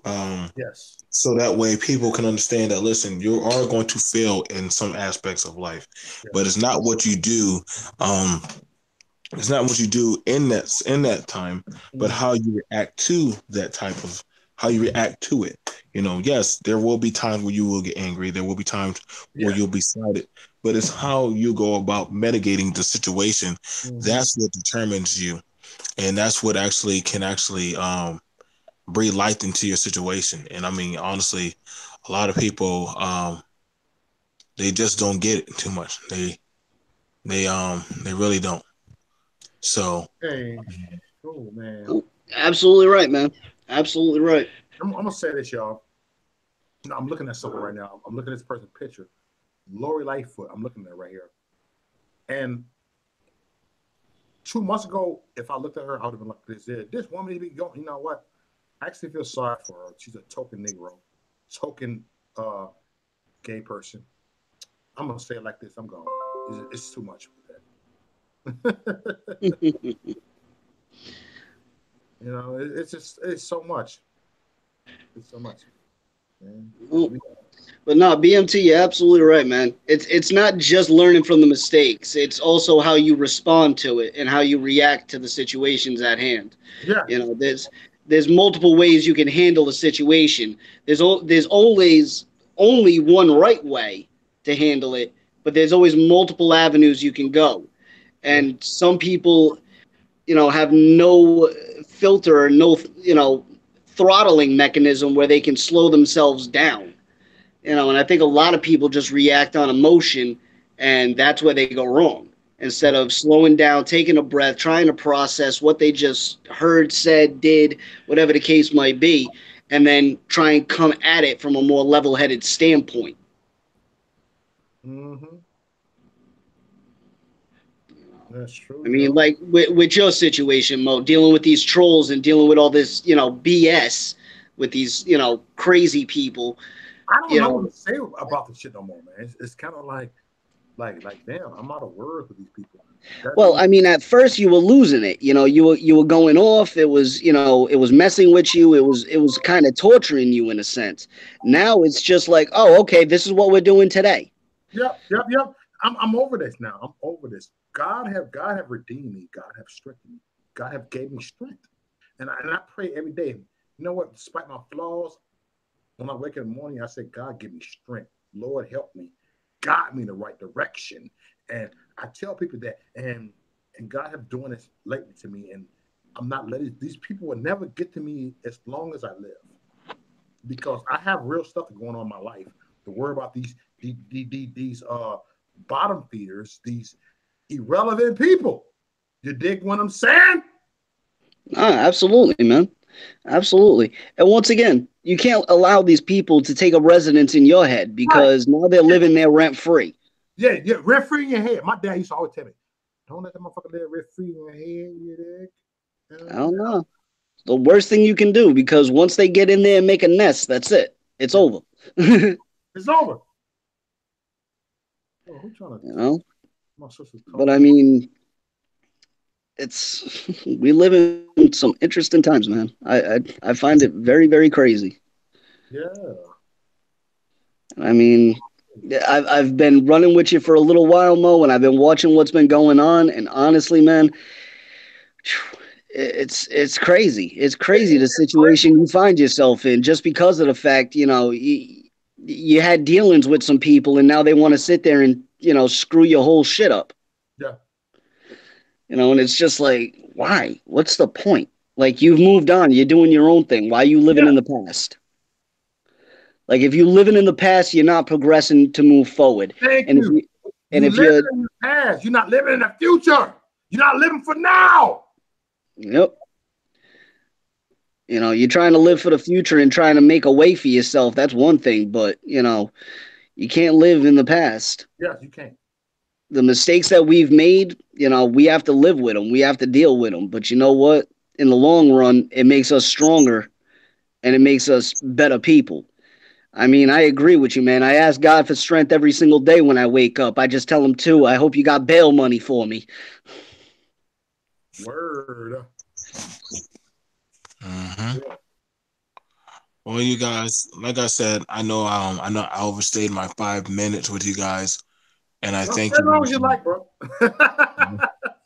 Yes. So that way people can understand that, listen, you are going to fail in some aspects of life, but it's not what you do. It's not what you do in that time, but how you react to that type of, how you react to it. You know, yes, there will be times where you will get angry. There will be times where you'll be slighted, but it's how you go about mitigating the situation. That's what determines you. And that's what can breathe life into your situation. And I mean, honestly, a lot of people, they just don't get it too much. They really don't. So, hey, oh man, absolutely right, man. Absolutely right. I'm gonna say this, y'all. No, I'm looking at something right now. I'm looking at this person's picture, Lori Lightfoot. I'm looking at it right here. And 2 months ago, if I looked at her, I would have been like, this woman be going. You know what? I actually feel sorry for her. She's a token Negro, token gay person. I'm gonna say it like this. I'm going. It's too much for that. You know, it's so much. It's so much. Man. But no, BMT, you're absolutely right, man. It's not just learning from the mistakes. It's also how you respond to it and how you react to the situations at hand. Yeah. You know, there's multiple ways you can handle a situation. There's always only one right way to handle it, but there's always multiple avenues you can go. And some people, you know, have no filter or no, you know, throttling mechanism where they can slow themselves down. You know, and I think a lot of people just react on emotion, and that's where they go wrong. Instead of slowing down, taking a breath, trying to process what they just heard, said, did, whatever the case might be, and then try and come at it from a more level-headed standpoint. That's true. I mean, like with your situation, Mo, dealing with these trolls and dealing with all this, BS with these, crazy people. I don't know what to say about this shit no more, man. It's kind of like, damn, I'm out of words with these people. Well, I mean, at first you were losing it. You were going off. It was, it was messing with you. It was kind of torturing you in a sense. Now it's just like, oh, okay, this is what we're doing today. Yep. I'm over this now. I'm over this. God have redeemed me. God have strengthened me. God have gave me strength. And I pray every day. You know what? Despite my flaws, when I wake in the morning, I say, God, give me strength. Lord, help me. Guide me in the right direction. And I tell people that, and God have doing this lately to me. And I'm not letting these people will never get to me as long as I live, because I have real stuff going on in my life. To worry about these bottom feeders, these irrelevant people. You dig what I'm saying? Absolutely, man. Absolutely. And once again, you can't allow these people to take a residence in your head, because now they're living there rent free. Yeah, rent free in your head. My dad used to always tell me, don't let that motherfucker live rent free in your head. You dig? I don't know. It's the worst thing you can do, because once they get in there and make a nest, that's it. It's over. It's over. Oh, who's trying to, my sister's talking. But I mean, we live in some interesting times, man. I find it very, very crazy. Yeah. I mean, I've been running with you for a little while, Mo, and I've been watching what's been going on. And honestly, man, it's crazy. It's crazy the situation you find yourself in, just because of the fact, you had dealings with some people, and now they want to sit there and, screw your whole shit up. Yeah. And it's just like, why? What's the point? Like, you've moved on. You're doing your own thing. Why are you living in the past? Like, if you're living in the past, you're not progressing to move forward. Thank you. If you're living in the past, you're not living in the future. You're not living for now. Yep. You're trying to live for the future and trying to make a way for yourself. That's one thing, but, you can't live in the past. Yes, you can't. The mistakes that we've made, we have to live with them. We have to deal with them. But you know what? In the long run, it makes us stronger, and it makes us better people. I mean, I agree with you, man. I ask God for strength every single day when I wake up. I just tell him, too, I hope you got bail money for me. Word. Mm-hmm. Yeah. Well, you guys, like I said, I know I overstayed my 5 minutes with you guys, and I thank you. As long as you like, bro.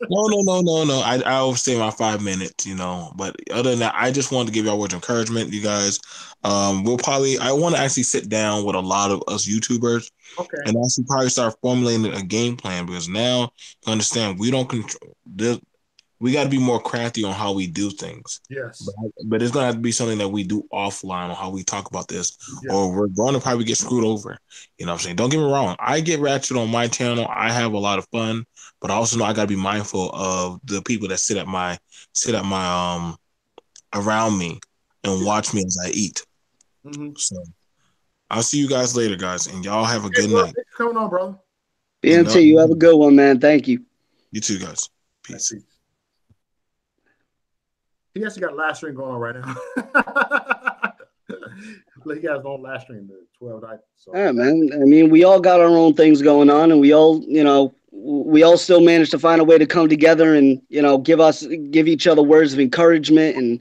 No. I overstayed my 5 minutes, But other than that, I just wanted to give y'all words of encouragement, you guys. I want to actually sit down with a lot of us YouTubers, and actually probably start formulating a game plan, because now you understand we don't control this. We got to be more crafty on how we do things. Yes. But it's going to have to be something that we do offline on how we talk about this, or we're going to probably get screwed over. You know what I'm saying? Don't get me wrong. I get ratchet on my channel. I have a lot of fun, but I also know I got to be mindful of the people that sit at my around me and watch me as I eat. Mm-hmm. So I'll see you guys later, guys, and y'all have a good night. Thanks for coming on, brother. BNT, you have a good one, man. Thank you. You too, guys. Peace. He actually got live stream going on right now. He got his own live stream, the 12 night. So. Yeah, man. I mean, we all got our own things going on, and we all still managed to find a way to come together and, give each other words of encouragement and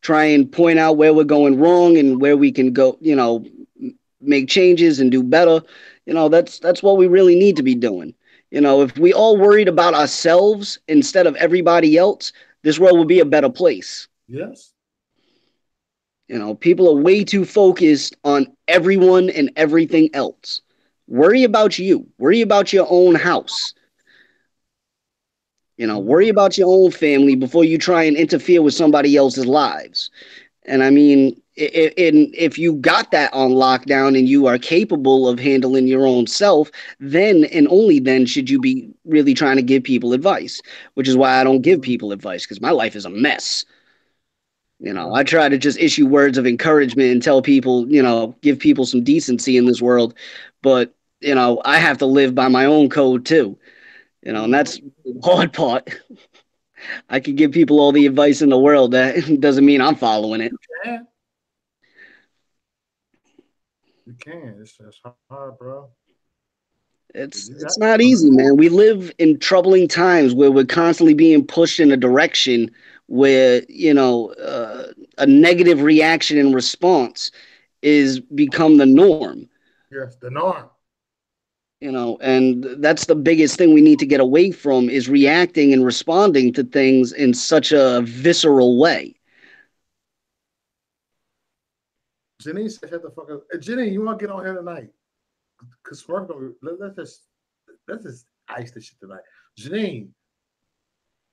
try and point out where we're going wrong and where we can go, make changes and do better. That's what we really need to be doing. If we all worried about ourselves instead of everybody else, this world will be a better place. Yes. People are way too focused on everyone and everything else. Worry about you. Worry about your own house. Worry about your own family before you try and interfere with somebody else's lives. And I mean, if you got that on lockdown and you are capable of handling your own self, then and only then should you be really trying to give people advice, which is why I don't give people advice, because my life is a mess. I try to just issue words of encouragement and tell people, give people some decency in this world. But, I have to live by my own code too. You know, and that's the hard part. I could give people all the advice in the world. That doesn't mean I'm following it. You can. It's just hard, bro. It's not easy, man. We live in troubling times where we're constantly being pushed in a direction where, you know, a negative reaction and response is become the norm. Yes, the norm. You know, and that's the biggest thing we need to get away from is reacting and responding to things in such a visceral way. Janine said, "Shut the fuck up." Janine, you want to get on here tonight? Cause Smurf, let's just ice this shit tonight. Janine,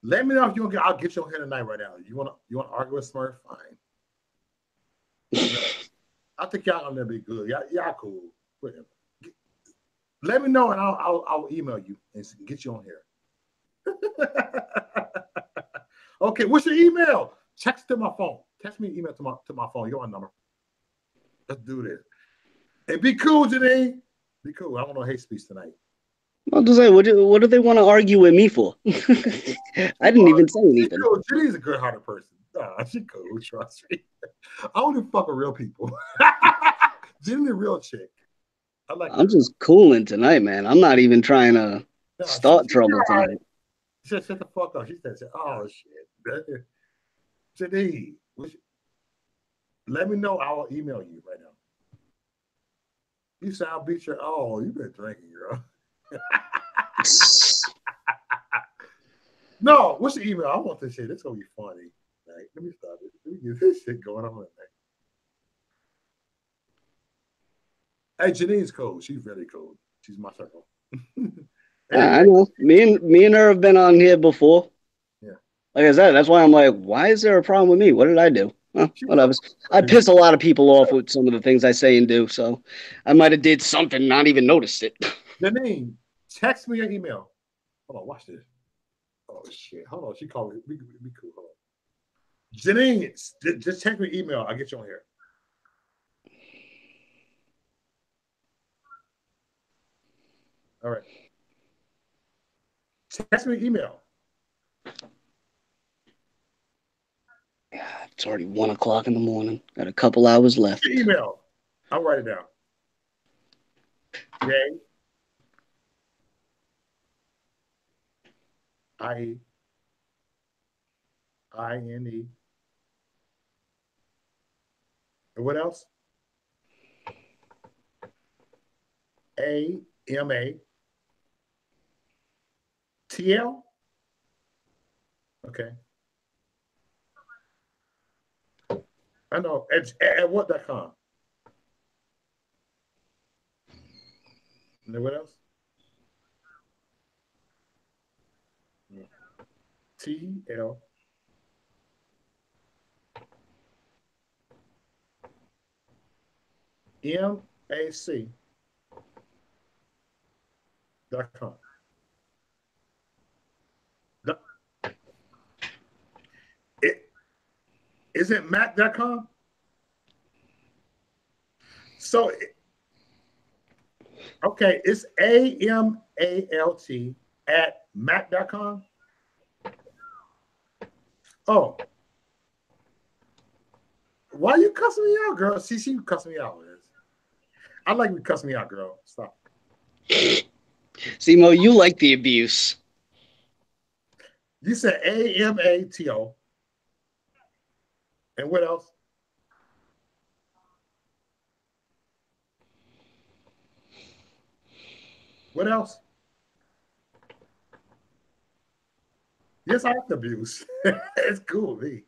let me know if you want. I'll get you on here tonight right now. You want to argue with Smurf? Fine. I think y'all gonna be good. Y'all cool. Whatever. Let me know and I'll email you and get you on here. Okay, what's your email? Text to my phone. Text me an email to my phone. Your number. Let's do this. And be cool, Janine. Be cool. I don't know hate speech tonight. I'll just say, what do they want to argue with me for? I didn't even say anything. Cool. Janine's a good-hearted person. Nah, she cool. Trust me. I only fuck with real people. Janine a real chick. I'm just cooling tonight, man. I'm not even trying to start trouble tonight. She said, shut the fuck up. She said, oh, shit. Janine, let me know. I'll email you right now. You sound beat your, oh, you've been drinking, girl. No, what's the email? I want this shit. It's going to be funny. Right? Let me stop it. Let me get this shit going on. Hey, Janine's cool. She's very cool. She's my circle. I know. Me and her have been on here before. Yeah. Like I said, that's why I'm like, why is there a problem with me? What did I do? Whatever. I piss a lot of people off with some of the things I say and do, so I might have did something, not even noticed it. Janine, text me your email. Hold on, watch this. Oh shit! Hold on, she called me. Be cool. Hold on. Janine, just text me your email. I'll get you on here. All right. Text me your email. It's already 1 o'clock in the morning. Got a couple hours left. Your email. I'll write it down. J I-N-E. And what else? A-M-A-T-L? Okay. I know. At what.com? And then what else? T-L. M-A-C.com. Is it Mac.com? So, okay, it's AMALT at Mac.com. Oh. Why you cussing me out, girl? See, you cussing me out. I like you cussing me out, girl. Stop. Simo, you like the abuse. You said AMATO. And what else? What else? Yes, I like the abuse. It's cool, me.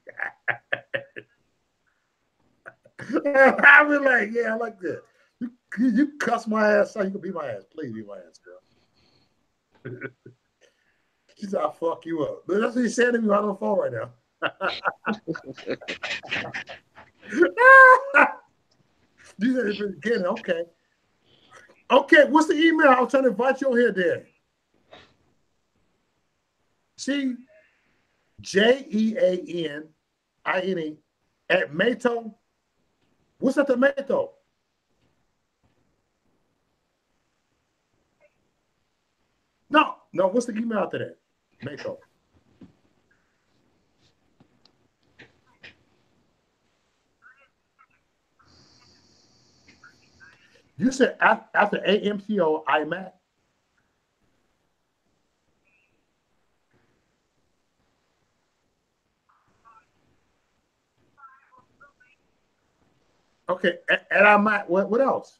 I be like, yeah, I like that. You cuss my ass out, you can beat my ass. Please beat my ass, girl. She said, I'll fuck you up. But that's what he said to me on the phone right now. You said it again. Okay. Okay, what's the email? I was trying to invite you on here, Dan. See, JEANINE at Mato. What's at the Mato? No, No, what's the email after that? Mako. You said after AMCO IMAC? Okay, and IMAC, what else?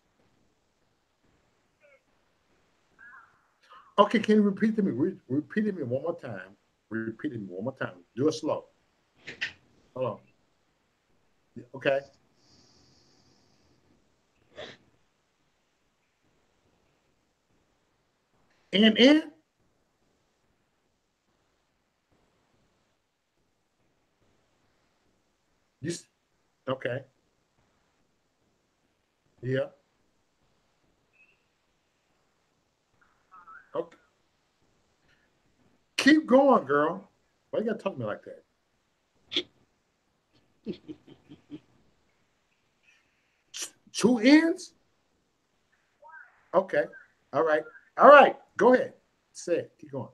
Okay, can you repeat to me? Repeat it to me one more time. Repeat it to me one more time. Do it slow. Hold on. Okay. And you okay. Yeah. Okay. Keep going, girl. Why you gotta talk to me like that? Two ends? Okay. All right. All right. Go ahead. Say it. Keep going.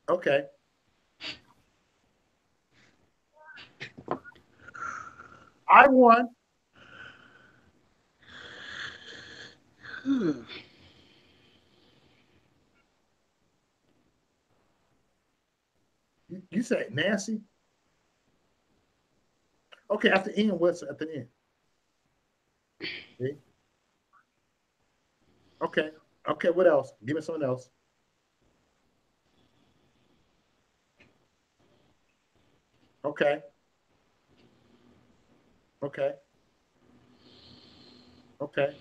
Okay. I won. You said Nancy? Okay, at the end, what's at the end? See? Okay. Okay, what else? Give me something else. Okay. Okay. Okay.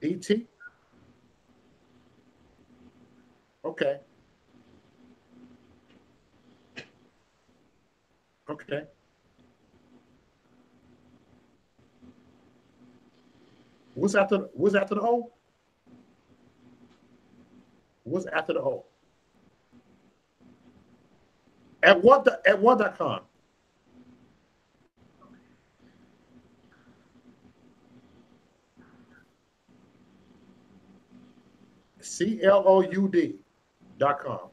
ET? Okay. Okay. What's after the O? What's after the O? At what.com? CLOUD.com.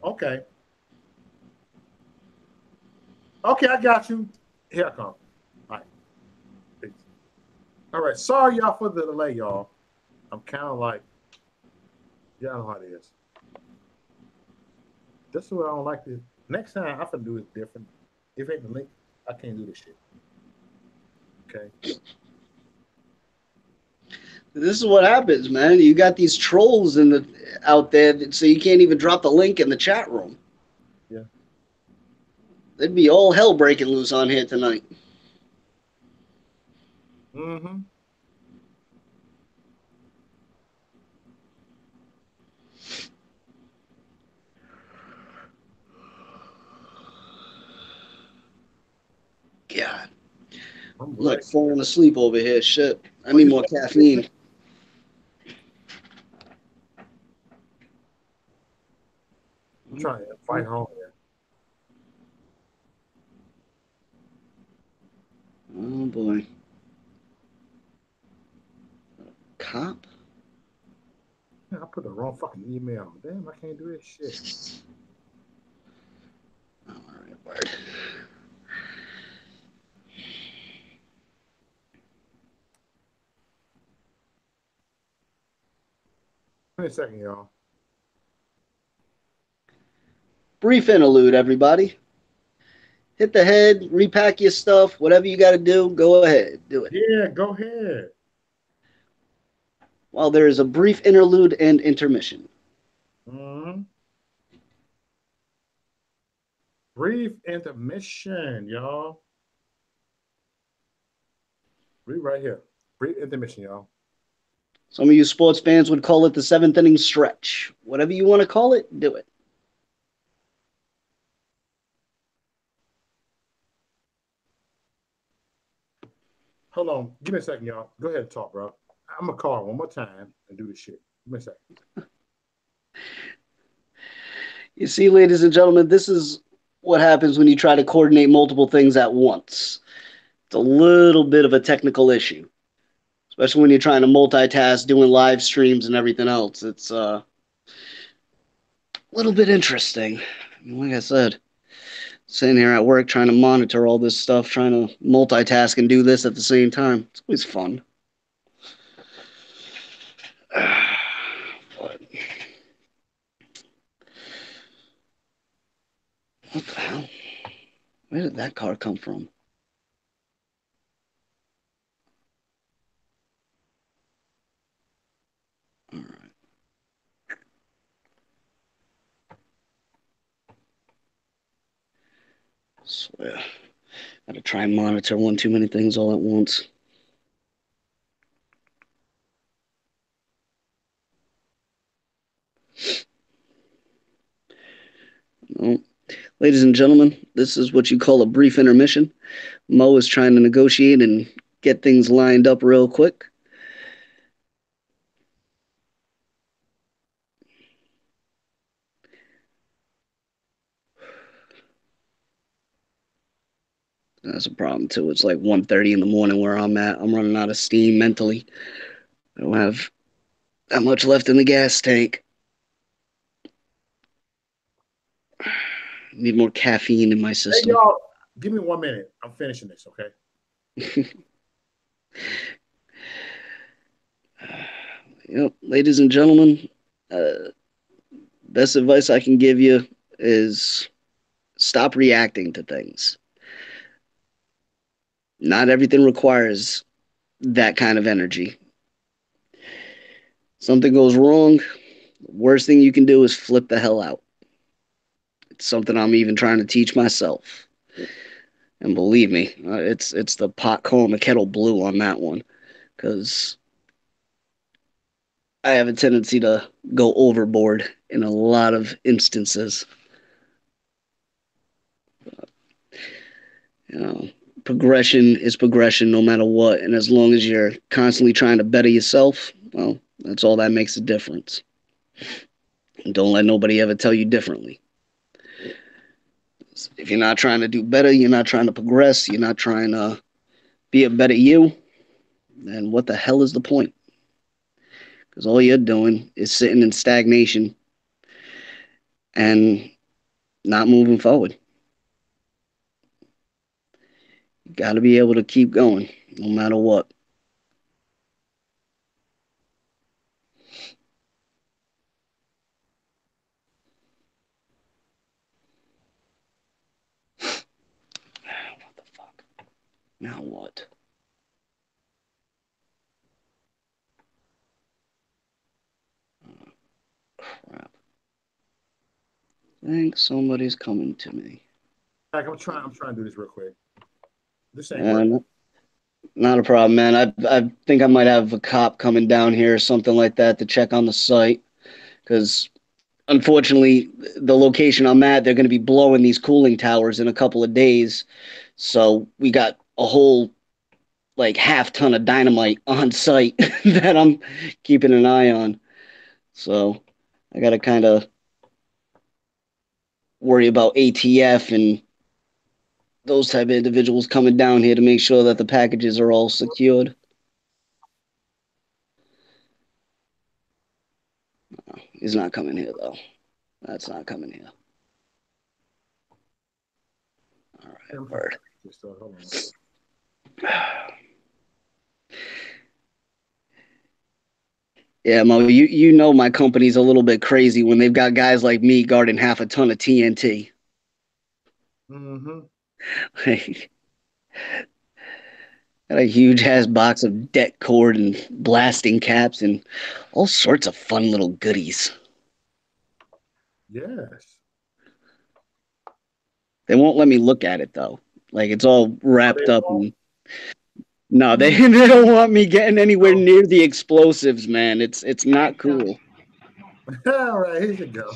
Okay. Okay, I got you. Here I come. All right. Peace. All right. Sorry, y'all, for the delay, y'all. I'm kind of like, y'all know how it is. This is what I don't like this. Next time, I'm going to do it different. If it ain't the link, I can't do this shit. Okay. This is what happens, man. You got these trolls out there, so you can't even drop the link in the chat room. Yeah. There'd be all hell breaking loose on here tonight. Mm-hmm. God. I'm like falling asleep over here. Shit. I need more caffeine. I'm trying to fight home here. Oh boy. Cop? I put the wrong fucking email. Damn, I can't do this shit. All right, word. Wait a second, y'all. Brief interlude, everybody. Hit the head, repack your stuff, whatever you got to do, go ahead, do it. Yeah, go ahead. While there is a brief interlude and intermission. Mm-hmm. Brief intermission, y'all. Read right here. Brief intermission, y'all. Some of you sports fans would call it the seventh inning stretch. Whatever you want to call it, do it. Hold on. Give me a second, y'all. Go ahead and talk, bro. I'm going to call one more time and do this shit. Give me a second. You see, ladies and gentlemen, this is what happens when you try to coordinate multiple things at once. It's a little bit of a technical issue. especially when you're trying to multitask, doing live streams and everything else. It's a little bit interesting. Like I said, sitting here at work trying to monitor all this stuff, trying to multitask and do this at the same time. It's always fun. But what the hell? Where did that car come from? All right. Swear. Gotta try and monitor one too many things all at once. Well, ladies and gentlemen, this is what you call a brief intermission. Mo is trying to negotiate and get things lined up real quick. That's a problem too. It's like 1:30 in the morning where I'm at. I'm running out of steam mentally. I don't have that much left in the gas tank. Need more caffeine in my system. Hey, y'all, give me 1 minute. I'm finishing this, okay? Yep, ladies and gentlemen, best advice I can give you is stop reacting to things. Not everything requires that kind of energy. Something goes wrong, the worst thing you can do is flip the hell out. It's something I'm even trying to teach myself. And believe me, it's the pot calling the kettle blue on that one, because I have a tendency to go overboard in a lot of instances. You know, progression is progression no matter what. And as long as you're constantly trying to better yourself, well, that's all that makes a difference. And don't let nobody ever tell you differently. If you're not trying to do better, you're not trying to progress, you're not trying to be a better you, then what the hell is the point? Because all you're doing is sitting in stagnation and not moving forward. You got to be able to keep going no matter what. What the fuck? Now what? Oh, crap. I think somebody's coming to me. I'm trying to do this real quick. This ain't working. Not a problem, man. I think I might have a cop coming down here or something like that to check on the site, because unfortunately, the location I'm at, they're going to be blowing these cooling towers in a couple of days. So we got a whole like half ton of dynamite on site that I'm keeping an eye on. So I got to kind of worry about ATF and those type of individuals coming down here to make sure that the packages are all secured. He's not coming here, though. That's not coming here. All right, word. Yeah, Mo, you know my company's a little bit crazy when they've got guys like me guarding half a ton of TNT. Mm-hmm. Like, got a huge ass box of det cord and blasting caps and all sorts of fun little goodies. Yes. They won't let me look at it though. Like it's all wrapped up. And... No, they don't want me getting anywhere near the explosives, man. It's not cool. All right, here you go.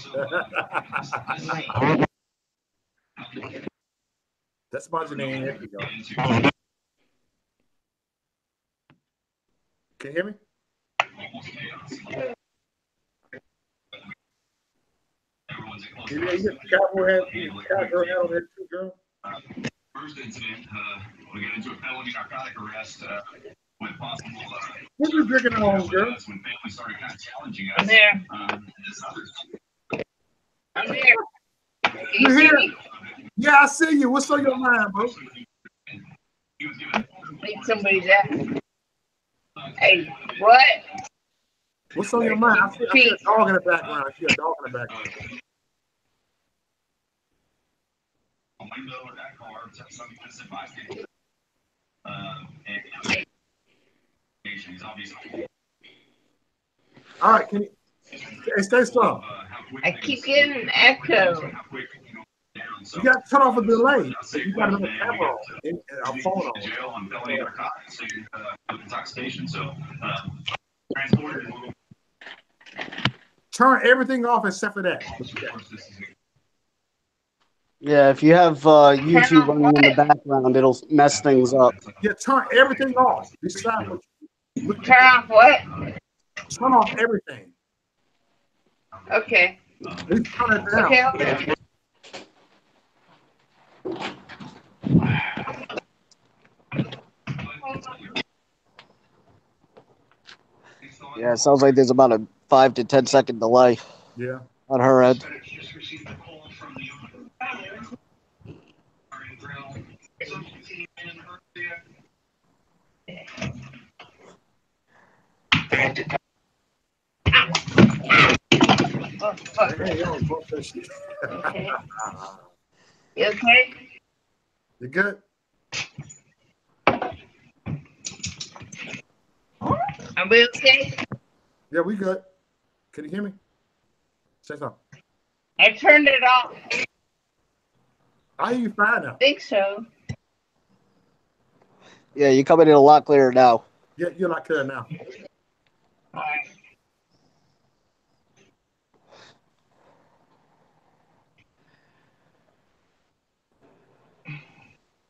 That's about your name. Here you go. Can you hear me? You got cowboy hat on there too, girl. First incident, we got into a felony narcotic arrest. What you drinking on, girl? I'm there. I'm here. Can you You see here? me? Yeah, I see you. What's on your mind, bro? Beat somebody's ass. Hey, what? What's on your mind? I see a dog in the background. I see a dog in the background. All right, can you stay strong? I keep getting an echo. You got to turn off a delay. You got another camera on and a phone on. Turn everything off except for that. Yeah, if you have YouTube running in the background, it'll mess things up. Yeah, turn everything off. Decide what you turn off what? Turn off everything. Okay. Let's turn it down. Okay. Yeah, it sounds like there's about a 5 to 10 second delay. Yeah. On her end. Oh, fuck. Hey, yo, Okay. You okay? You good? Are we okay? Yeah, we good. Can you hear me? Say something. I turned it off. I hear you fine now. I think so. Yeah, you're coming in a lot clearer now. Yeah, you're not clear now. All right.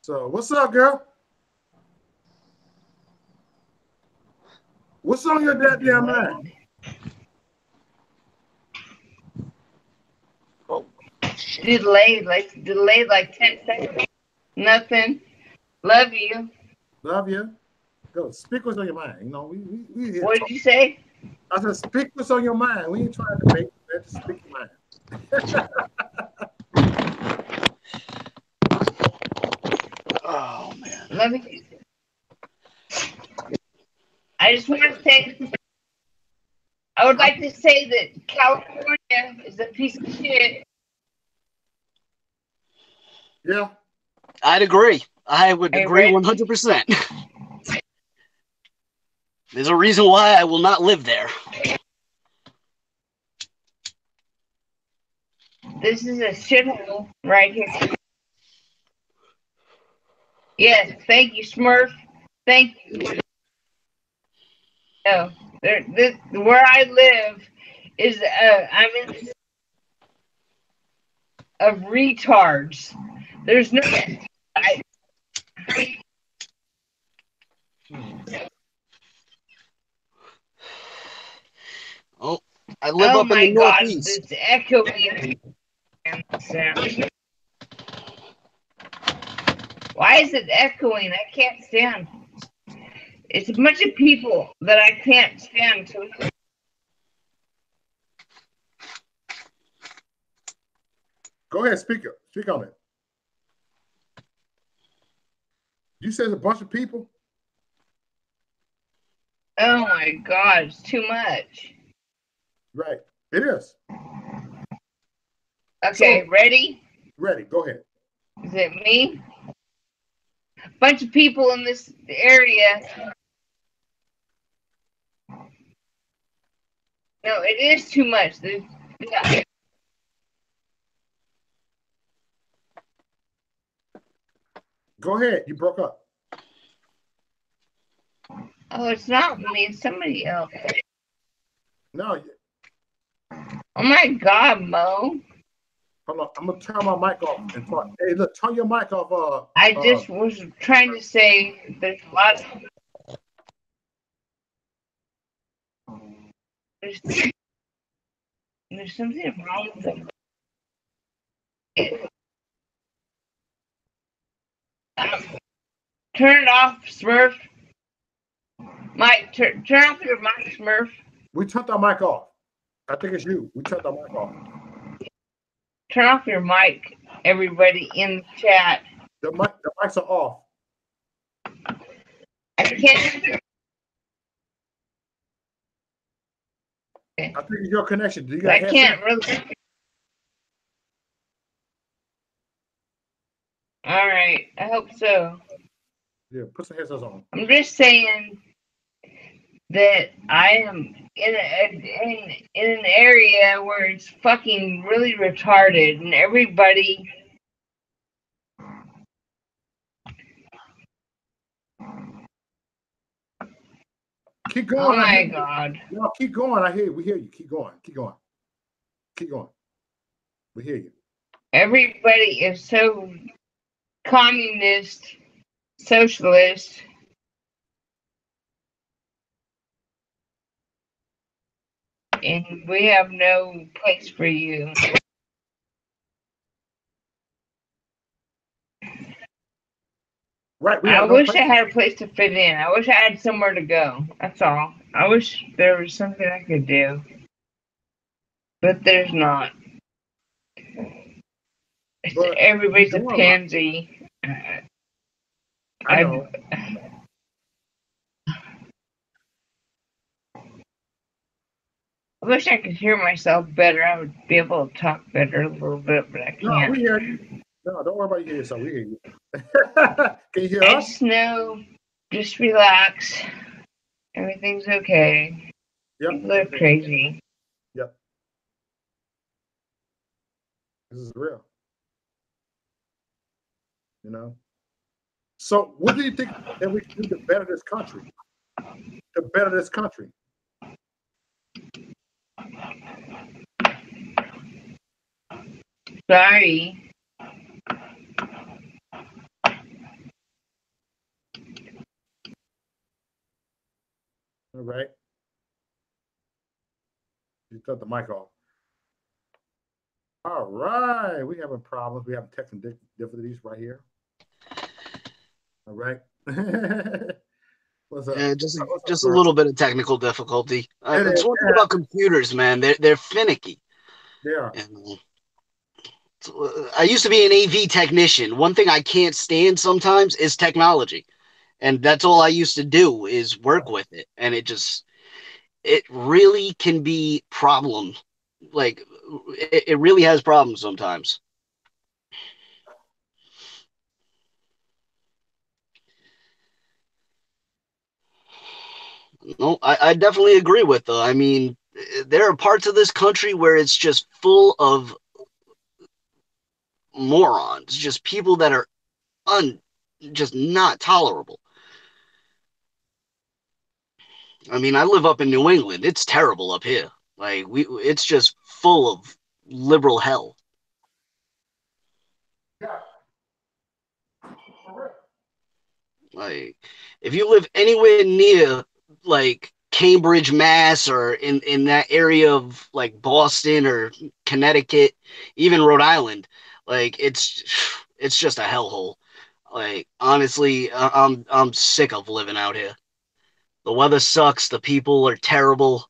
So, what's up, girl? What's on your goddamn mind? Delayed like 10 seconds. Nothing. Love you. Love you. Go speak what's on your mind. You know, we here. What did you say? I said, speak what's on your mind. We ain't trying to debate. Just speak your mind. Oh man. Let me. I just want to say. I would like to say that California is a piece of shit. Yeah. I'd agree. I would agree 100%. There's a reason why I will not live there. This is a shithole right here. Yes, thank you, Smurf. Thank you. No, where I live is I'm in of retards. There's no. I live up in the Northeast. It's echoing. Why is it echoing? I can't stand. It's a bunch of people that I can't stand. Go ahead, speak on it. You said a bunch of people? Oh my God, it's too much. Right. It is. Okay, so, ready? Ready. Go ahead. Is it me? A bunch of people in this area. No, it is too much. Yeah. Go ahead. You broke up. Oh, it's not me. It's somebody else. No. Oh my God, Mo. Hold on. I'm gonna turn my mic off and talk. Hey, look, turn your mic off. I just was trying to say there's a lot of. There's something wrong with them. Turn it off, Smurf. Mike, turn off your mic, Smurf. We turned our mic off. I think it's you. We turned our mic off. Turn off your mic, everybody in the chat. The mics are off. I can't. I think it's your connection. Do you I can't really. All right, I hope so. Yeah, put some headsets on. I'm just saying that I am in an area where it's fucking really retarded, and everybody. Keep going. Oh my God. No, keep going. I hear you. We hear you. Keep going. Keep going. Keep going. We hear you. Everybody is so communist, socialist. And we have no place for you. Right. I wish I had a place to fit in. I wish I had somewhere to go. That's all. I wish there was something I could do. But there's not. Everybody's a pansy. I know. I wish I could hear myself better. I would be able to talk better a little bit, but I can't. No, we hear you. No, don't worry about you hearing yourself. We hear you. Can you hear us? Just know, just relax. Everything's okay. Yep. People are crazy. Yep. This is real. You know? So what do you think that we can do to better this country? To better this country? Sorry. All right. You cut the mic off. All right. We having problems. We have technical difficulties right here. All right. What's up? Yeah, just a little bit of technical difficulty. It's one thing about computers, man. They're finicky. They are. And, I used to be an AV technician. One thing I can't stand sometimes is technology. And that's all I used to do is work with it. And it really can be problem. Like, it really has problems sometimes. No, I definitely agree with though. I mean, there are parts of this country where it's just full of morons, just people that are just not tolerable. I mean, I live up in New England. It's terrible up here. Like it's just full of liberal hell. Like if you live anywhere near like Cambridge, Mass, or in that area of like Boston or Connecticut, even Rhode Island, like it's just a hellhole. Like honestly, I'm sick of living out here. The weather sucks. The people are terrible.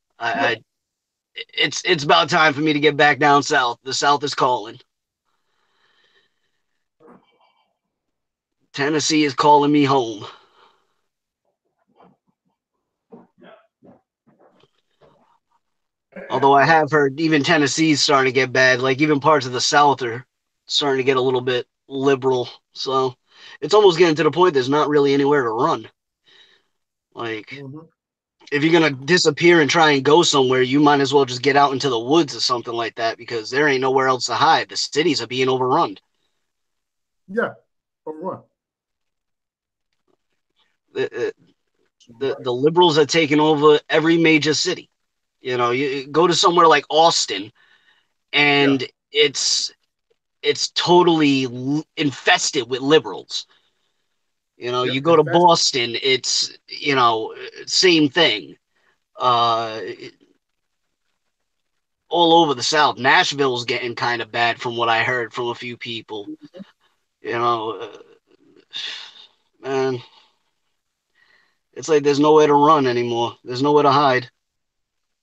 It's about time for me to get back down south. The South is calling. Tennessee is calling me home. Although I have heard even Tennessee's starting to get bad. Like even parts of the South are starting to get a little bit liberal. So it's almost getting to the point there's not really anywhere to run. Like if you're going to disappear and try and go somewhere, you might as well just get out into the woods or something like that because there ain't nowhere else to hide. The cities are being overrun. Yeah, overrun. The liberals are taking over every major city. You know, you go to somewhere like Austin, and it's totally infested with liberals. You know, you go to Boston, it's same thing. All over the South, Nashville's getting kind of bad from what I heard from a few people. You know, man. It's like there's nowhere to run anymore. There's nowhere to hide.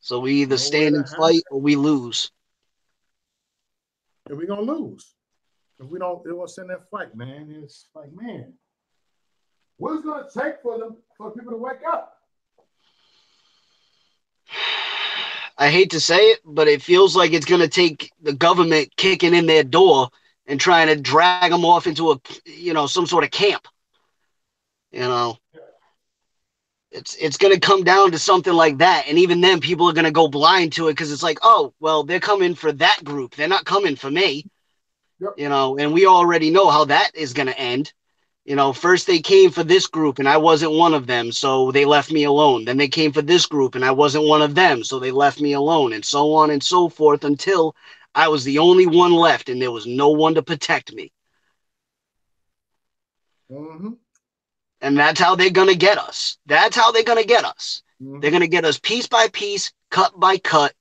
So we either stand and fight or we lose. And we're gonna lose. If we don't, it was in that fight, man. It's like, man, what's it gonna take for people to wake up? I hate to say it, but it feels like it's gonna take the government kicking in their door and trying to drag them off into some sort of camp. It's going to come down to something like that. And even then, people are going to go blind to it because it's like, oh, well, they're coming for that group. They're not coming for me. Yep. And we already know how that is going to end. First they came for this group and I wasn't one of them, so they left me alone. Then they came for this group and I wasn't one of them, so they left me alone, and so on and so forth until I was the only one left and there was no one to protect me. Mm-hmm. And that's how they're going to get us. That's how they're going to get us. Mm-hmm. They're going to get us piece by piece, cut by cut,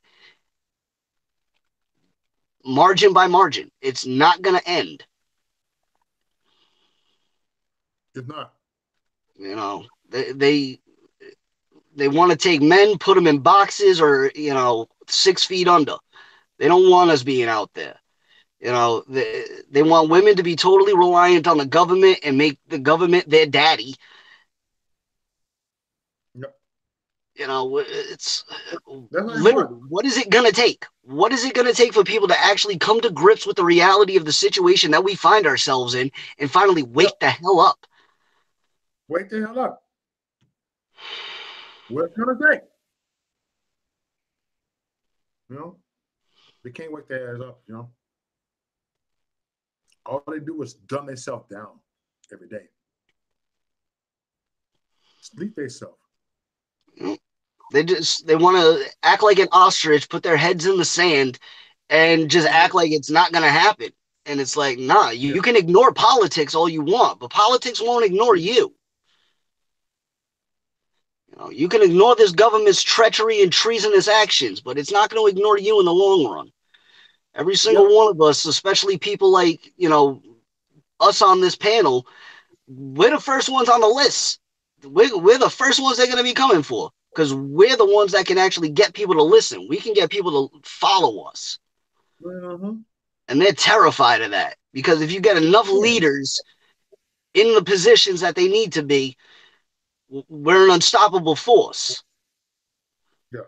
margin by margin. It's not going to end. It's not. They want to take men, put them in boxes or, 6 feet under. They don't want us being out there. They want women to be totally reliant on the government and make the government their daddy. It's literally, what is it going to take? What is it going to take for people to actually come to grips with the reality of the situation that we find ourselves in and finally wake the hell up? Wake the hell up. What's it going to take? They can't wake their ass up, All they do is dumb themselves down every day. Sleep themselves. They want to act like an ostrich, put their heads in the sand, and just act like it's not going to happen. And it's like, nah, you can ignore politics all you want, but politics won't ignore you. You can ignore this government's treachery and treasonous actions, but it's not going to ignore you in the long run. Every single one of us, especially people like, us on this panel, we're the first ones on the list. We're the first ones they're going to be coming for. Because we're the ones that can actually get people to listen. We can get people to follow us. Mm-hmm. And they're terrified of that. Because if you get enough leaders in the positions that they need to be, we're an unstoppable force. Yeah.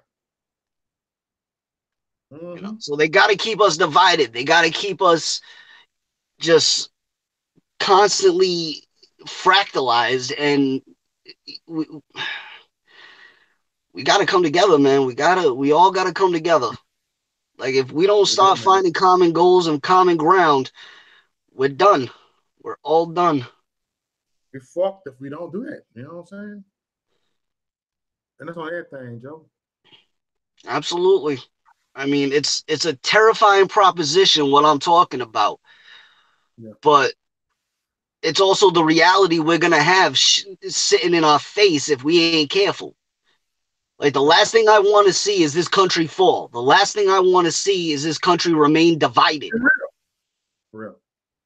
Mm-hmm. So they got to keep us divided. They got to keep us just constantly fractalized. And we got to come together, man. We all got to come together. Like, if we don't start finding common goals and common ground, we're done. We're all done. We're fucked if we don't do that. You know what I'm saying? And that's on everything, Joe. Absolutely. I mean, it's a terrifying proposition, what I'm talking about. Yeah. But it's also the reality we're going to have sitting in our face if we ain't careful. Like, the last thing I want to see is this country fall. The last thing I want to see is this country remain divided. For real.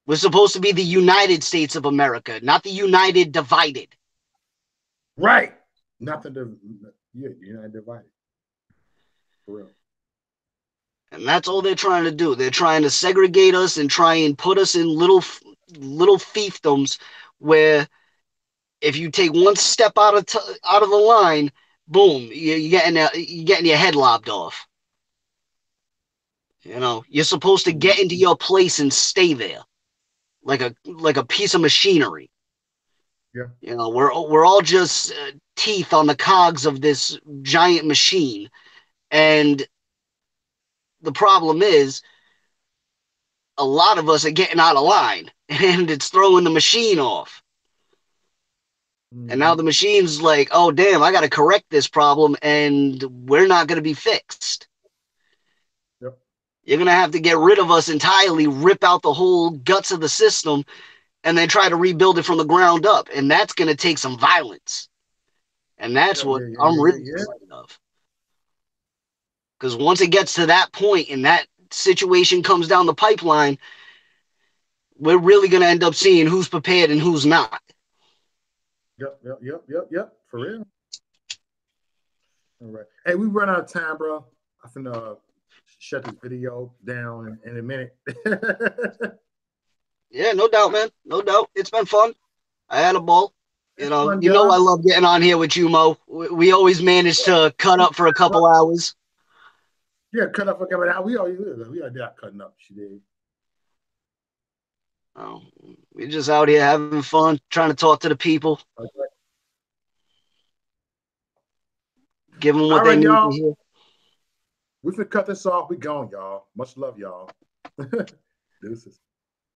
We're supposed to be the United States of America, not the United Divided. Right. United Divided. For real. And that's all they're trying to do. They're trying to segregate us and try and put us in little fiefdoms where if you take one step out of the line, boom, you're getting your head lopped off. You're supposed to get into your place and stay there, like a piece of machinery. Yeah. We're all just teeth on the cogs of this giant machine, and the problem is, a lot of us are getting out of line, and it's throwing the machine off. And now the machine's like, oh, damn, I got to correct this problem, and we're not going to be fixed. Yep. You're going to have to get rid of us entirely, rip out the whole guts of the system, and then try to rebuild it from the ground up. And that's going to take some violence. And that's what I'm really afraid of. Because once it gets to that point and that situation comes down the pipeline, we're really going to end up seeing who's prepared and who's not. Yep. For real. All right. Hey, we run out of time, bro. I finna shut this video down in a minute. Yeah, no doubt, man. No doubt. It's been fun. I had a ball. It's I fun, love getting on here with you, Mo. We always manage to cut up for a couple hours. Yeah, cut up for a couple hours. We already did cutting up. She did. Oh, we're just out here having fun, trying to talk to the people. Okay. Give them what they need to hear. We finna cut this off. We gone, y'all. Much love, y'all. Deuces.